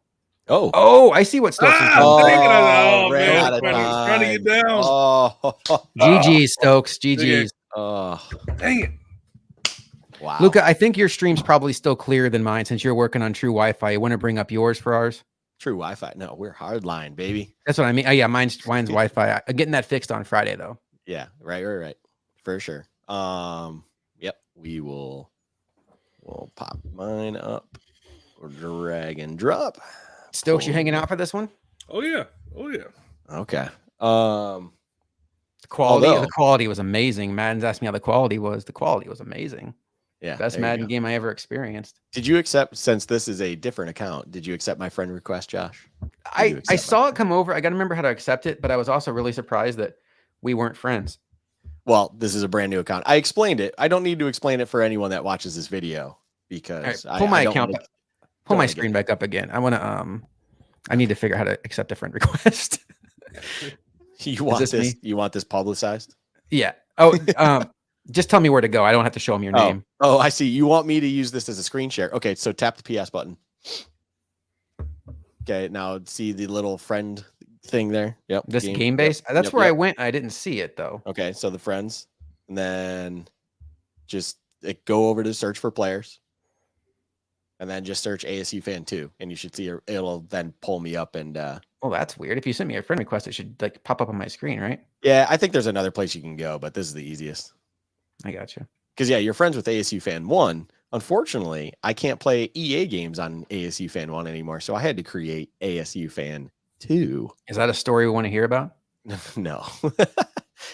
Oh. Oh, I see what Stokes is doing. Oh, ran man. out of Trying to get down. Oh. GG's, Stokes. GG's. Oh. Dang it. Wow. Luca, I think your stream's probably still clearer than mine since you're working on true Wi-Fi. You want to bring up yours for ours? True Wi-Fi. No, we're hardline, baby. That's what I mean. Oh, yeah, mine's Wi-Fi. I'm getting that fixed on Friday, though. Yeah, right. For sure. Yep, we'll pop mine up or drag and drop. Stokes, you hanging out for this one? Oh yeah. Okay. The quality was amazing. Madden's asked me how the quality was. The quality was amazing. Yeah. Best Madden game I ever experienced. Did you accept, since this is a different account, did you accept my friend request, Josh? I saw it come over. I got to remember how to accept it, but I was also really surprised that we weren't friends. Well, this is a brand new account. I explained it. I don't need to explain it for anyone that watches this video because pull my account back. Pull my screen back up again. I want to I need to figure out how to accept a friend request. You want this? You want this publicized? Yeah. Oh, just tell me where to go. I don't have to show them your name. Oh, I see. You want me to use this as a screen share? Okay, so tap the PS button. Okay, now see the little friend thing there. Yep. This game base. That's where I I went. I didn't see it though. Okay, so the friends, and then just go over to search for players, and then just search ASU fan 2, and you should see it'll then pull me up and. Well, that's weird. If you send me a friend request, it should like pop up on my screen, right? Yeah, I think there's another place you can go, but this is the easiest. I got you. Because yeah, you're friends with ASU fan 1. Unfortunately, I can't play EA games on ASU fan 1 anymore, so I had to create ASU fan 2. Is that a story we want to hear about? No.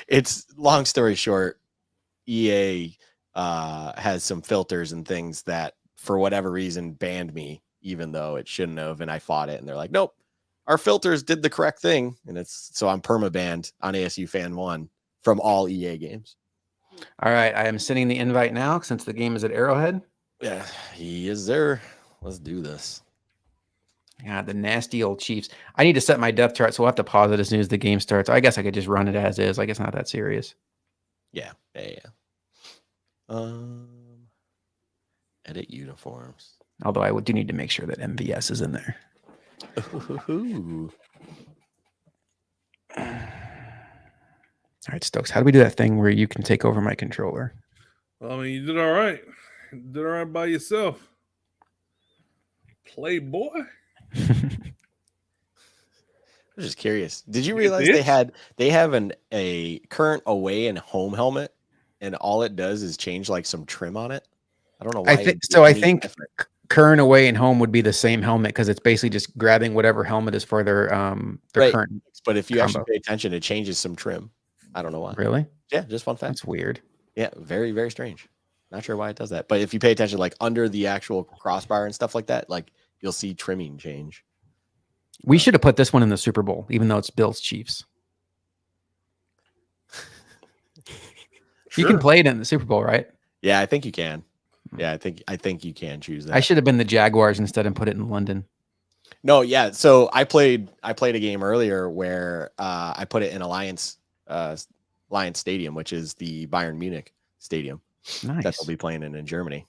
It's long story short, EA has some filters and things that for whatever reason banned me, even though it shouldn't have, and I fought it, and they're like, nope, our filters did the correct thing, and I'm perma-banned on ASU fan 1 from all EA games. All right, I am sending the invite now since the game is at Arrowhead. Yeah, he is there. Let's do this. Yeah, the nasty old Chiefs. I need to set my depth chart, so we'll have to pause it as soon as the game starts. I guess I could just run it as is. Like it's not that serious. Yeah. Edit uniforms. Although I do need to make sure that MVS is in there. Ooh. All right, Stokes, how do we do that thing where you can take over my controller? Well, I mean, you did all right. You did all right by yourself. Playboy. I'm just curious. Did you realize they have a current away and home helmet, and all it does is change like some trim on it? I don't know why. I think current away and home would be the same helmet because it's basically just grabbing whatever helmet is for their right. current. But if you combo. actually pay attention, it changes some trim. I don't know why. Really? Yeah, just fun fact. That's weird. Yeah, very, very strange. Not sure why it does that. But if you pay attention, like under the actual crossbar and stuff like that, like you'll see trimming change. We should have put this one in the Super Bowl, even though it's Bills Chiefs. You can play it in the Super Bowl, right? Yeah, I think you can. Yeah, I think you can choose that. I should have been the Jaguars instead and put it in London. No, yeah. So I played a game earlier where I put it in Alliance Stadium, which is the Bayern Munich stadium. Nice. That they'll be playing in Germany.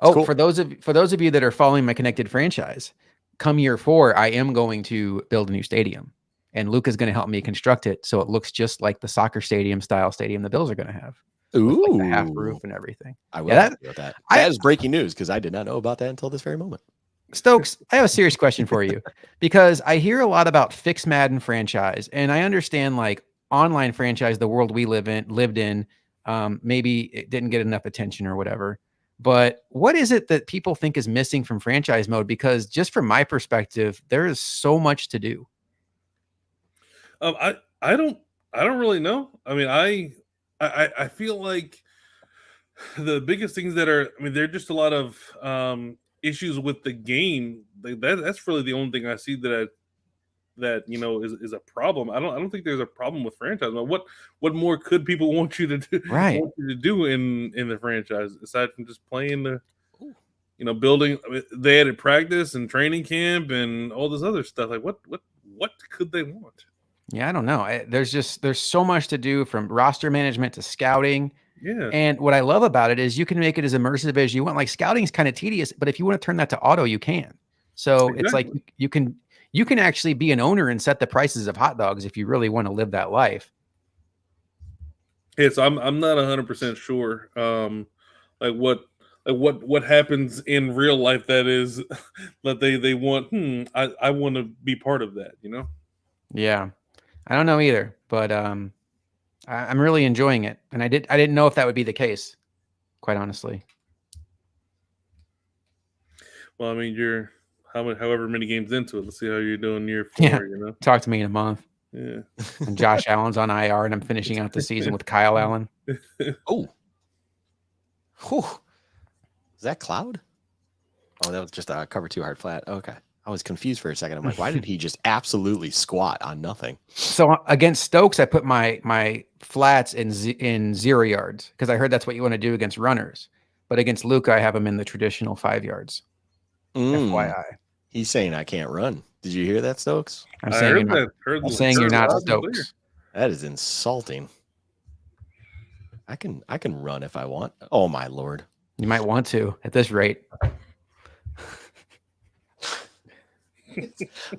Oh, cool. for those of you that are following my Connected franchise, come year 4, I am going to build a new stadium, and Luke is going to help me construct it so it looks just like the soccer stadium style stadium the Bills are going to have. Ooh, like the half roof and everything. I will agree with that. That is breaking news because I did not know about that until this very moment. Stokes, I have a serious question for you because I hear a lot about fixed Madden franchise, and I understand like online franchise, the world we lived in, maybe it didn't get enough attention or whatever. But what is it that people think is missing from franchise mode? Because just from my perspective, there is so much to do. I I don't really know. I mean, I feel like the biggest things that are, I mean, there are just a lot of issues with the game. That's really the only thing I see that is a problem. I don't think there's a problem with franchise. What more could people want you to do? Right. Want you to do in the franchise aside from just playing the building? I mean, they added practice and training camp and all this other stuff. Like what could they want? Yeah, I don't know. There's so much to do from roster management to scouting. Yeah. And what I love about it is you can make it as immersive as you want. Like scouting is kind of tedious, but if you want to turn that to auto, you can. So It's like you can actually be an owner and set the prices of hot dogs if you really want to live that life. Yeah, so I'm not 100% sure. Like what happens in real life that is that they want. I want to be part of that. Yeah, I don't know either, but I'm really enjoying it, and I didn't know if that would be the case, quite honestly. Well, I mean, you're however many games into it. Let's see how you're doing year 4. Yeah. Talk to me in a month. Yeah. And Josh Allen's on IR, and I'm finishing out the season with Kyle Allen. Oh, whew. Is that Cloud? Oh, that was just a cover 2 hard flat. Okay. I was confused for a second. I'm like, why did he just absolutely squat on nothing? So against Stokes, I put my flats in 0 yards because I heard that's what you want to do against runners. But against Luka, I have him in the traditional 5 yards. FYI. He's saying I can't run. Did you hear that, Stokes? I'm saying you're not Stokes. That is insulting. I can run if I want. Oh my Lord. You might want to at this rate.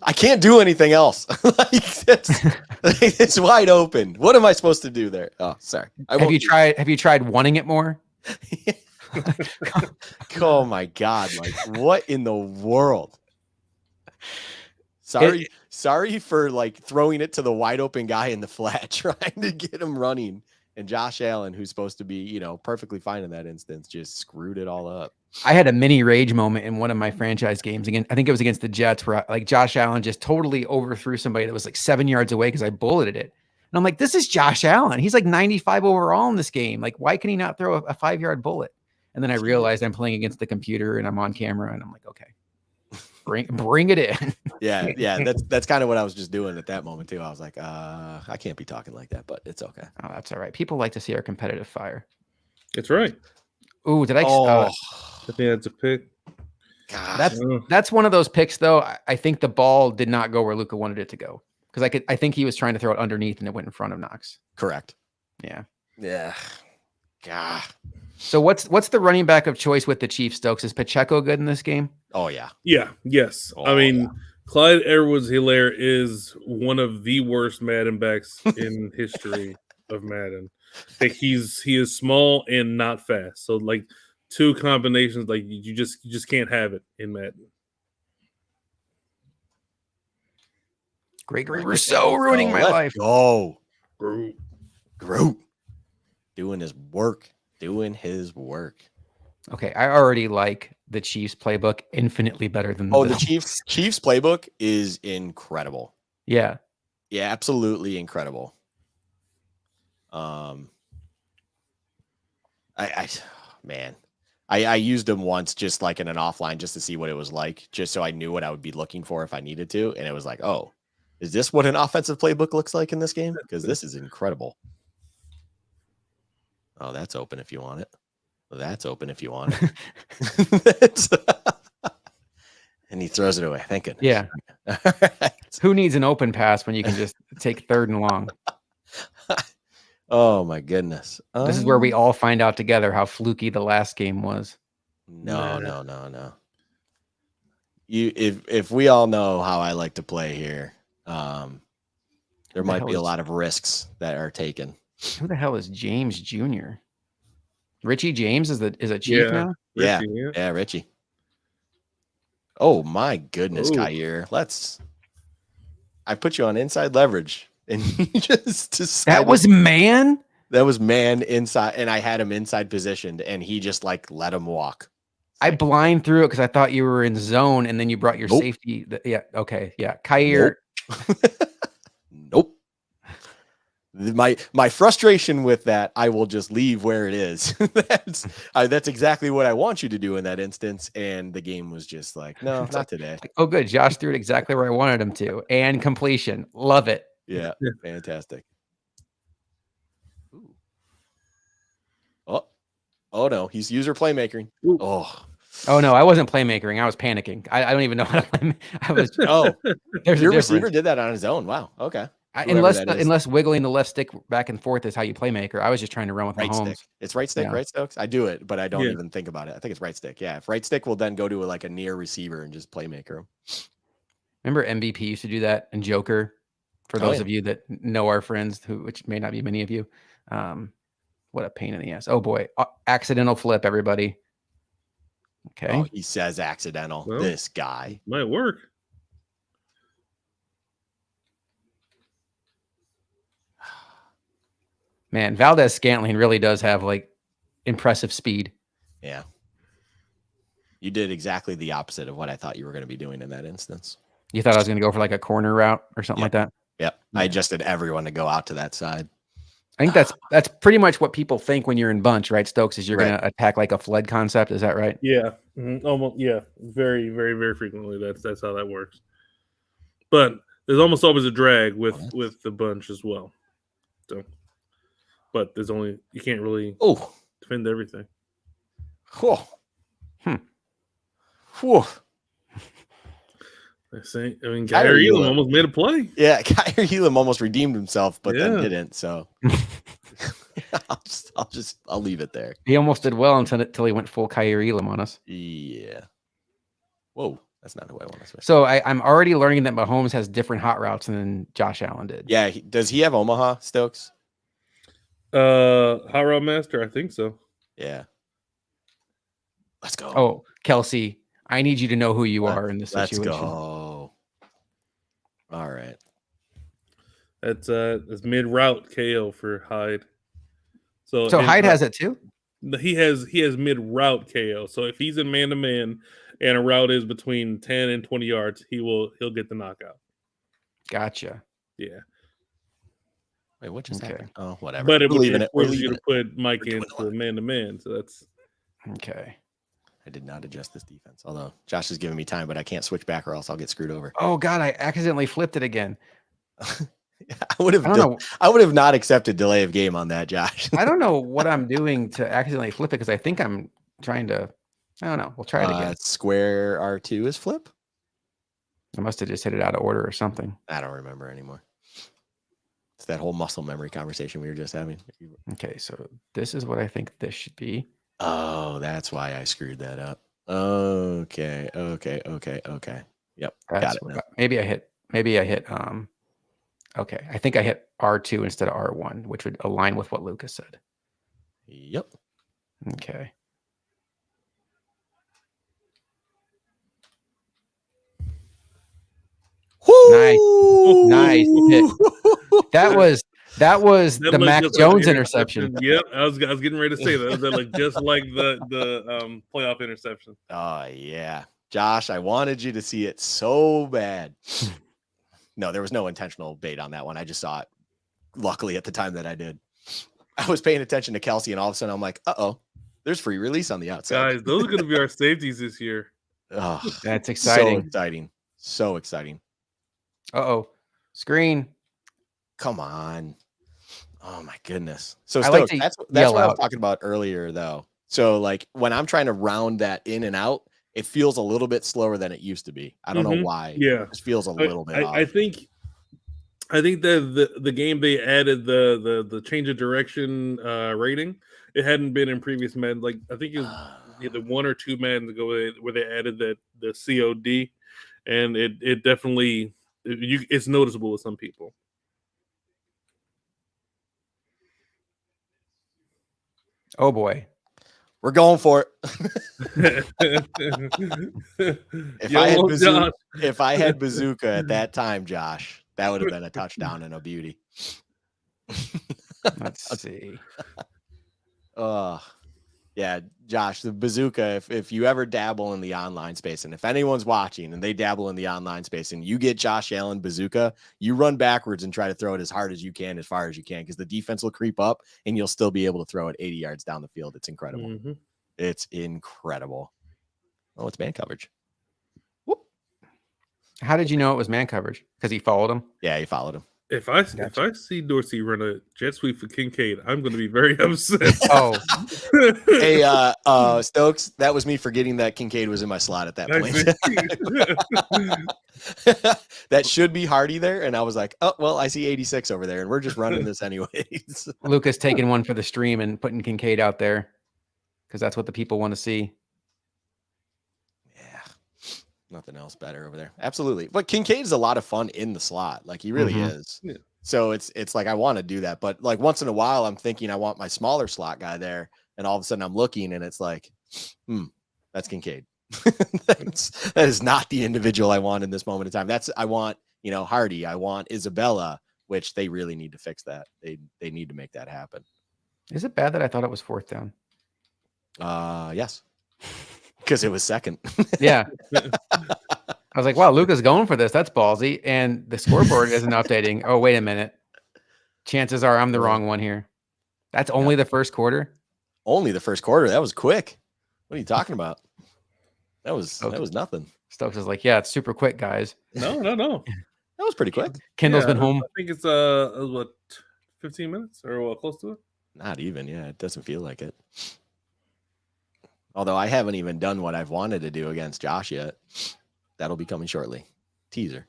I can't do anything else. It's wide open. What am I supposed to do there? Oh, sorry. Have you tried wanting it more? Oh my God. Like what in the world? Sorry for like throwing it to the wide open guy in the flat, trying to get him running. And Josh Allen, who's supposed to be, perfectly fine in that instance, just screwed it all up. I had a mini rage moment in one of my franchise games. Again, I think it was against the Jets where like Josh Allen just totally overthrew somebody that was like 7 yards away because I bulleted it. And I'm like, this is Josh Allen. He's like 95 overall in this game. Like, why can he not throw a 5-yard bullet? And then I realized I'm playing against the computer and I'm on camera and I'm like, okay, bring it in. Yeah. That's kind of what I was just doing at that moment too. I was like, I can't be talking like that, but it's okay. Oh, that's all right. People like to see our competitive fire. That's right. Ooh, did I? I think that's a pick. God. That's one of those picks, though. I think the ball did not go where Luka wanted it to go because I think he was trying to throw it underneath and it went in front of Knox. Correct. Yeah. God. So what's the running back of choice with the Chiefs, Stokes? Is Pacheco good in this game? Oh yeah. Yes. I mean, Clyde Edwards-Helaire is one of the worst Madden backs in history of Madden. Like he is small and not fast. So like two combinations, like you just can't have it in Madden. Gregory Rousseau ruining my life. Oh, Groot. Doing his work. Okay, I already like the Chiefs playbook infinitely better than the Chiefs playbook is incredible. Yeah, absolutely incredible. I used them once just like in an offline just to see what it was like, just so I knew what I would be looking for if I needed to, and it was like, oh, is this what an offensive playbook looks like in this game? Because this is incredible. Oh, that's open if you want it. That's open if you want it. And he throws it away. Thank goodness. Yeah. Right. Who needs an open pass when you can just take 3rd and long? Oh my goodness. This is where we all find out together how fluky the last game was. No. If we all know how I like to play here, there might be a lot of risks that are taken. Who the hell is James Jr.? Richie James is a Chief now? Richie. Yeah, Richie. Oh my goodness, Ooh. Kair. I put you on inside leverage, and you just decided That was man. that was man inside, and I had him inside positioned, and he just like let him walk. I blind through it because I thought you were in zone, and then you brought your Nope. safety. Yeah, okay, yeah. Kair, Nope. My frustration with that, I will just leave where it is. That's exactly what I want you to do in that instance, and the game was just like, no, not today. oh, good. Josh threw it exactly where I wanted him to, and completion. Love it. Yeah, fantastic. Ooh. Oh no, he's user playmaking. Ooh. Oh no, I wasn't playmaking. I was panicking. I don't even know how to play. I was. Oh, There's your a difference. receiver did that on his own. Wow. Okay. Whoever Unless that is. unless wiggling the left stick back and forth is how you playmaker. I was just trying to run with Right Mahomes. stick. It's right stick, Yeah. right, Stokes? I do it, but I don't Yeah. even think about it. I think it's right stick. Yeah. If right stick will then go to like a near receiver and just playmaker him. Remember MVP used to do that, and Joker. For Oh, those yeah. of you that know our friends, which may not be many of you, what a pain in the ass. Oh boy, accidental flip, everybody. Okay. Oh, he says accidental. Well, this guy. Might work. Man, Valdez Scantling really does have like impressive speed. Yeah. You did exactly the opposite of what I thought you were going to be doing in that instance. You thought I was going to go for like a corner route or something like that? Yep. I adjusted everyone to go out to that side. I think that's pretty much what people think when you're in bunch, right, Stokes? Is you're Right. going to attack like a flood concept? Is that right? Yeah. Almost. Yeah. Very, very, very frequently. That's how that works. But there's almost always a drag with the bunch as well. So, but there's only you can't really defend everything. Whoa. Whew. I mean, Kyrie Kyrie Elam Elam. almost made a play. Yeah, Kyrie Elam almost redeemed himself, but then Yeah. didn't. So I'll leave it there. He almost did well until he went full Kyrie Elam on us. Yeah. Whoa, that's not who I want to switch. So I'm already learning that Mahomes has different hot routes than Josh Allen did. Yeah, does he have Omaha, Stokes? Hot Rod Master, I think so. Yeah. Let's go. Oh, Kelsey, I need you to know who you are in this situation. Let's go. All right. That's mid route KO for Hyde. So Hyde has it too? He has mid route KO. So if he's in man to man and a route is between 10 and 20 yards, he'll get the knockout. Gotcha. Yeah. Wait, what just happened? Oh, whatever. But it We're forces you leaving to put Mike into man to man. So that's okay. I did not adjust this defense, although Josh is giving me time, but I can't switch back or else I'll get screwed over. Oh God, I accidentally flipped it again. I would have not accepted delay of game on that, Josh. I don't know what I'm doing to accidentally flip it because I think I'm trying to. I don't know. We'll try it again. Square R2 is flip. I must have just hit it out of order or something. I don't remember anymore. It's that whole muscle memory conversation we were just having. Okay, so this is what I think this should be. Oh, that's why I screwed that up. Okay. Yep. Got it now. Maybe I hit. Okay, I think I hit R2 instead of R1, which would align with what Lucas said. Yep. Okay. Woo! Nice hit. That was the Mac Jones interception. Yep, I was getting ready to say that. That like just like the playoff interception. Oh yeah, Josh, I wanted you to see it so bad. No, there was no intentional bait on that one. I just saw it. Luckily, at the time that I did, I was paying attention to Kelsey, and all of a sudden, I'm like, there's free release on the outside. Guys, those are going to be our safeties this year. Oh, that's exciting. So exciting. Screen. Come on. Oh my goodness. So Stokes, that's what I was talking about earlier, though. So like when I'm trying to round that in and out, it feels a little bit slower than it used to be. I don't know why. Yeah, it just feels a little bit off. I think that the game they added the change of direction rating. It hadn't been in previous Madden. Like I think it was either 1 or 2 Maddens ago where they added the COD, and it definitely it's noticeable with some people. Oh boy. We're going for it. If I had Bazooka at that time, Josh, that would have been a touchdown and a beauty. Let's see. Yeah, Josh, the Bazooka, if you ever dabble in the online space, and if anyone's watching and they dabble in the online space and you get Josh Allen Bazooka, you run backwards and try to throw it as hard as you can, as far as you can, because the defense will creep up and you'll still be able to throw it 80 yards down the field. It's incredible. Mm-hmm. It's incredible. Oh, it's man coverage. How did you know it was man coverage? Because he followed him? Yeah, he followed him. If I see Dorsey run a jet sweep for Kincaid, I'm going to be very upset. Oh, hey, Stokes, that was me forgetting that Kincaid was in my slot at that point. That should be Hardy there, and I was like, oh well, I see 86 over there, and we're just running this anyways. Lucas taking one for the stream and putting Kincaid out there because that's what the people want to see. Nothing else better over there. Absolutely. But Kincaid is a lot of fun in the slot. Like he really is. Yeah. So it's like, I want to do that. But like once in a while, I'm thinking I want my smaller slot guy there. And all of a sudden I'm looking and it's like, that's Kincaid. That is not the individual I want in this moment in time. I want, Hardy. I want Isabella, which they really need to fix that. They need to make that happen. Is it bad that I thought it was 4th down? Yes. Because it was second. Yeah. I was like, wow, Luca's going for this. That's ballsy. And the scoreboard isn't updating. Oh, wait a minute. Chances are I'm the wrong one here. That's only the first quarter? Only the first quarter. That was quick. What are you talking about? That was nothing. Stokes is like, yeah, it's super quick, guys. No. That was pretty quick. Kendall's been home. I think it's what, 15 minutes or close to it? Not even. Yeah, it doesn't feel like it. Although I haven't even done what I've wanted to do against Josh yet. That'll be coming shortly. Teaser.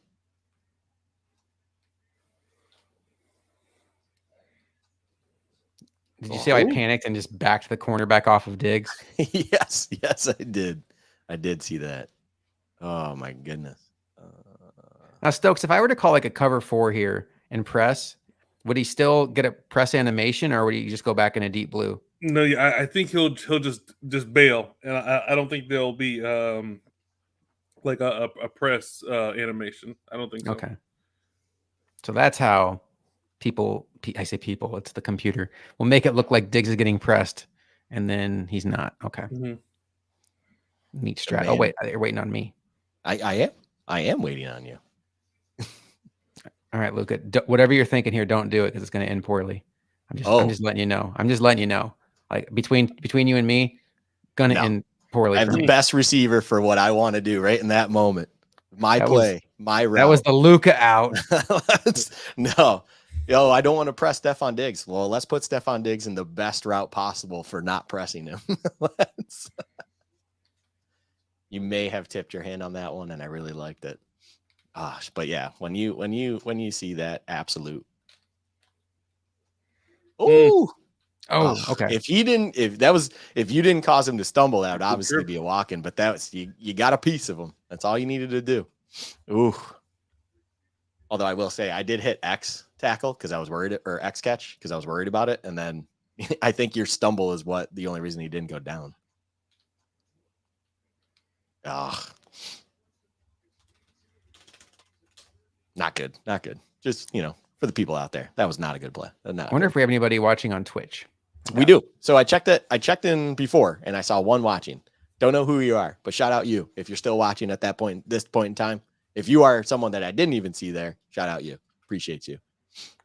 Did you see how I panicked and just backed the cornerback off of Diggs? Yes, I did. I did see that. Oh, my goodness. Now, Stokes, if I were to call like a cover 4 here and press, would he still get a press animation or would he just go back in a deep blue? No, yeah, I think he'll just bail, and I don't think there'll be like a press animation. I don't think so. Okay, so that's how I say people, it's the computer, will make it look like Diggs is getting pressed, and then he's not. Okay, neat strat. Oh wait, you're waiting on me. I am waiting on you. All right, Luca, whatever you're thinking here, don't do it because it's going to end poorly. I'm just letting you know. I'm just letting you know. Like between you and me, gonna end poorly. I have the best receiver for what I want to do right in that moment. My route. That was the Luca out. No, I don't want to press Stephon Diggs. Well, let's put Stephon Diggs in the best route possible for not pressing him. You may have tipped your hand on that one, and I really liked it. Gosh, but yeah, when you see that absolute. Oh, okay. If you didn't cause him to stumble, that would obviously be a walk-in, but that was you got a piece of him. That's all you needed to do. Ooh. Although I will say I did hit X tackle because I was worried, or X catch because I was worried about it, and then I think your stumble is the only reason he didn't go down. Not good. Just for the people out there, that was not a good play. I wonder if we have anybody watching on Twitch. We do. So I checked in before and I saw one watching. Don't know who you are, but shout out you if you're still watching at this point in time. If you are someone that I didn't even see there, shout out you. Appreciate you.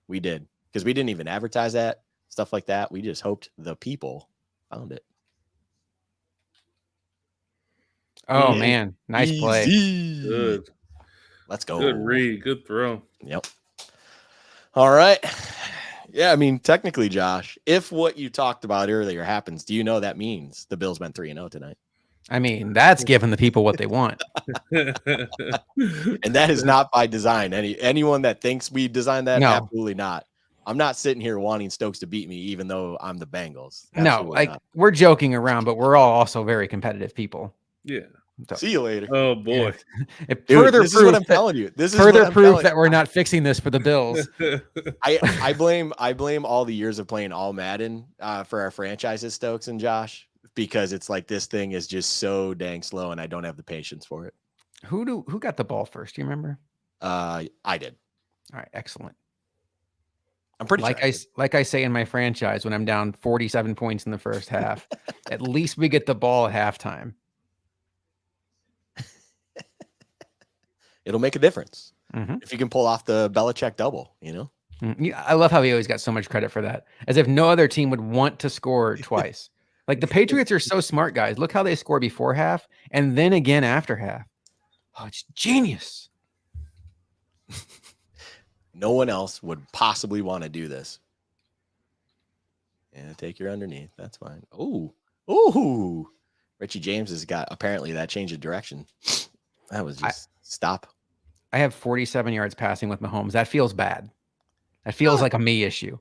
We did, because we didn't even advertise that, stuff like that. We just hoped the people found it. Oh man, nice play. Good. Let's go. Good read. Good throw. Yep. All right. Yeah, I mean, technically, Josh, if what you talked about earlier happens, do you know that means the Bills went 3-0 tonight? I mean, that's giving the people what they want. And that is not by design. Anyone that thinks we designed that, absolutely not. I'm not sitting here wanting Stokes to beat me, even though I'm the Bengals. Absolutely not. We're joking around, but we're all also very competitive people. Yeah. So, see you later. Oh boy. This is what I'm telling you. This is further proof that we're not fixing this for the Bills. I blame all the years of playing all Madden for our franchises, Stokes and Josh. because it's like this thing is just so dang slow and I don't have the patience for it. Who got the ball first? Do you remember? I did. All right, excellent. I'm pretty sure. Like I say in my franchise, when I'm down 47 points in the first half, at least we get the ball at halftime. It'll make a difference Mm-hmm. if you can pull off the Belichick double, you know? Yeah, I love how he always got so much credit for that, as if no other team would want to score twice. Like the Patriots are so smart, guys. Look how they score before half and then again after half. Oh, it's genius. No one else would possibly want to do this. Yeah, take your underneath. That's fine. Ooh. Richie James has got apparently that change of direction. That was just stop. I have 47 yards passing with Mahomes. That feels bad. That feels like a me issue.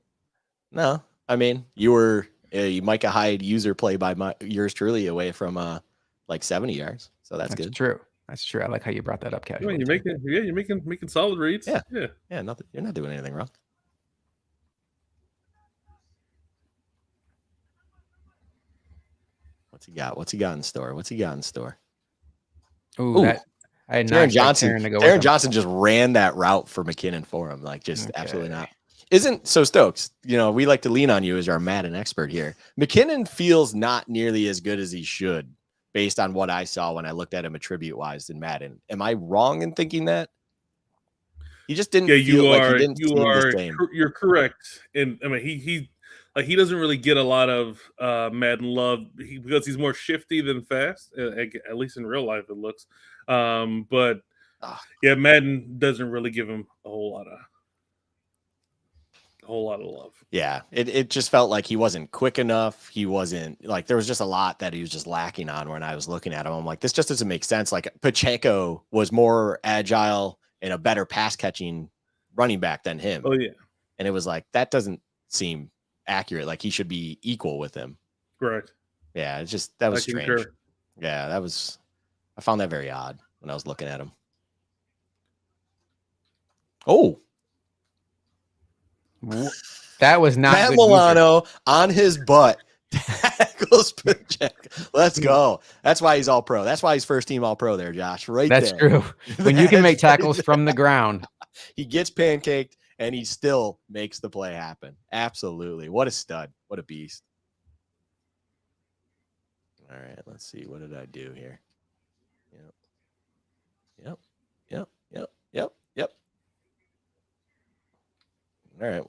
No, I mean, you were a Micah Hyde user play by yours truly away from like 70 yards. So that's good. True. That's true. I like how you brought that up, casually. You're making solid reads. Yeah. Nothing. You're not doing anything wrong. What's he got in store? Ooh, that I had Taron Johnson. to go Taron Johnson just ran that route for McKinnon for him. Like, just absolutely not. So Stokes, we like to lean on you as our Madden expert here. McKinnon feels not nearly as good as he should based on what I saw when I looked at him attribute wise in Madden. Am I wrong in thinking that? He just didn't feel like he didn't seem the same. You're correct. And I mean, he doesn't really get a lot of Madden love because he's more shifty than fast, at least in real life it looks. But Madden doesn't really give him a whole lot of love. Yeah, it just felt like he wasn't quick enough. He wasn't like, there was just a lot that he was just lacking on when I was looking at him. I'm like, this just doesn't make sense. Like Pacheco was more agile and a better pass catching running back than him. Oh yeah. And it was like, that doesn't seem accurate. Like he should be equal with him. Correct. Yeah, that was strange. Concur. Yeah, I found that very odd when I was looking at him. Oh, that was not Matt Milano on his butt tackles Pacheco. Let's go. That's why he's all pro. That's why he's first team all pro there, Josh. That's true. When you can make tackles from the ground, he gets pancaked and he still makes the play happen. Absolutely. What a stud. What a beast. All right, let's see. What did I do here? Yep. All right.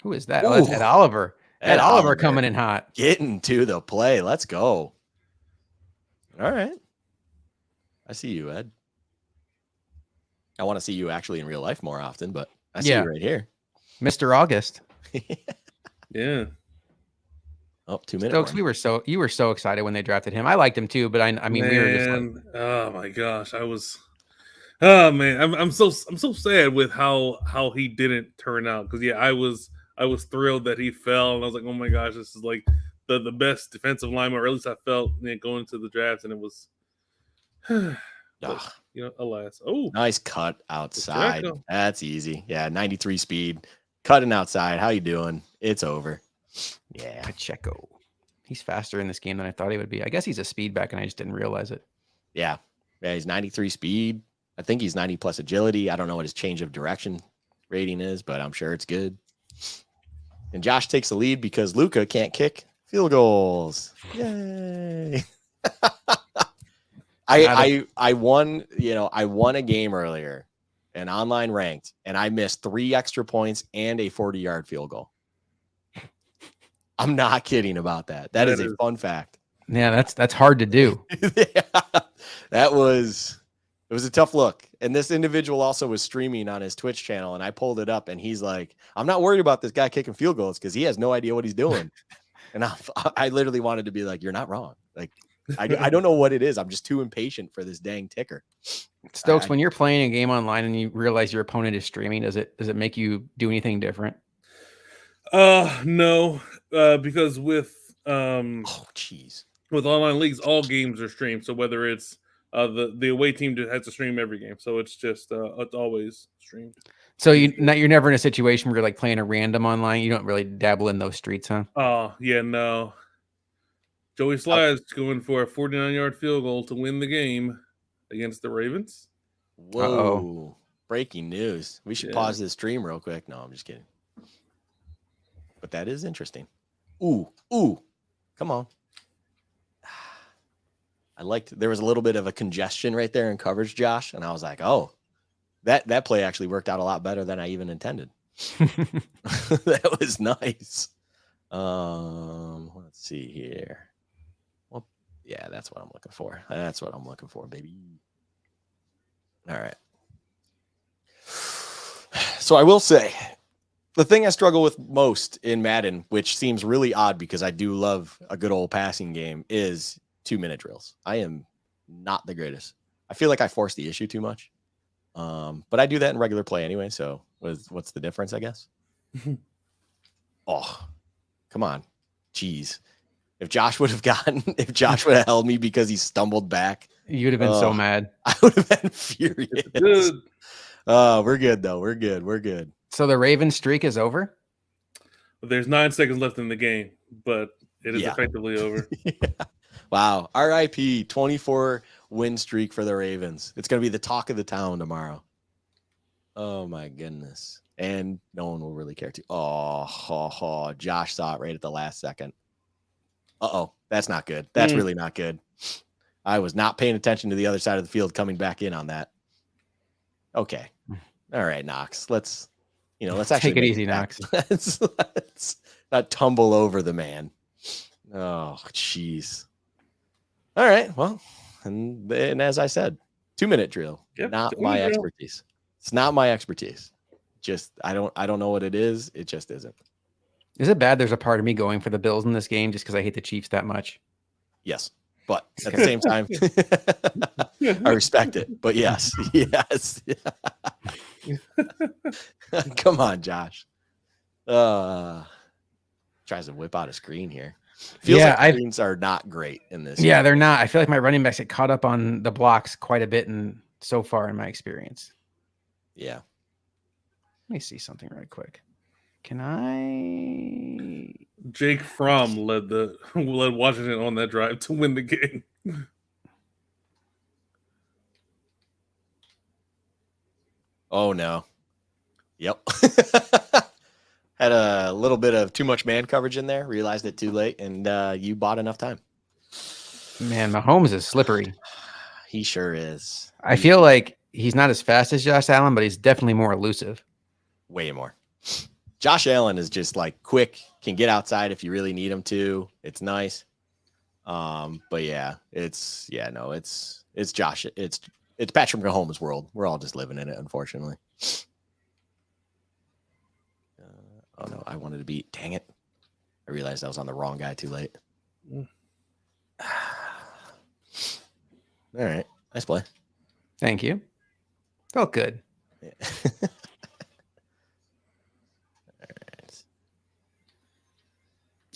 Who is that? Oh, that's Ed Oliver. Ed Oliver coming in hot. Getting to the play. Let's go. All right. I see you, Ed. I want to see you actually in real life more often, but I see you right here. Mr. August. Yeah. Oh, 2 minutes. Stokes, you were so excited when they drafted him. I liked him too, but I mean, we were just like, oh my gosh, I'm so sad with how he didn't turn out, because I was thrilled that he fell, and I was like, oh my gosh, this is like the best defensive lineman, or at least I felt going into the draft, and it was but, alas. Oh, nice cut outside. That's easy. Yeah, 93 speed, cutting outside. How you doing? It's over. Yeah, Pacheco. He's faster in this game than I thought he would be. I guess he's a speed back, and I just didn't realize it. Yeah, he's 93 speed. I think he's 90 plus agility. I don't know what his change of direction rating is, but I'm sure it's good. And Josh takes the lead because Luka can't kick field goals. Yay! I won. I won a game earlier, an online ranked, and I missed 3 extra points and a 40-yard field goal. I'm not kidding about that. That is a fun fact. Yeah, that's hard to do. Yeah, it was a tough look. And this individual also was streaming on his Twitch channel, and I pulled it up, and he's like, I'm not worried about this guy kicking field goals because he has no idea what he's doing. And I literally wanted to be like, you're not wrong. Like, I don't know what it is. I'm just too impatient for this dang ticker. Stokes, when you're playing a game online and you realize your opponent is streaming, does it make you do anything different? No, because with with online leagues, all games are streamed. So whether it's the away team has to stream every game, so it's just it's always streamed. So you're never in a situation where you're like playing a random online. You don't really dabble in those streets, huh? Oh yeah, no. Joey Slide's going for a 49-yard field goal to win the game against the Ravens. Whoa. Breaking news. We should Yeah. pause this stream real quick. No, I'm just kidding. But that is interesting. Ooh. Come on. There was a little bit of a congestion right there in coverage, Josh. And I was like, oh, that play actually worked out a lot better than I even intended. That was nice. Let's see here. Well, yeah, that's what I'm looking for. That's what I'm looking for, baby. All right. So I will say, the thing I struggle with most in Madden, which seems really odd because I do love a good old passing game, is 2-minute drills. I am not the greatest. I feel like I force the issue too much. But I do that in regular play anyway. So what's the difference, I guess? Oh, come on. Jeez. If Josh would have held me because he stumbled back, You'd have been so mad. I would have been furious. Good. We're good though. We're good. So the Ravens streak is over? There's 9 seconds left in the game, but it is Yeah. effectively over. Yeah. Wow. RIP 24 win streak for the Ravens. It's going to be the talk of the town tomorrow. Oh my goodness. And no one will really care to. Oh, Josh saw it right at the last second. Uh-oh. That's not good. That's really not good. I was not paying attention to the other side of the field coming back in on that. Okay. All right, Knox. Let's actually Take it easy, Knox. Let's not tumble over the man. Oh, jeez. All right. Well, and as I said, 2-minute drill. Yep, Not 2-minute my drill. expertise. It's not my expertise. Just I don't know what it is. It just isn't. Is it bad there's a part of me going for the Bills in this game just because I hate the Chiefs that much? Yes. But at the same time, I respect it. But yes. Come on, Josh. Tries to whip out a screen here. Feels like screens are not great in this. Yeah, they're not. I feel like my running backs get caught up on the blocks quite a bit so far in my experience. Yeah. Let me see something right quick. Can I? Jake Fromm led Washington on that drive to win the game. Oh no. Yep. Had a little bit of too much man coverage in there, realized it too late, and you bought enough time. Man, Mahomes is slippery. He sure is. I feel like he's not as fast as Josh Allen, but he's definitely more elusive. Way more. Josh Allen is just like quick, can get outside if you really need him to. It's nice. But yeah, it's Josh. It's Patrick Mahomes' world. We're all just living in it, unfortunately. Oh no, I wanted to beat. Dang it. I realized I was on the wrong guy too late. All right. Nice play. Thank you. Felt good. Yeah. All right.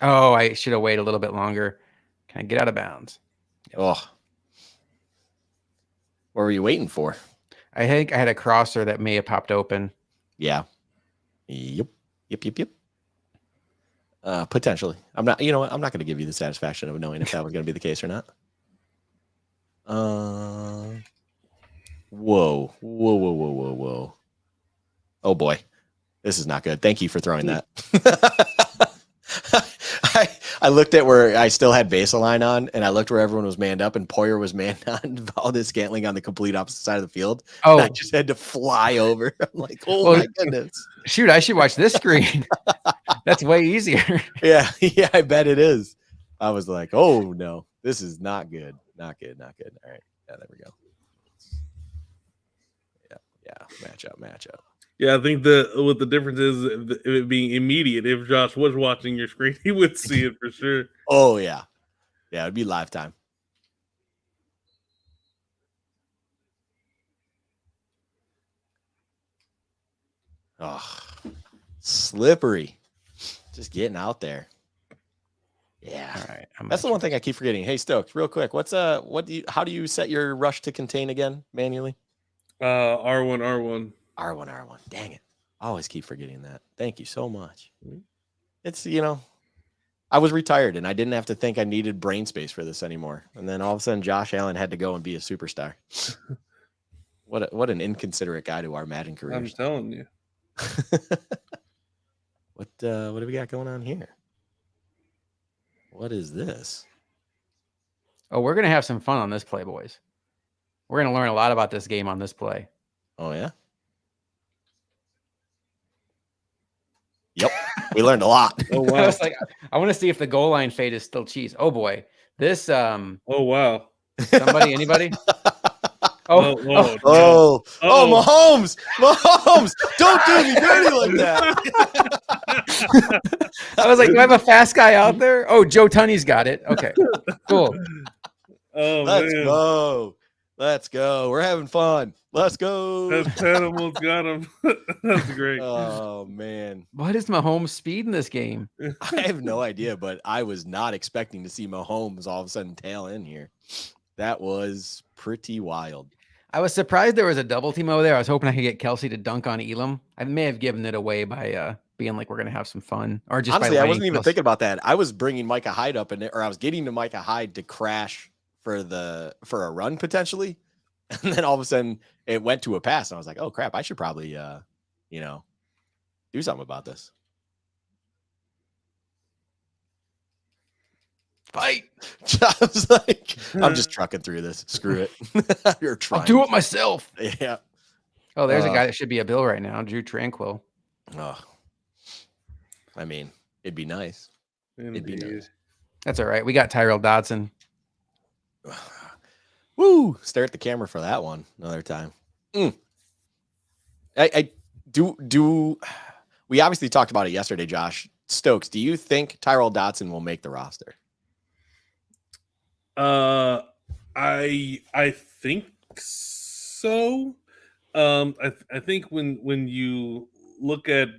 Oh, I should have waited a little bit longer. Can I get out of bounds? Oh. What were you waiting for? I think I had a crosser that may have popped open. Yeah. Yep. Potentially. I'm not going to give you the satisfaction of knowing if that was going to be the case or not. Whoa. Oh boy. This is not good. Thank you for throwing that. I looked at where I still had baseline on, and I looked where everyone was manned up, and Poyer was manned on, Valdez-Scantling on the complete opposite side of the field. Oh, I just had to fly over. I'm like, my goodness. Shoot, I should watch this screen. That's way easier. Yeah, I bet it is. I was like, oh no, this is not good. Not good. All right. Yeah, there we go. Yeah. Matchup. Yeah, I think what the difference is it being immediate. If Josh was watching your screen, he would see it for sure. Oh yeah. Yeah, it'd be live time. Oh, slippery. Just getting out there. Yeah. All right. That's the one thing I keep forgetting. Hey, Stokes, real quick. How do you set your rush to contain again manually? R1. R1. Dang it. I always keep forgetting that. Thank you so much. Mhm. It's, I was retired and I didn't have to think I needed brain space for this anymore. And then all of a sudden, Josh Allen had to go and be a superstar. What an inconsiderate guy to our Madden I'm careers. telling you. What do we got going on here? What is this? Oh, we're gonna have some fun on this play, boys. We're gonna learn a lot about this game on this play. Oh yeah. Yep, we learned a lot. Oh I wow. was like, I want to see if the goal line fade is still cheese. Oh boy, this Oh wow. somebody, anybody? Oh, Oh, Oh, Uh-oh. Mahomes! Don't do me dirty like that. I was like, do I have a fast guy out there? Oh, Joe Tunney's got it. Okay, cool. Oh Let's man. go. Let's go. We're having fun. Let's go. That Animals got him. That's great. Oh man, What is Mahomes' speed in this game? I have no idea, but I was not expecting to see Mahomes all of a sudden tail in here. That was pretty wild. I was surprised there was a double team over there. I was hoping I could get Kelsey to dunk on Elam. I may have given it away by being like, we're gonna have some fun, or just Honestly, by I laying wasn't even Kelsey. thinking about that. I was bringing Micah Hyde up, or I was getting to Micah Hyde to crash for a run potentially, and then all of a sudden it went to a pass, and I was like, oh crap, I should probably do something about this. Fight. I was like, I'm just trucking through this. Screw it. You're trying. I'll do it myself. Yeah. Oh, there's a guy that should be a Bill right now, Drew Tranquil. Oh. I mean, it'd be nice. It'd be Indeed. nice. That's all right. We got Tyrell Dodson. Woo! Stare at the camera for that one another time. I do. We obviously talked about it yesterday, Josh. Stokes, do you think Tyrell Dodson will make the roster? I think so. I think when you look at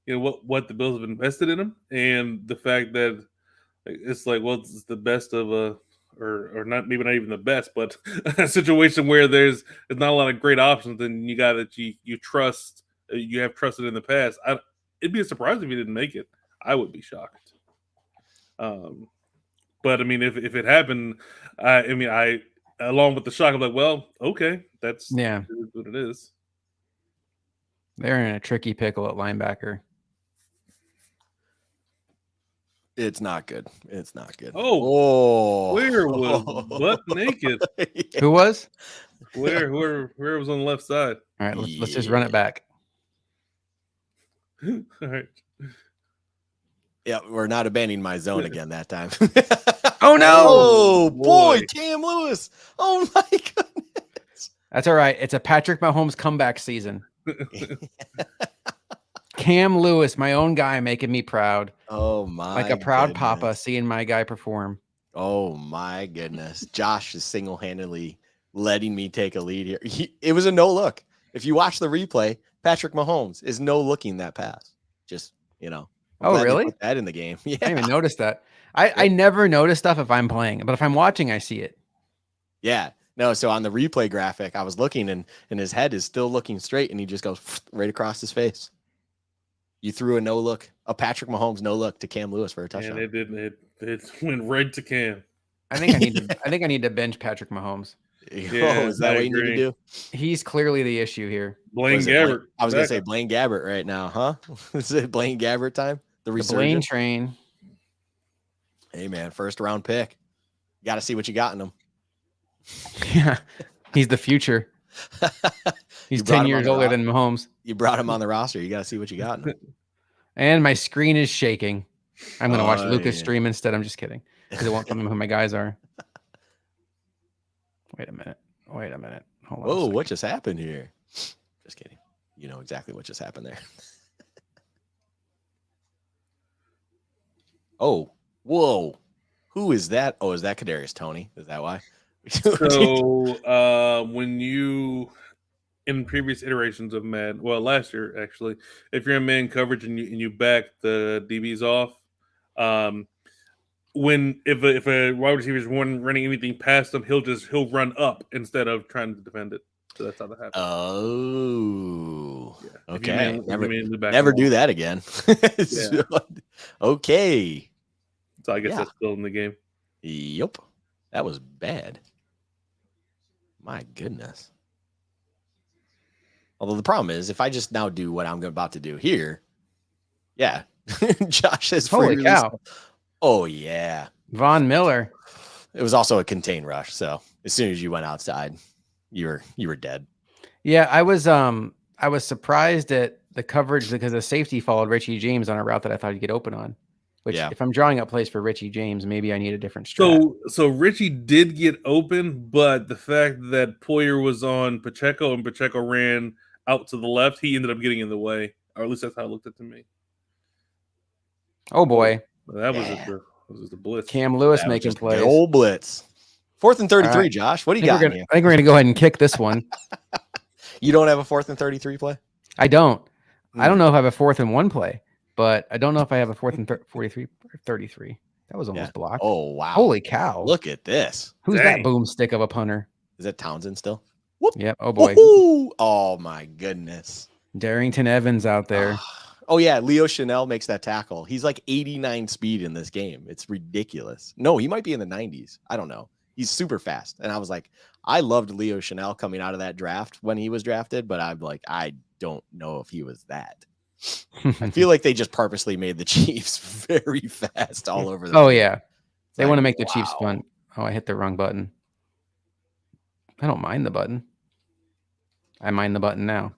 what the Bills have invested in him and the fact that it's like, well, it's the best of or not, maybe not even the best, but a situation where there's not a lot of great options, then you got that you trust, you have trusted in the past. It'd be a surprise if he didn't make it. I would be shocked. But I mean, if it happened, I along with the shock, I'm like, well, okay, that's what it is. They're in a tricky pickle at linebacker. It's not good. It's not good. Oh, where was butt naked? Who was? Where was on the left side? All right, let's just run it back. All right. Yeah, we're not abandoning my zone again that time. Oh no! Oh boy, Cam Lewis! Oh my goodness! That's all right. It's a Patrick Mahomes comeback season. Cam Lewis, my own guy, making me proud. Oh my! Like a proud papa seeing my guy perform. Oh my goodness! Josh is single-handedly letting me take a lead here. It was a no look. If you watch the replay, Patrick Mahomes is no looking that pass. Just I'm glad they really? put that in the game. Yeah. I didn't even notice that. I never notice stuff if I'm playing, but if I'm watching, I see it. Yeah. No, so on the replay graphic, I was looking and his head is still looking straight and he just goes right across his face. You threw a no look, a Patrick Mahomes no look to Cam Lewis for a touchdown. And it didn't. It went right to Cam. I think I need to bench Patrick Mahomes. Yeah, is that what you need to do? He's clearly the issue here. Blaine Gabbert. I was going to say Blaine Gabbert right now, huh? Is it Blaine Gabbert time? The Blaine train. Hey, man, first round pick. You got to see what you got in him. Yeah, he's the future. He's 10 years older than Mahomes. You brought him on the roster. You got to see what you got in him. And my screen is shaking. I'm going to watch Lucas stream instead. I'm just kidding because it won't tell me who my guys are. Wait a minute. Hold on. Whoa, what just happened here? Just kidding. You know exactly what just happened there. Oh, whoa. Who is that? Oh, is that Kadarius Toney? Is that why? So when you in previous iterations of Madden, well, last year actually, if you're in man coverage and you back the DBs off, if a wide receiver is running anything past him, he'll run up instead of trying to defend it. So that's how that happens. Oh, yeah. Okay. Never do that again. Yeah. Okay. So I guess Yeah. that's still in the game. Yep. That was bad. My goodness. Although the problem is, if I just now do what I'm about to do here, yeah, Josh has free Holy release. cow. Oh, yeah. Von Miller. It was also a contain rush. So as soon as you went outside, you were dead. Yeah, I was surprised at the coverage because the safety followed Richie James on a route that I thought he'd get open on. Which, Yeah. if I'm drawing up plays for Richie James, maybe I need a different strat. So Richie did get open, but the fact that Poyer was on Pacheco and Pacheco ran out to the left, he ended up getting in the way, or at least that's how it looked at to me. Oh boy, That was Yeah. just a blitz. Cam Lewis That was making just the plays. old blitz. 4th and 33, All right. Josh. What do I you think, got? I think we're gonna go ahead and kick this one. You don't have a 4th and 33 play? I don't. I don't Hmm. know if I have a 4th and 1 play, but I don't know if I have a 4th and 43 or 33. That was almost blocked. Oh, wow. Holy cow. Look at this. Who's Dang. that boomstick of a punter? Is that Townsend still? Yep. Oh boy. Woohoo! Oh, my goodness. Darrington Evans out there. Oh, yeah. Leo Chanel makes that tackle. He's like 89 speed in this game. It's ridiculous. No, he might be in the 90s. I don't know. He's super fast. And I was like, I loved Leo Chanel coming out of that draft when he was drafted, but I'm like, I don't know if he was that. I feel like they just purposely made the Chiefs very fast all over the Oh field. yeah. They Like, want to make the Chiefs wow. fun. Oh, I hit the wrong button. I don't mind the button. I mind the button now.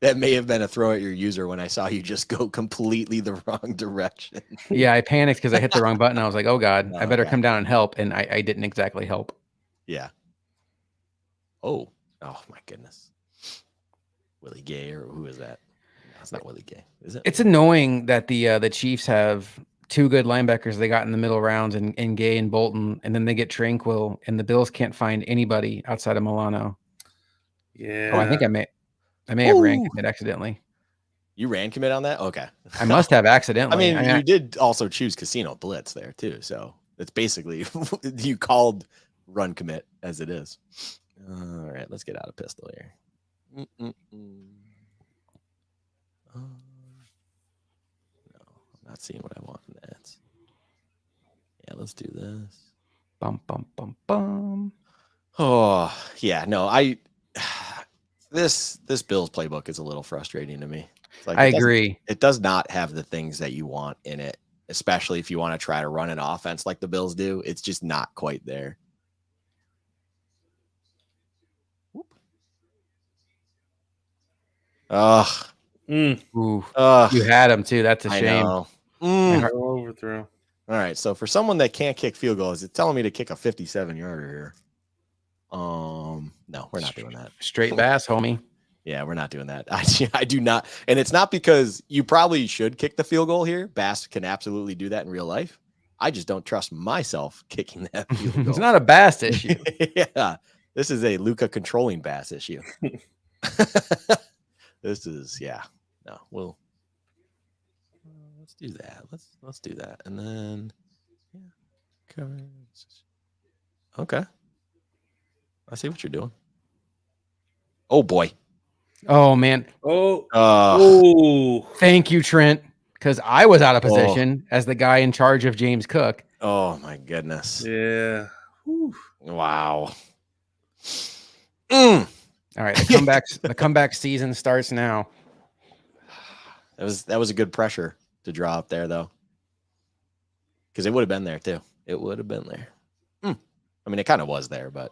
That may have been a throw at your user when I saw you just go completely the wrong direction. Yeah, I panicked because I hit the wrong button. I was like, oh God, I better Okay. come down and help. And I didn't exactly help. Yeah. Oh my goodness. Willie Gay, or who is that? No, it's not Willie Gay, is it? It's annoying that the Chiefs have two good linebackers they got in the middle rounds in Gay and Bolton, and then they get Tranquil, and the Bills can't find anybody outside of Milano. Yeah. Oh, I think I may have ran Ooh. commit accidentally. You ran commit on that? Okay. I must have accidentally. I mean, you did also choose Casino Blitz there too. So it's basically you called run commit as it is. All right, let's get out of pistol here. No, I'm not seeing what I want in that. Yeah, let's do this. Bum bum bum bum. Oh yeah, no, this Bills playbook is a little frustrating to me. It's like I agree. It does not have the things that you want in it, especially if you want to try to run an offense like the Bills do. It's just not quite there. Ugh. Ooh, Ugh. you had him too. That's a I shame. know. No overthrow. All right. So for someone that can't kick field goals, it's telling me to kick a 57-yarder here. No, we're not doing that. Straight bass, homie. Yeah, we're not doing that. I do not. And it's not because you probably should kick the field goal here. Bass can absolutely do that in real life. I just don't trust myself kicking that field goal. It's not a bass issue. Yeah. This is a Luka controlling Bass issue. This is, yeah. No, we'll let's do that. Let's do that. And then okay. I see what you're doing. Oh boy. Oh man. Oh. Thank you, Trent. Because I was out of position as the guy in charge of James Cook. Oh my goodness. Yeah. Whew. Wow. All right, the comeback season starts now. That was a good pressure to draw up there though. Because it would have been there too. It would have been there. I mean, it kind of was there, but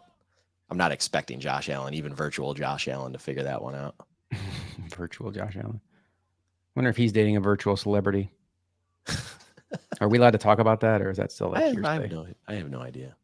I'm not expecting Josh Allen, even virtual Josh Allen, to figure that one out. Virtual Josh Allen. Wonder if he's dating a virtual celebrity. Are we allowed to talk about that, or is that still like I have no idea.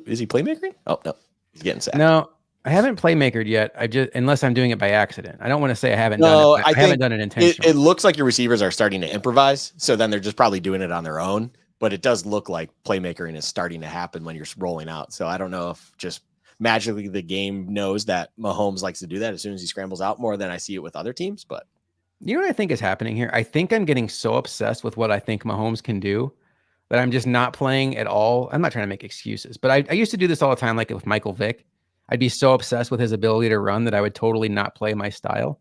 Is he playmaking? Oh no, he's getting sacked. No, I haven't playmakered yet. Unless I'm doing it by accident. I don't want to say I haven't No, done it. I haven't done it intentionally. It looks like your receivers are starting to improvise, so then they're just probably doing it on their own. But it does look like playmaking is starting to happen when you're rolling out. So I don't know if just magically the game knows that Mahomes likes to do that as soon as he scrambles out more than I see it with other teams. But you know what I think is happening here? I think I'm getting so obsessed with what I think Mahomes can do that I'm just not playing at all. I'm not trying to make excuses, but I used to do this all the time, like with Michael Vick. I'd be so obsessed with his ability to run that I would totally not play my style.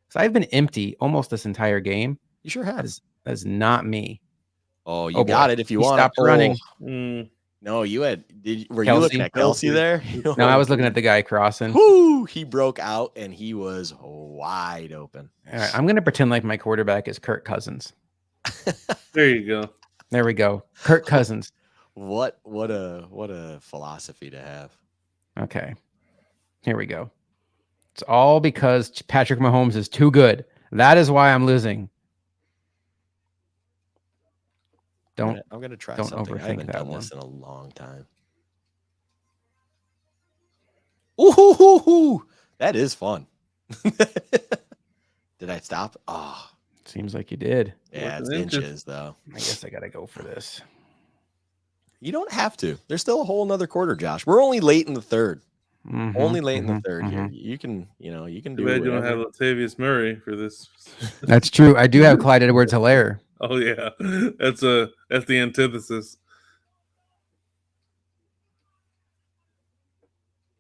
So I've been empty almost this entire game. You sure have. That's not me. Oh, you Oh, got boy. it if you He want. stopped running. No, you had. Were you looking at Kelsey there? No, I was looking at the guy crossing. Whoo! He broke out and he was wide open. All right, I'm going to pretend like my quarterback is Kirk Cousins. There you go. There we go. Kirk Cousins. What a philosophy to have. Okay. Here we go. It's all because Patrick Mahomes is too good. That is why I'm losing. I'm gonna try don't something. I overthink haven't that done one. this in a long time. Ooh, that is fun. Did I stop? Oh, Seems like you did. yeah, it's Inches. inches though. I guess I got to go for this. You don't have to. There's still a whole another quarter, Josh. We're only late in the third. Only late in the third here. You can Too do bad you don't whatever. have Latavius Murray for this. That's true. I do have Clyde Edwards-Helaire. Oh yeah, that's the antithesis.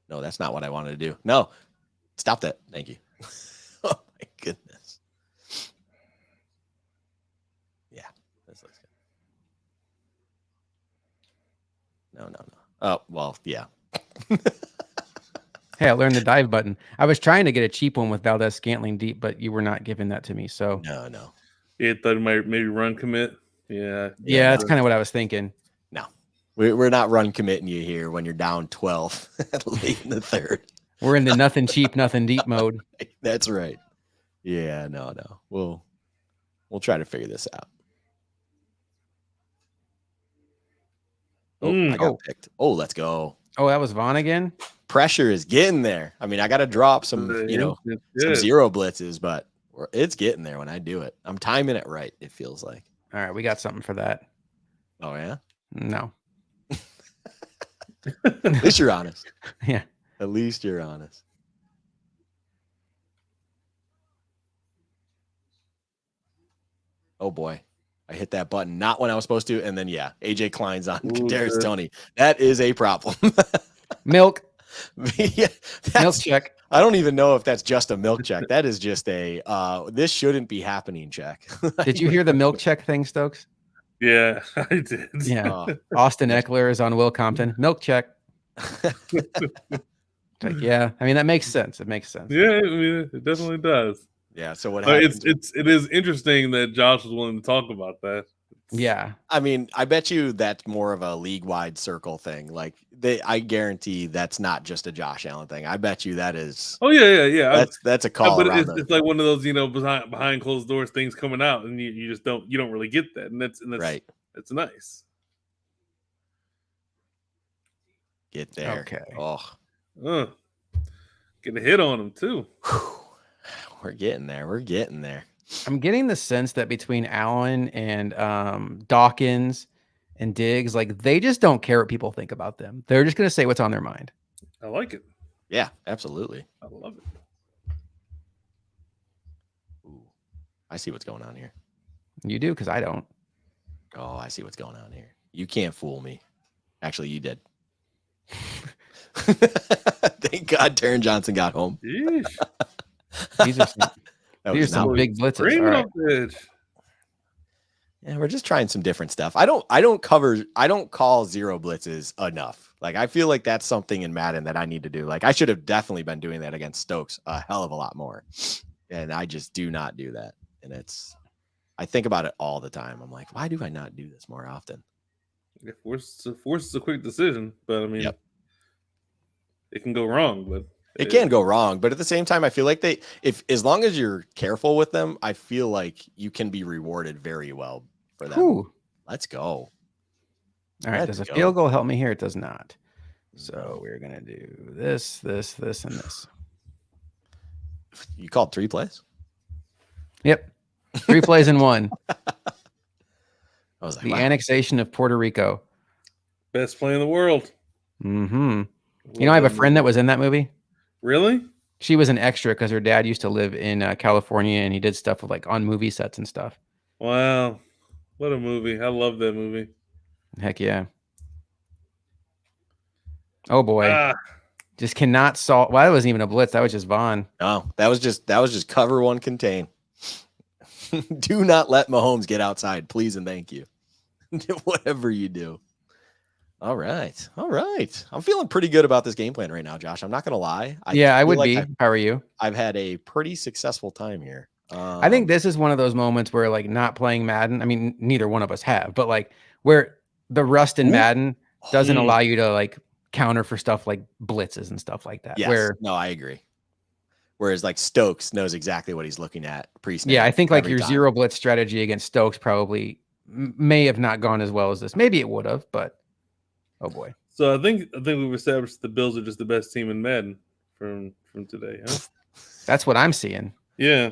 No, that's not what I wanted to do. No, stop that. Thank you. Oh my goodness. Yeah, this looks good. No. Oh well, yeah. Hey, I learned the dive button. I was trying to get a cheap one with Valdez Scantling deep, but you were not giving that to me. So No. Yeah, thought it might maybe run commit. Yeah, that's kind of what I was thinking. No, we're not run committing you here when you're down 12 late in the third. We're in the nothing cheap, nothing deep mode. That's right. Yeah, no. We'll try to figure this out. Oh, I got picked. Oh, let's go. Oh, that was Vaughn again? Pressure is getting there. I mean, I got to drop some, some zero blitzes, but it's getting there when I do it. I'm timing it right, it feels like. All right, we got something for that. Oh, yeah? No. At least you're honest. Yeah. At least you're honest. Oh, boy. I hit that button not when I was supposed to, and then, yeah, AJ Klein's on Kadarius Toney. That is a problem. Milk. Yeah, Milk check. I don't even know if that's just a milk check. That is just a this shouldn't be happening check. Did you hear the milk check thing, Stokes? Yeah, I did. Yeah. Austin Eckler is on Will Compton. Milk check. Like, yeah. I mean, that makes sense. It makes sense. Yeah, I mean, it definitely does. Yeah. So what happens? It is interesting that Josh was willing to talk about that. Yeah. I mean, I bet you that's more of a league-wide circle thing. Like I guarantee that's not just a Josh Allen thing. I bet you that is. Oh yeah. That's a call. But it's like one of those behind closed doors things coming out, and you just don't really get that, and that's right. It's nice. Get there. Okay. Oh, get a hit on him too. We're getting there. I'm getting the sense that between Allen and Dawkins and Diggs, like they just don't care what people think about them. They're just going to say what's on their mind. I like it. Yeah, absolutely. I love it. Ooh, I see what's going on here. You do, because I don't. Oh, I see what's going on here. You can't fool me. Actually, you did. Thank God Taron Johnson got home. Yeesh. These are some big blitzes. All right. Yeah, we're just trying some different stuff. I don't call zero blitzes enough. Like I feel like that's something in Madden that I need to do. Like I should have definitely been doing that against Stokes a hell of a lot more. And I just do not do that. And I think about it all the time. I'm like, why do I not do this more often? Yeah, force is a quick decision, but I mean, it can go wrong. But it can go wrong. But at the same time, I feel like as long as you're careful with them, I feel like you can be rewarded very well for them. Ooh. Let's go. All right. Does a field goal help me here? It does not. So we're gonna do this, and this. You called 3 plays? Yep. 3 plays in one. I was like, the annexation of Puerto Rico. Best play in the world. Mm-hmm. You know, I have a friend that was in that movie. Really? She was an extra because her dad used to live in California, and he did stuff with on movie sets and stuff. Wow. What a movie. I love that movie. Heck yeah. Oh boy. Just cannot solve. Well, that wasn't even a blitz. That was just Vaughn. No, that was just cover one contain. Do not let Mahomes get outside, please and thank you. Whatever you do. All right. I'm feeling pretty good about this game plan right now, Josh. I'm not gonna lie. I would like be. How are you? I've had a pretty successful time here. I think this is one of those moments where like not playing Madden. I mean, neither one of us have, but like where the rust in Madden doesn't allow you to like counter for stuff like blitzes and stuff like that. Yes. No, I agree. Whereas like Stokes knows exactly what he's looking at pre-snap. Yeah, I think like your zero blitz strategy against Stokes probably may have not gone as well as this. Maybe it would have, but oh boy. So I think we've established the Bills are just the best team in Madden from today. Huh? That's what I'm seeing. Yeah.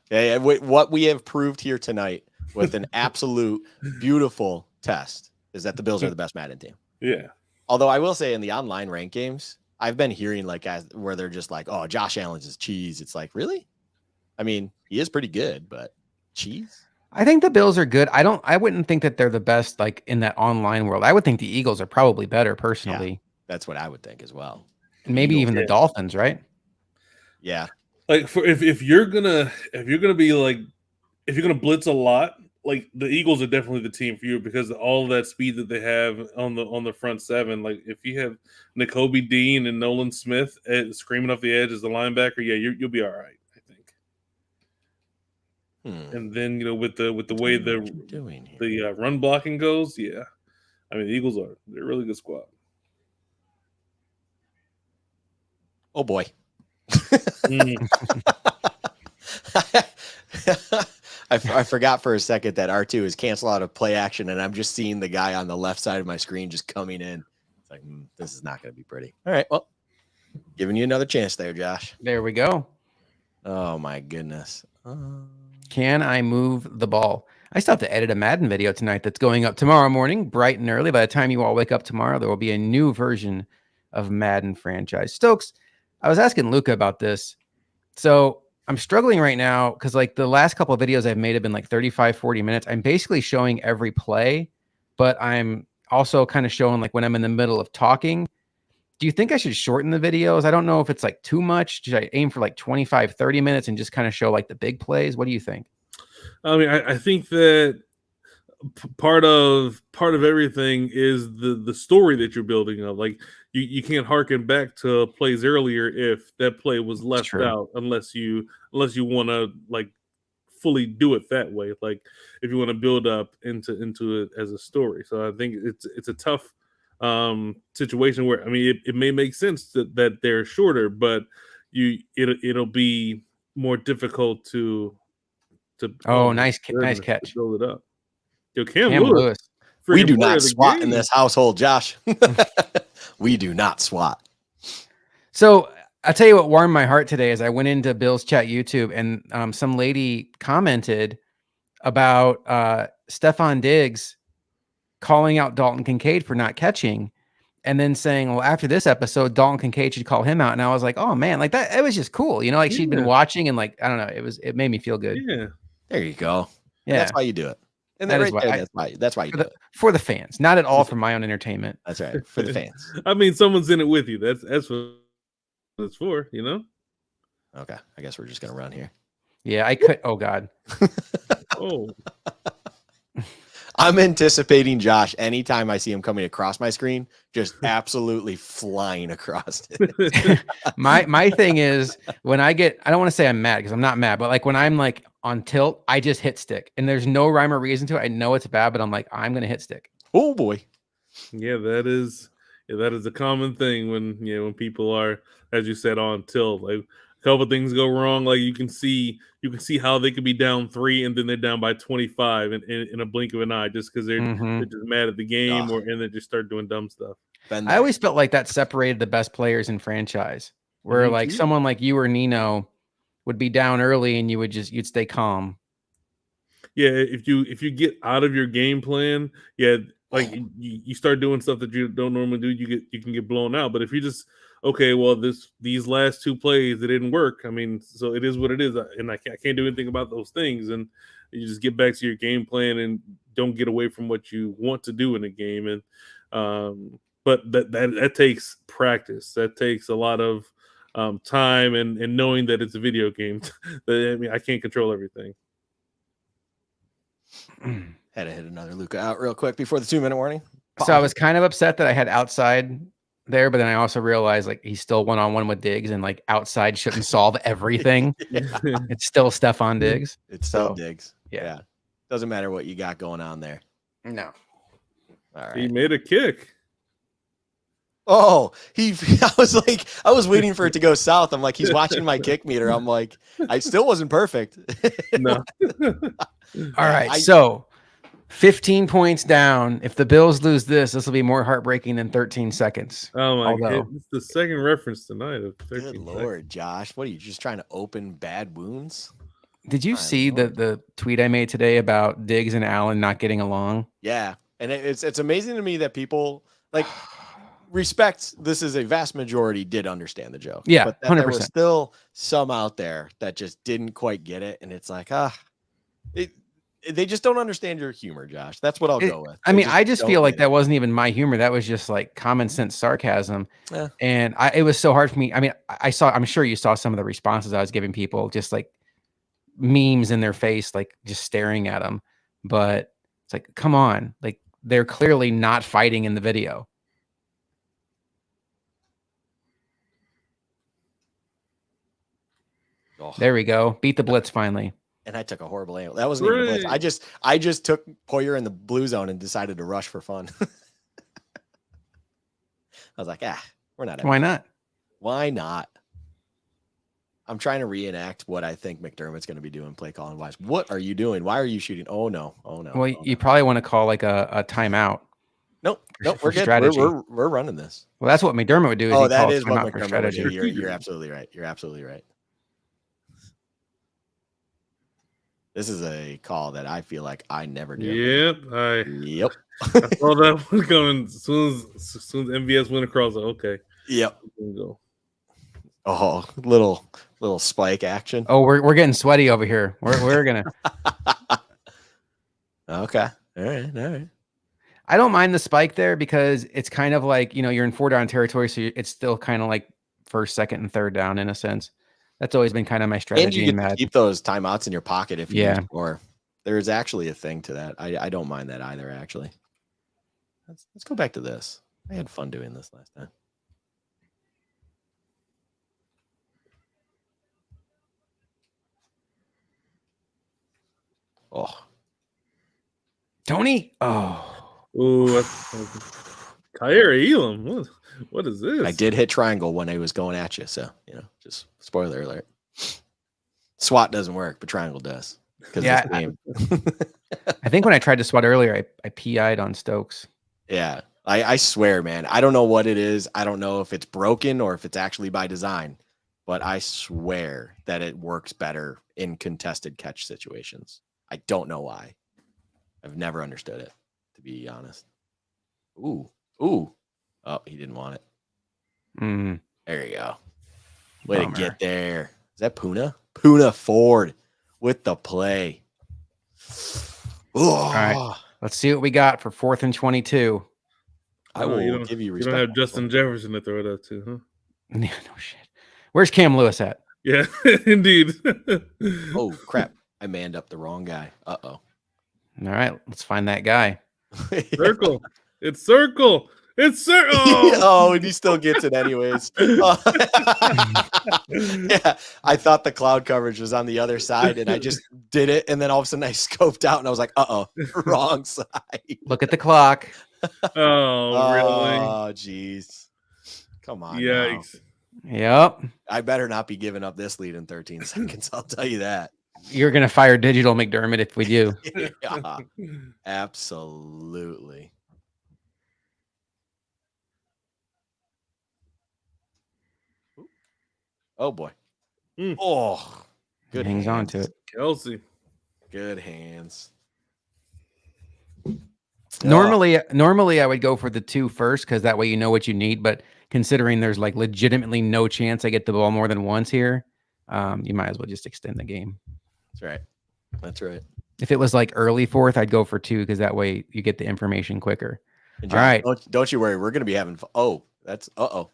What we have proved here tonight with an absolute beautiful test is that the Bills are the best Madden team. Yeah. Although I will say in the online rank games, I've been hearing like guys where they're just like, "Oh, Josh Allen's is cheese." It's like, really? I mean, he is pretty good, but cheese? I think the Bills are good. I wouldn't think that they're the best like in that online world. I would think the Eagles are probably better personally. Yeah, that's what I would think as well. And maybe even the Dolphins, right? Yeah. Like for if you're gonna blitz a lot, like the Eagles are definitely the team for you because of all that speed that they have on the front seven. Like if you have Nakobe Dean and Nolan Smith screaming off the edge as the linebacker, yeah, you'll be all right, I think. And then with the way the run blocking goes, yeah, I mean the Eagles they're a really good squad. Oh boy. I forgot for a second that R2 is cancel out of play action, and I'm just seeing the guy on the left side of my screen just coming in. It's like, this is not going to be pretty. All right, well, giving you another chance there, Josh. There we go. Oh, my goodness. Can I move the ball? I still have to edit a Madden video tonight that's going up tomorrow morning, bright and early. By the time you all wake up tomorrow, there will be a new version of Madden franchise. Stokes, I was asking Luca about this. So I'm struggling right now because like the last couple of videos I've made have been like 35, 40 minutes. I'm basically showing every play, but I'm also kind of showing like when I'm in the middle of talking. Do you think I should shorten the videos? I don't know if it's like too much. Should I aim for like 25, 30 minutes and just kind of show like the big plays? What do you think? I mean, I think that part of everything is the story that you're building of. Like you can't harken back to plays earlier if that play was left out unless you want to like fully do it that way. Like if you want to build up into it as a story. So I think it's a tough situation where I mean it may make sense that they're shorter, but it'll be more difficult to nice catch. To build it up. Yo, Cam Lewis. We do not SWAT in this household, Josh. We do not SWAT. So I'll tell you what warmed my heart today is I went into Bill's Chat YouTube and some lady commented about Stephon Diggs calling out Dalton Kincaid for not catching and then saying, well, after this episode, Dalton Kincaid should call him out. And I was like, oh man, like that, it was just cool. You know, like she'd been watching and like, I don't know, it made me feel good. Yeah. There you go. Yeah. That's why you do it. And that right there, that's why you do it. For the fans, not at all for my own entertainment. That's right. For the fans. I mean, someone's in it with you. That's what it's for, you know? Okay. I guess we're just going to run here. Yeah, I could. Oh, God. Oh. I'm anticipating Josh anytime I see him coming across my screen, just absolutely flying across it. My thing is when I don't want to say I'm mad because I'm not mad, but like when I'm like on tilt, I just hit stick and there's no rhyme or reason to it. I know it's bad, but I'm like, I'm going to hit stick. Oh boy. Yeah, that is a common thing when people are, as you said, on tilt. Like a couple of things go wrong. Like you can see how they could be down 3 and then they're down by 25 in a blink of an eye just because they're just mad at the game and they just start doing dumb stuff. I always felt like that separated the best players in franchise, where like someone like you or Nino would be down early and you'd stay calm. Yeah, if you get out of your game plan, like you start doing stuff that you don't normally do, you can get blown out. But if you just these last 2 plays that didn't work, I mean, so it is what it is, and I can't do anything about those things, and you just get back to your game plan and don't get away from what you want to do in a game. And but that takes practice. That takes a lot of time and knowing that it's a video game. I mean, I can't control everything. Had to hit another Luka out real quick before the 2-minute warning. So I was kind of upset that I had outside there, but then I also realized like he's still 1-on-1 with Diggs, and like outside shouldn't solve everything. It's still Stephon Diggs. It's still So, Diggs. yeah. Yeah. Doesn't matter what you got going on there. No. All right. He made a kick. Oh, I was waiting for it to go south. I'm like, he's watching my kick meter. I'm like, I still wasn't perfect. No. All right. So 15 points down. If the Bills lose this will be more heartbreaking than 13 seconds. Oh my Although- god. It's the second reference tonight of 13 Good Lord, Josh. What are you just trying to open bad wounds? Did you My see Lord. the tweet I made today about Diggs and Allen not getting along? Yeah. And it's amazing to me that people like respect this is a vast majority did understand the joke. Yeah, but that there were 100%. still some out there that just didn't quite get it. And it's like, they just don't understand your humor, Josh. That's what I'll go with. I They mean, I just don't feel like get it. that wasn't even my humor. That was just like common sense sarcasm. Yeah. And it was so hard for me. I mean, I'm sure you saw some of the responses I was giving people, just like memes in their face, like just staring at them. But it's like, come on, like they're clearly not fighting in the video. Oh. There we go. Beat the blitz finally. And I took a horrible angle. That wasn't even a blitz. I just took Poyer in the blue zone and decided to rush for fun. I was like, we're not. Why not? Why not? I'm trying to reenact what I think McDermott's going to be doing play calling wise. What are you doing? Why are you shooting? Oh no. Well, you probably want to call like a timeout. Nope. for We're good. strategy. We're running this. Well, that's what McDermott would do. Oh, He'd that call a is what timeout for McDermott would strategy. do. You're absolutely right. You're absolutely right. This is a call that I feel like I never do. Yep. Yep. I saw that one coming as soon as MVS went across. Okay. Yep. Go. Oh, little spike action. Oh, we're getting sweaty over here. We're gonna. Okay. All right. I don't mind the spike there because it's kind of like, you're in 4-down territory, so it's still kind of like 1st, 2nd, and 3rd down in a sense. That's always been kind of my And strategy you in get to Madden. keep those timeouts in your pocket if you Yeah. need more. There's actually a thing to that. I don't mind that either, actually. Let's go back to this. I had fun doing this last time. Oh, Tony. Oh, Ooh, Kyrie Elam. What is this? I did hit triangle when I was going at you, so just spoiler alert. SWAT doesn't work, but triangle does. Yeah, I think when I tried to SWAT earlier, I PI'd on Stokes. Yeah, I swear, man. I don't know what it is. I don't know if it's broken or if it's actually by design, but I swear that it works better in contested catch situations. I don't know why. I've never understood it, to be honest. Ooh. Oh, he didn't want it. Mm. There you go. Way Bummer. to get there. Is that Puna? Puna Ford with the play. All right. Let's see what we got for 4th and 22. I will give you respect. You don't have Justin Jefferson to throw it out to, huh? No shit. Where's Cam Lewis at? Yeah, indeed. Oh, crap. I manned up the wrong guy. Uh-oh. All right. Let's find that guy. Circle. It's circle. It's circle. Oh, and he still gets it anyways. Yeah, I thought the cloud coverage was on the other side, and I just did it, and then all of a sudden I scoped out, and I was like, "Uh-oh, wrong side." Look at the clock. Oh, really? Oh, jeez. Come on. Yikes. Yep. I better not be giving up this lead in 13 seconds. I'll tell you that. You're going to fire Digital McDermott if we do. Yeah, absolutely. Oh, boy. Mm. Oh, good Hangs on hands. to it. Kelsey. Good hands. Normally I would go for the 2 first because that way you know what you need. But considering there's like legitimately no chance I get the ball more than once here, you might as well just extend the game. That's right. That's right. If it was like early 4th, I'd go for 2 because that way you get the information quicker. And All right. don't you worry. We're going to be having fun. Oh, that's Oh,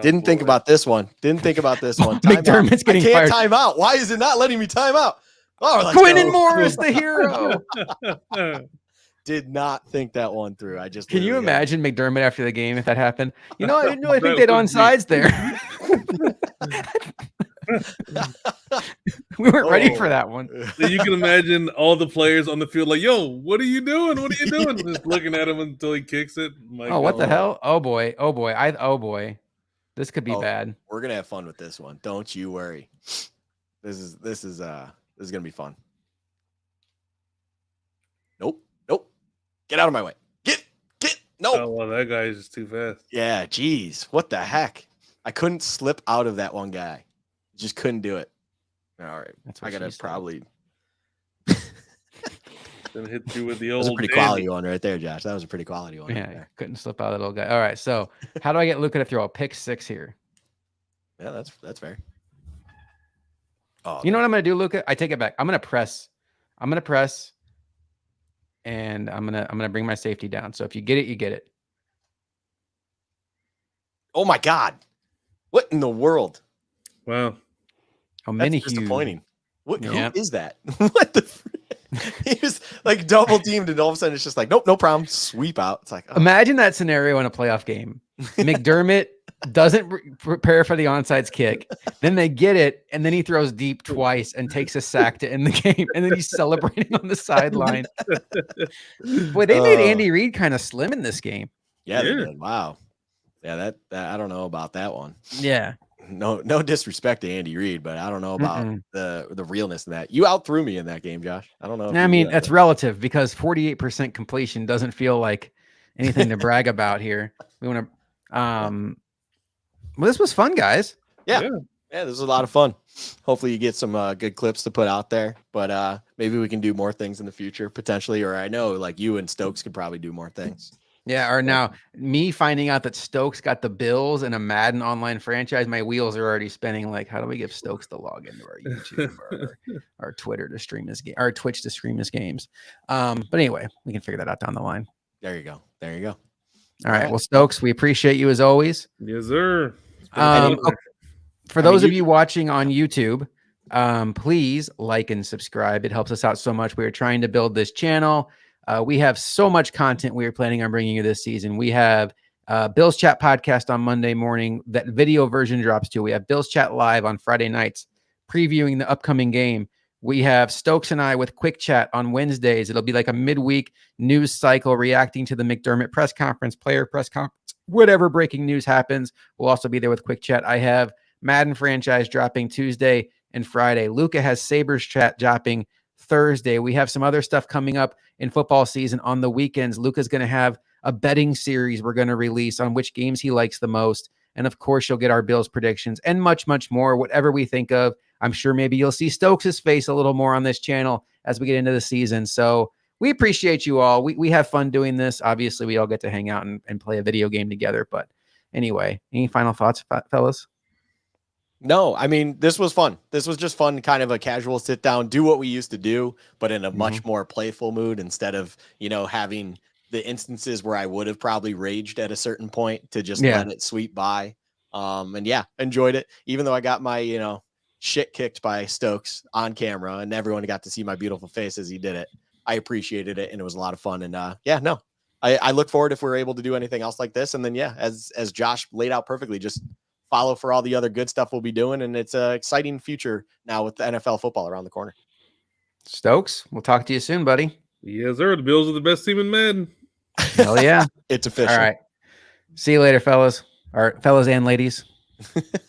Didn't think boy. about this one. Timeout. McDermott's getting I can't fired. time out. Why is it not letting me time out? Oh, let's Quinn and go. Morris, the hero. Did not think that one through. I just Can you literally had- imagine McDermott after the game if that happened? You know, I didn't really think That they'd would on be- sides there. We weren't ready for Oh. that one. So you can imagine all the players on the field like, "Yo, what are you doing? What are you doing?" Just looking at him until he kicks it. My Oh, what the God. hell? Oh boy. Oh boy. This could be Oh. bad. We're gonna have fun with this one. Don't you worry. This is gonna be fun. Nope. Get out of my way. Get. No. Oh, well, that guy is just too fast. Yeah. Geez. What the heck? I couldn't slip out of that one guy. Just couldn't do it. All right. That's what I gotta she said. probably. Then hit you with the That old. was a pretty dandy. quality one right there, Josh. That was a pretty quality one. Yeah, Right there. couldn't slip out of that little guy. All right, so how do I get Luka to throw a pick 6 here? Yeah, that's fair. Oh, You know what I'm gonna do, Luka? I take it back. I'm gonna press, and I'm gonna bring my safety down. So if you get it, you get it. oh my God. What in the world? Wow. Oh, That's mini disappointing. What? Yep. Who is that? What the? He was like double teamed, and all of a sudden it's just like, nope, no problem. Sweep out. It's like, oh, Imagine that scenario in a playoff game. McDermott doesn't prepare for the onside kick. Then they get it, and then he throws deep twice and takes a sack to end the game. And then he's celebrating on the sideline. Boy, they made Andy Reid kind of slim in this game. yeah, they Yeah. did. Wow. Yeah, that I don't know about that one. Yeah. No disrespect to Andy Reid, but I don't know about Mm-mm. the realness in that. You outthrew me in that game, Josh. I don't know. if I you mean, knew that's that. relative because 48% completion doesn't feel like anything to brag about here. We want to, well, this was fun, guys. Yeah, this was a lot of fun. Hopefully, you get some good clips to put out there. But maybe we can do more things in the future potentially. Or I know like you and Stokes could probably do more things. Yeah. Or now me finding out that Stokes got the Bills in a Madden online franchise, my wheels are already spinning. Like, how do we give Stokes to log into our YouTube or our Twitter to stream his game, or Twitch to stream his games? But anyway, we can figure that out down the line. There you go. All right. Well, Stokes, we appreciate you as always. Yes, sir. Okay, for I mean, those of you- you watching on YouTube, please like and subscribe. It helps us out so much. We are trying to build this channel. We have so much content we are planning on bringing you this season. We have Bill's Chat podcast on Monday morning. That video version drops too. We have Bill's Chat live on Friday nights, previewing the upcoming game. We have Stokes and I with Quick Chat on Wednesdays. It'll be like a midweek news cycle reacting to the McDermott press conference, player press conference, whatever breaking news happens. We'll also be there with Quick Chat. I have Madden franchise dropping Tuesday and Friday. Luca has Sabres Chat dropping Thursday. We have some other stuff coming up in football season on the weekends. Luca's going to have a betting series we're going to release on which games he likes the most. And of course, you'll get our Bills predictions and much, much more, whatever we think of. I'm sure maybe you'll see Stokes' face a little more on this channel as we get into the season. So we appreciate you all. We have fun doing this. Obviously, we all get to hang out and play a video game together. But anyway, any final thoughts, fellas? No, I mean, this was fun. This was just fun, kind of a casual sit down, do what we used to do, but in a much more playful mood instead of, having the instances where I would have probably raged at a certain point to just let it sweep by. And yeah, enjoyed it. Even though I got my, shit kicked by Stokes on camera and everyone got to see my beautiful face as he did it. I appreciated it and it was a lot of fun. And I look forward if we're able to do anything else like this. And then, as Josh laid out perfectly, just follow for all the other good stuff we'll be doing. And it's an exciting future now with the NFL football around the corner. Stokes, we'll talk to you soon, buddy. Yes, sir. The Bills are the best team in Madden. Hell yeah. It's official. All right. See you later, fellas and ladies.